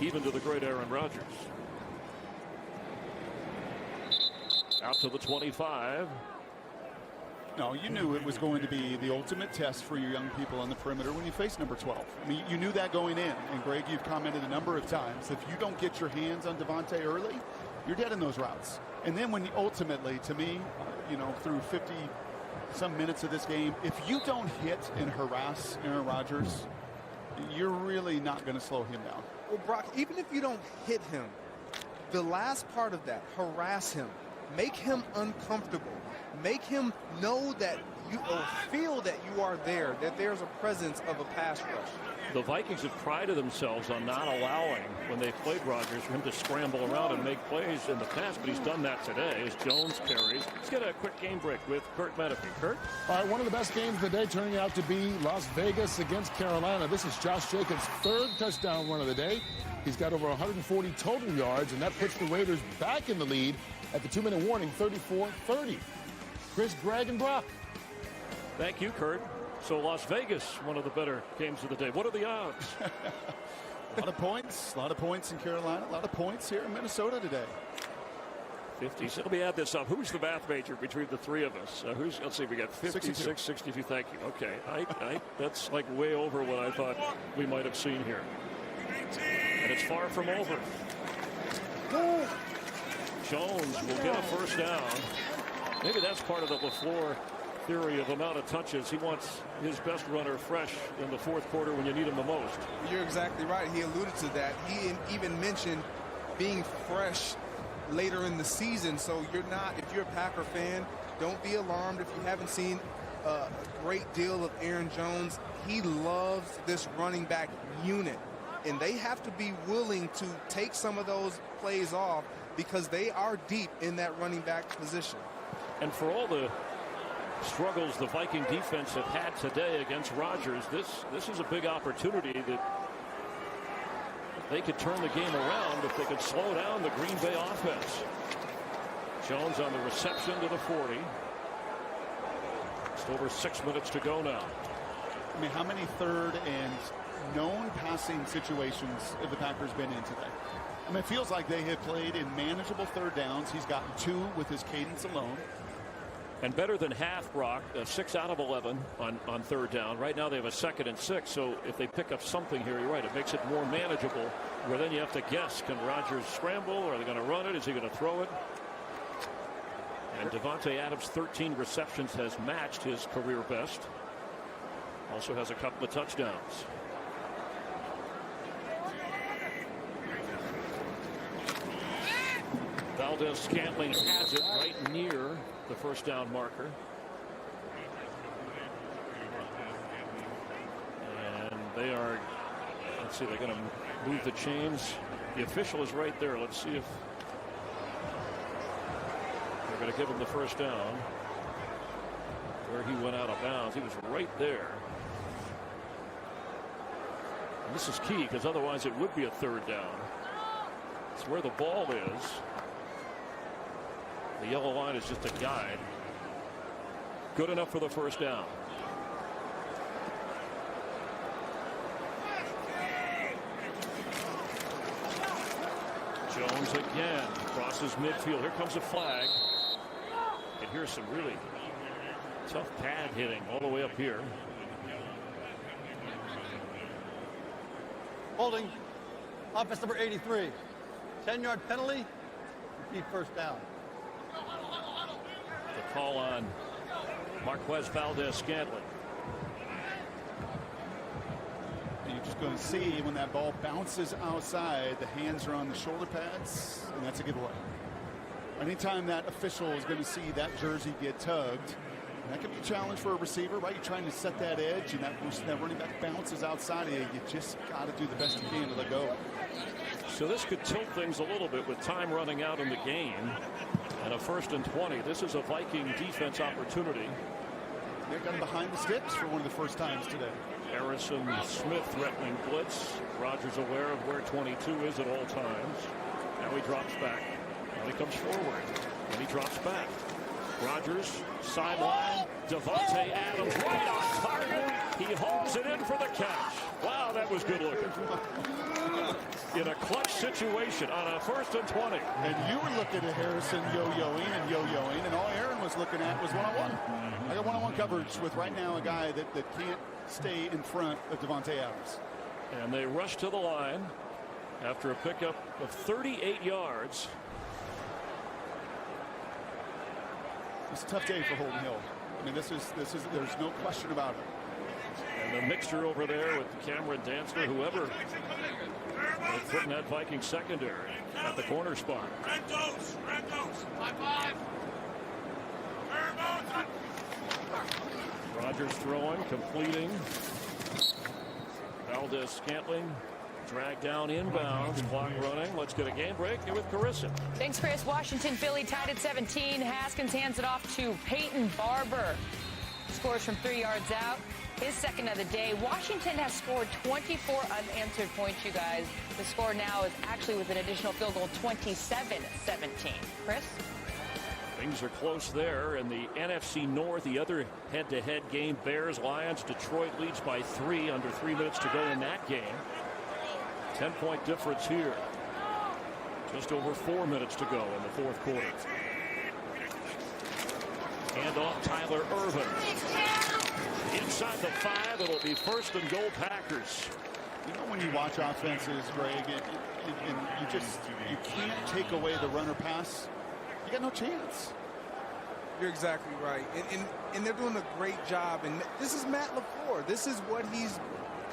even to the great Aaron Rodgers. Out to the 25. No, you knew it was going to be the ultimate test for your young people on the perimeter when you face number 12. I mean, you knew that going in. And, Greg, you've commented a number of times, if you don't get your hands on Devontae early, you're dead in those routes. And then when you ultimately, to me, through 50-some minutes of this game, if you don't hit and harass Aaron Rodgers, you're really not going to slow him down. Well, Brock, even if you don't hit him, the last part of that, harass him, make him uncomfortable. Make him know that you or feel that you are there, that there's a presence of a pass rush. The Vikings have prided themselves on not allowing, when they played Rodgers, for him to scramble around and make plays in the past, but he's done that today as Jones carries. Let's get a quick game break with Kurt Menefee. Kurt? All right, one of the best games of the day turning out to be Las Vegas against Carolina. This is Josh Jacobs' third touchdown run of the day. He's got over 140 total yards, and that puts the Raiders back in the lead at the 2-minute warning, 34-30. Chris, Greg, and Brock. Thank you, Kurt. So Las Vegas, one of the better games of the day. What are the odds? A lot of points in Carolina, a lot of points here in Minnesota today. 50. So let me add this up. Who's the math major between the three of us? Let's see, we got 56, 62. Thank you. Okay, that's like way over what I thought we might have seen here. And it's far from over. Jones will get a first down. Maybe that's part of the LaFleur theory of amount of touches. He wants his best runner fresh in the fourth quarter when you need him the most. You're exactly right. He alluded to that. He even mentioned being fresh later in the season. So if you're a Packer fan, don't be alarmed if you haven't seen a great deal of Aaron Jones. He loves this running back unit. And they have to be willing to take some of those plays off because they are deep in that running back position. And for all the struggles the Viking defense have had today against Rodgers, this is a big opportunity that they could turn the game around if they could slow down the Green Bay offense. Jones on the reception to the 40. Just over 6 minutes to go now. I mean, how many third and known passing situations have the Packers been in today? I mean, it feels like they have played in manageable third downs. He's gotten 2 with his cadence alone. And better than half, Brock, 6 out of 11 on third down. Right now they have a 2nd and 6. So if they pick up something here, you're right, it makes it more manageable. Where then you have to guess, can Rodgers scramble? Or are they going to run it? Is he going to throw it? And Devontae Adams' 13 receptions has matched his career best. Also has a couple of touchdowns. Valdez-Scantling has it right near the first down marker. And they are, let's see, they're going to move the chains. The official is right there. Let's see if they're going to give him the first down. Where he went out of bounds. He was right there. And this is key because otherwise it would be a third down. It's where the ball is. The yellow line is just a guide. Good enough for the first down. Jones again crosses midfield. Here comes a flag. And here's some really tough pad hitting all the way up here. Holding. Offense number 83. 10-yard penalty. Repeat first down. The call on Marquez Valdez-Scantling. You're just going to see when that ball bounces outside, the hands are on the shoulder pads, and that's a giveaway. Anytime that official is going to see that jersey get tugged, that could be a challenge for a receiver, right? You're trying to set that edge, and that running back bounces outside of you. You just got to do the best you can to let go. So this could tilt things a little bit with time running out in the game. And a 1st and 20. This is a Viking defense opportunity. Nick, him behind the sticks for one of the first times today. Harrison Smith threatening blitz. Rodgers aware of where 22 is at all times. Now he drops back. Now he comes forward. And he drops back. Rodgers, sideline. Davante Adams right on target. He holds it in for the catch. Wow, that was good looking. In a clutch situation on a 1st and 20. And you were looking at Harrison yo-yoing, and all Aaron was looking at was one-on-one. I got one-on-one coverage with right now a guy that can't stay in front of Davante Adams. And they rush to the line after a pickup of 38 yards. It's a tough day for Holden Hill. I mean, this is there's no question about it. And the mixture over there with Cameron Dantzler, whoever is putting that Viking secondary at the corner spot. Rodgers throwing, completing. Valdez-Scantling dragged down inbounds, clock running. Let's get a game break here with Carissa. Thanks, Chris. Washington, Philly tied at 17. Haskins hands it off to Peyton Barber. Scores from 3 yards out. His second of the day. Washington has scored 24 unanswered points, you guys. The score now is actually with an additional field goal, 27-17. Chris? Things are close there in the NFC North. The other head-to-head game, Bears-Lions. Detroit leads by 3 under 3 minutes to go in that game. 10-point difference here. Just over 4 minutes to go in the 4th quarter. Hand off Tyler Irvin. Inside the 5, it'll be 1st and goal Packers. You know, when you watch offenses, Greg, and you can't take away the runner pass. You got no chance. You're exactly right. And they're doing a great job. And this is Matt LaFleur. This is what he's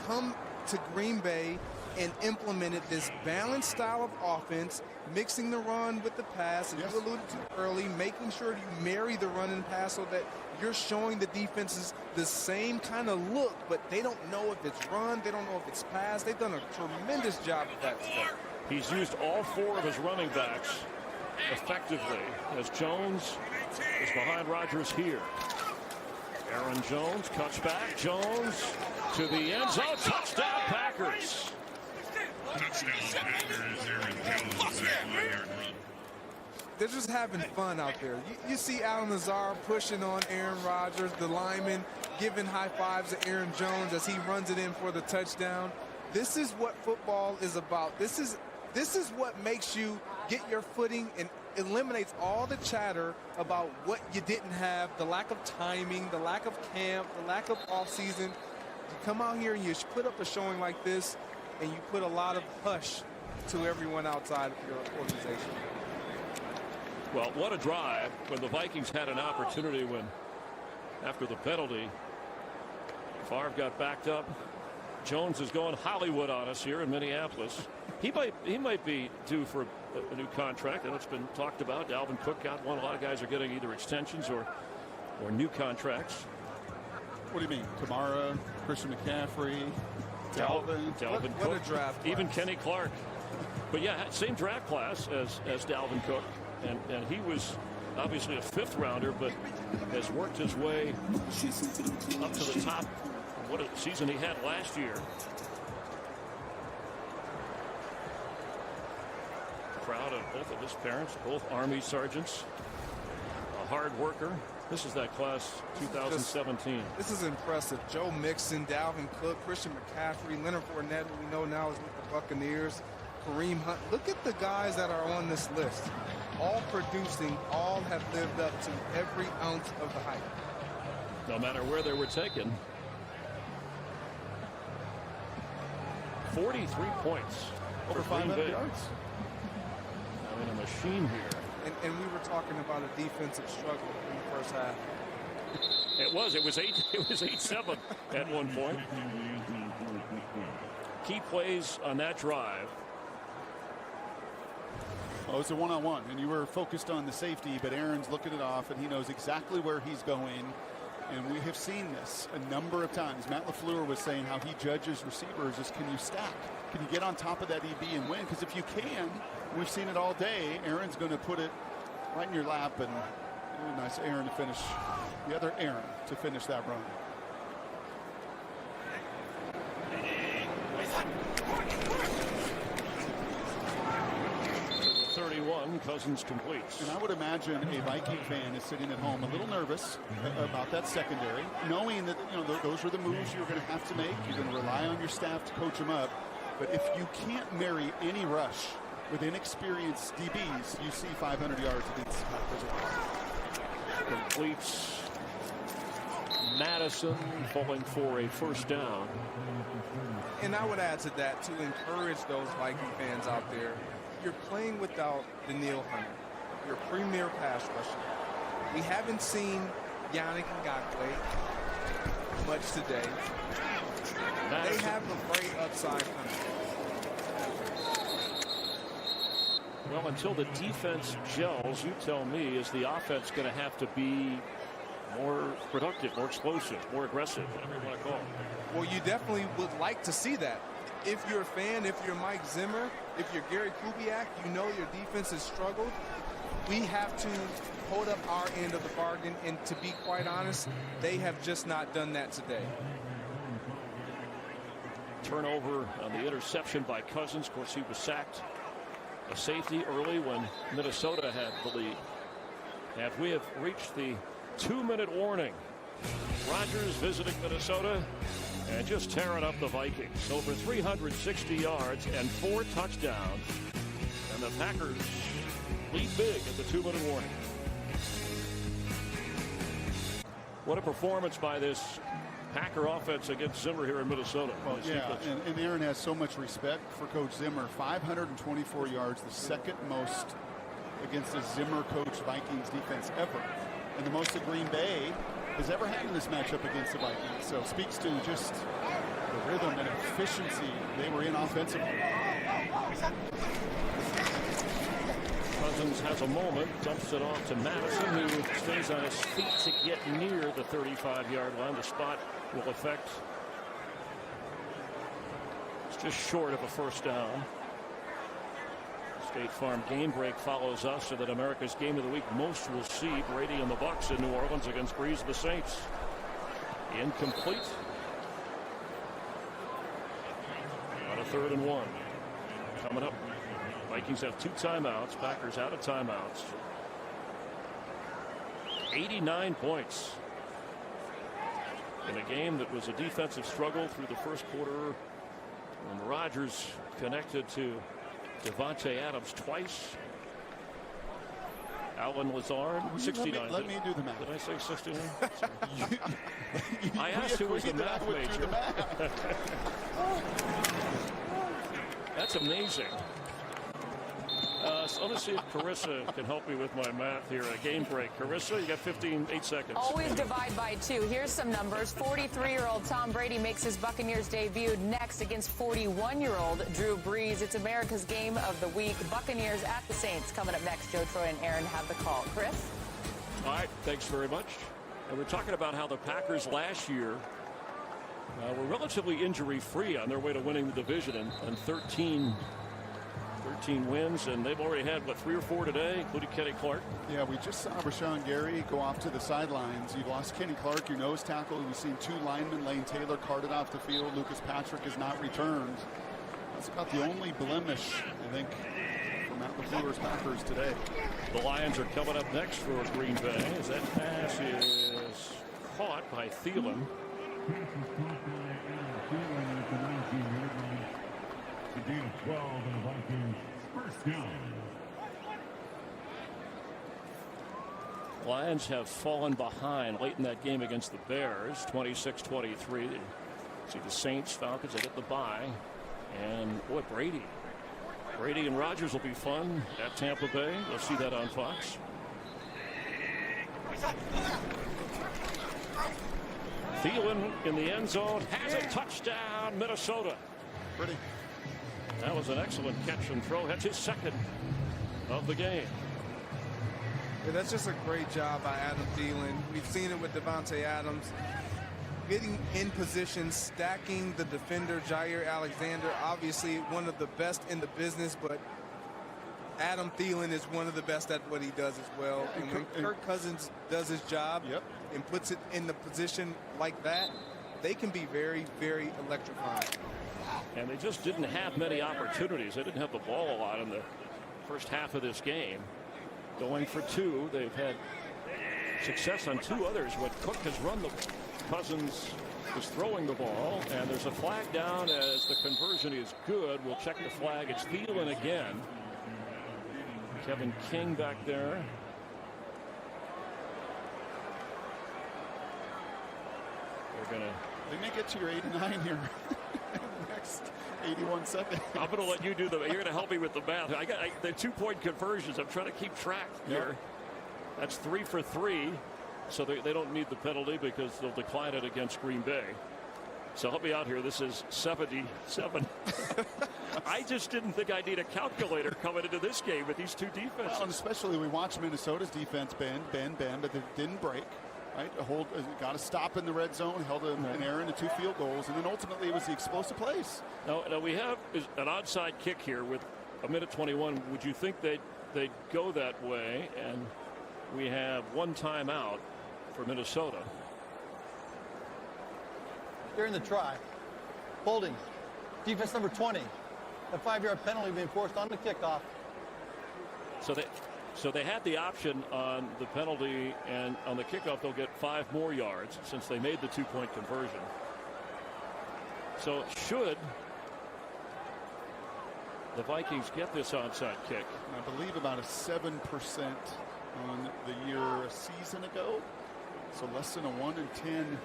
come to Green Bay and implemented, this balanced style of offense, mixing the run with the pass, as you alluded to early, making sure you marry the run and pass so that you're showing the defenses the same kind of look, but they don't know if it's run, they don't know if it's pass. They've done a tremendous job of that today. He's used all 4 of his running backs effectively as Jones is behind Rodgers here. Aaron Jones cuts back. Jones to the end zone. Touchdown Packers. Touchdown Packers. Aaron Jones with that 5-yard run. They're just having fun out there. You see Alan Lazar pushing on Aaron Rodgers, the lineman giving high fives to Aaron Jones as he runs it in for the touchdown. This is what football is about. This is what makes you get your footing and eliminates all the chatter about what you didn't have, the lack of timing, the lack of camp, the lack of offseason. You come out here and you put up a showing like this, and you put a lot of hush to everyone outside of your organization. Well, what a drive when the Vikings had an opportunity when, after the penalty, Favre got backed up. Jones is going Hollywood on us here in Minneapolis. He might be due for a new contract, and it's been talked about. Dalvin Cook got one. A lot of guys are getting either extensions or new contracts. What do you mean? Kamara, Christian McCaffrey, Dalvin Cook, what a draft class. Even Kenny Clark. But yeah, same draft class as Dalvin Cook, and he was obviously a 5th rounder, but has worked his way up to the top. What a season he had last year. Proud of both of his parents, both Army sergeants. A hard worker. This is that class 2017. This is impressive. Joe Mixon, Dalvin Cook, Christian McCaffrey, Leonard Fournette, who we know now is with the Buccaneers, Kareem Hunt. Look at the guys that are on this list. All producing, all have lived up to every ounce of the hype. No matter where they were taken. 43 points. Over 500 yards. I mean, a machine here. And we were talking about a defensive struggle in the first half. It was 8-7 at one point. Key plays on that drive. Oh, it's a one-on-one, and you were focused on the safety, but Aaron's looking it off, and he knows exactly where he's going. And we have seen this a number of times. Matt LaFleur was saying how he judges receivers is, can you stack? Can you get on top of that EB and win? Because if you can, we've seen it all day, Aaron's going to put it right in your lap. And nice Aaron to finish the other Aaron, to finish that run. 31, Cousins completes. And I would imagine a Viking fan is sitting at home a little nervous about that secondary, knowing that those are the moves you're going to have to make. You're going to rely on your staff to coach them up. But if you can't marry any rush with inexperienced DBs, you see 500 yards against Packers. Completes. Madison falling for a first down. And I would add to that to encourage those Viking fans out there. You're playing without Daniil Hunter, your premier pass rusher. We haven't seen Yannick Ngakoue much today. Madison. They have a great upside coming. Well, until the defense gels, you tell me, is the offense going to have to be more productive, more explosive, more aggressive, whatever you want to call it? Well, you definitely would like to see that. If you're a fan, if you're Mike Zimmer, if you're Gary Kubiak, you know your defense has struggled. We have to hold up our end of the bargain, and to be quite honest, they have just not done that today. Turnover on the interception by Cousins. Of course, he was sacked a safety early when Minnesota had the lead. And we have reached the 2-minute warning. Rodgers visiting Minnesota and just tearing up the Vikings. Over 360 yards and 4 touchdowns. And the Packers lead big at the 2-minute warning. What a performance by this Packer offense against Zimmer here in Minnesota. Well, yeah, and Aaron has so much respect for Coach Zimmer. 524 yards, the second most against a Zimmer-coached Vikings defense ever. And the most that Green Bay has ever had in this matchup against the Vikings. So it speaks to just the rhythm and efficiency they were in offensively. Cousins has a moment, dumps it off to Madison, who stays on his feet to get near the 35-yard line. The spot will affect. It's just short of a first down. State Farm Game Break follows us so that America's Game of the Week most will see Brady and the Bucs in New Orleans against Breeze and the Saints. Incomplete. On a 3rd and 1. Coming up. Vikings have 2 timeouts. Packers out of timeouts. 89 points. In a game that was a defensive struggle through the first quarter. And Rodgers connected to Devontae Adams twice. Alan Lazard, 69. Let me do the math. Did I say 69? I asked who was the math major. That's amazing. So let me see if Carissa can help me with my math here. A game break. Carissa, you got 8 seconds. Always divide by 2. Here's some numbers. 43-year-old Tom Brady makes his Buccaneers debut next against 41-year-old Drew Brees. It's America's Game of the Week. Buccaneers at the Saints coming up next. Joe, Troy, and Aaron have the call. Chris? All right. Thanks very much. And we're talking about how the Packers last year were relatively injury-free on their way to winning the division and 13 wins, and they've already had, 3 or 4 today, including Kenny Clark. Yeah, we just saw Rashawn Gary go off to the sidelines. You've lost Kenny Clark, your nose tackle. We've seen 2 linemen, Lane Taylor, carted off the field. Lucas Patrick has not returned. That's about the only blemish, I think, for Matt LaFleur's Packers today. The Lions are coming up next for Green Bay as that pass is caught by Thielen. The gain of 12 and the Vikings first down. Lions have fallen behind late in that game against the Bears, 26-23. See the Saints, Falcons, they get the bye. And boy, Brady and Rodgers will be fun at Tampa Bay. We'll see that on Fox. Thielen in the end zone has a touchdown, Minnesota. Pretty. That was an excellent catch and throw. That's his second of the game. Yeah, that's just a great job by Adam Thielen. We've seen it with Devontae Adams. Getting in position, stacking the defender, Jair Alexander, obviously one of the best in the business, but Adam Thielen is one of the best at what he does as well. And when Kirk Cousins does his job and puts it in the position like that, they can be very, very electrifying. And they just didn't have many opportunities. They didn't have the ball a lot in the first half of this game. Going for 2. They've had success on 2 others. When Cook has run the Cousins is throwing the ball, and there's a flag down as the conversion is good. We'll check the flag. It's Thielen again. Kevin King back there. They may get to your 89 here. Next 81 seconds. I'm going to let you do the. You're going to help me with the math. I got the 2-point conversions. I'm trying to keep track here. That's 3 for 3. So they don't need the penalty because they'll decline it against Green Bay. So help me out here. This is 77. I just didn't think I'd need a calculator coming into this game with these 2 defenses. Well, and especially we watched Minnesota's defense bend, but they didn't break. Right, got a stop in the red zone, held an error into 2 field goals, and then ultimately it was the explosive plays. Now we have an onside kick here with 1:21. Would you think they'd go that way? And we have 1 timeout for Minnesota. During the try, holding, defense number 20, a 5-yard penalty being forced on the kickoff. So they had the option on the penalty, and on the kickoff they'll get 5 more yards since they made the 2-point conversion. So should the Vikings get this onside kick? I believe about a 7% on the year a season ago. So less than a 1 in 10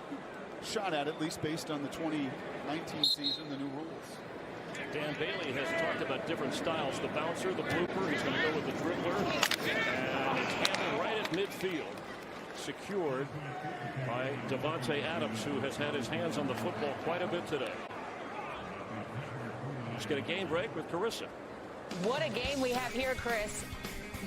shot at least based on the 2019 season, the new rules. Dan Bailey has talked about different styles. The bouncer, the blooper, he's going to go with the dribbler. And it's handled right at midfield. Secured by Devontae Adams, who has had his hands on the football quite a bit today. Let's get a game break with Carissa. What a game we have here, Chris.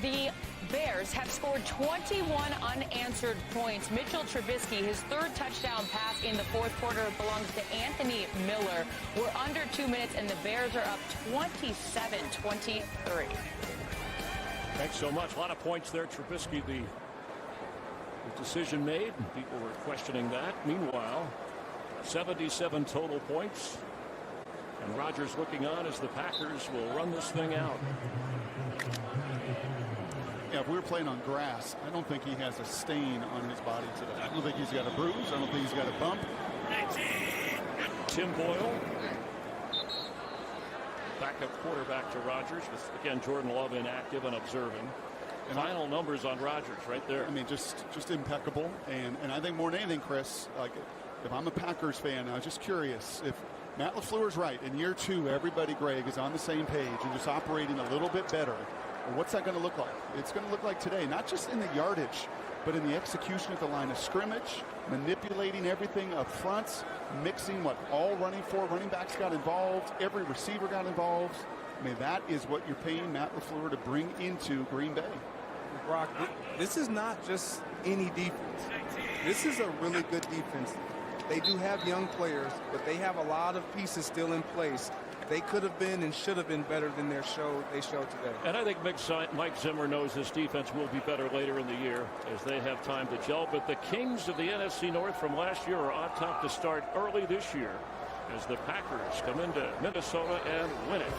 The Bears have scored 21 unanswered points. Mitchell Trubisky, his 3rd touchdown pass in the 4th quarter belongs to Anthony Miller. We're under 2 minutes, and the Bears are up 27-23. Thanks so much. A lot of points there. Trubisky, the decision made. People were questioning that. Meanwhile, 77 total points. And Rodgers looking on as the Packers will run this thing out. Yeah, if we were playing on grass, I don't think he has a stain on his body today. I don't think he's got a bruise. I don't think he's got a bump. Tim Boyle, backup quarterback to Rodgers, with again Jordan Love inactive and observing. Final numbers on Rodgers right there. I mean, just impeccable. And I think more than anything, Chris, like if I'm a Packers fan, I was just curious if Matt LaFleur's right. In year 2, everybody, Greg, is on the same page and just operating a little bit better. What's that going to look like? It's going to look like today, not just in the yardage, but in the execution at the line of scrimmage, manipulating everything up front, mixing what all running backs got involved, every receiver got involved. I mean, that is what you're paying Matt LaFleur to bring into Green Bay. Brock, this is not just any defense. This is a really good defense. They do have young players, but they have a lot of pieces still in place. They could have been and should have been better than they showed today. And I think Mike Zimmer knows this defense will be better later in the year as they have time to gel. But the Kings of the NFC North from last year are on top to start early this year as the Packers come into Minnesota and win it.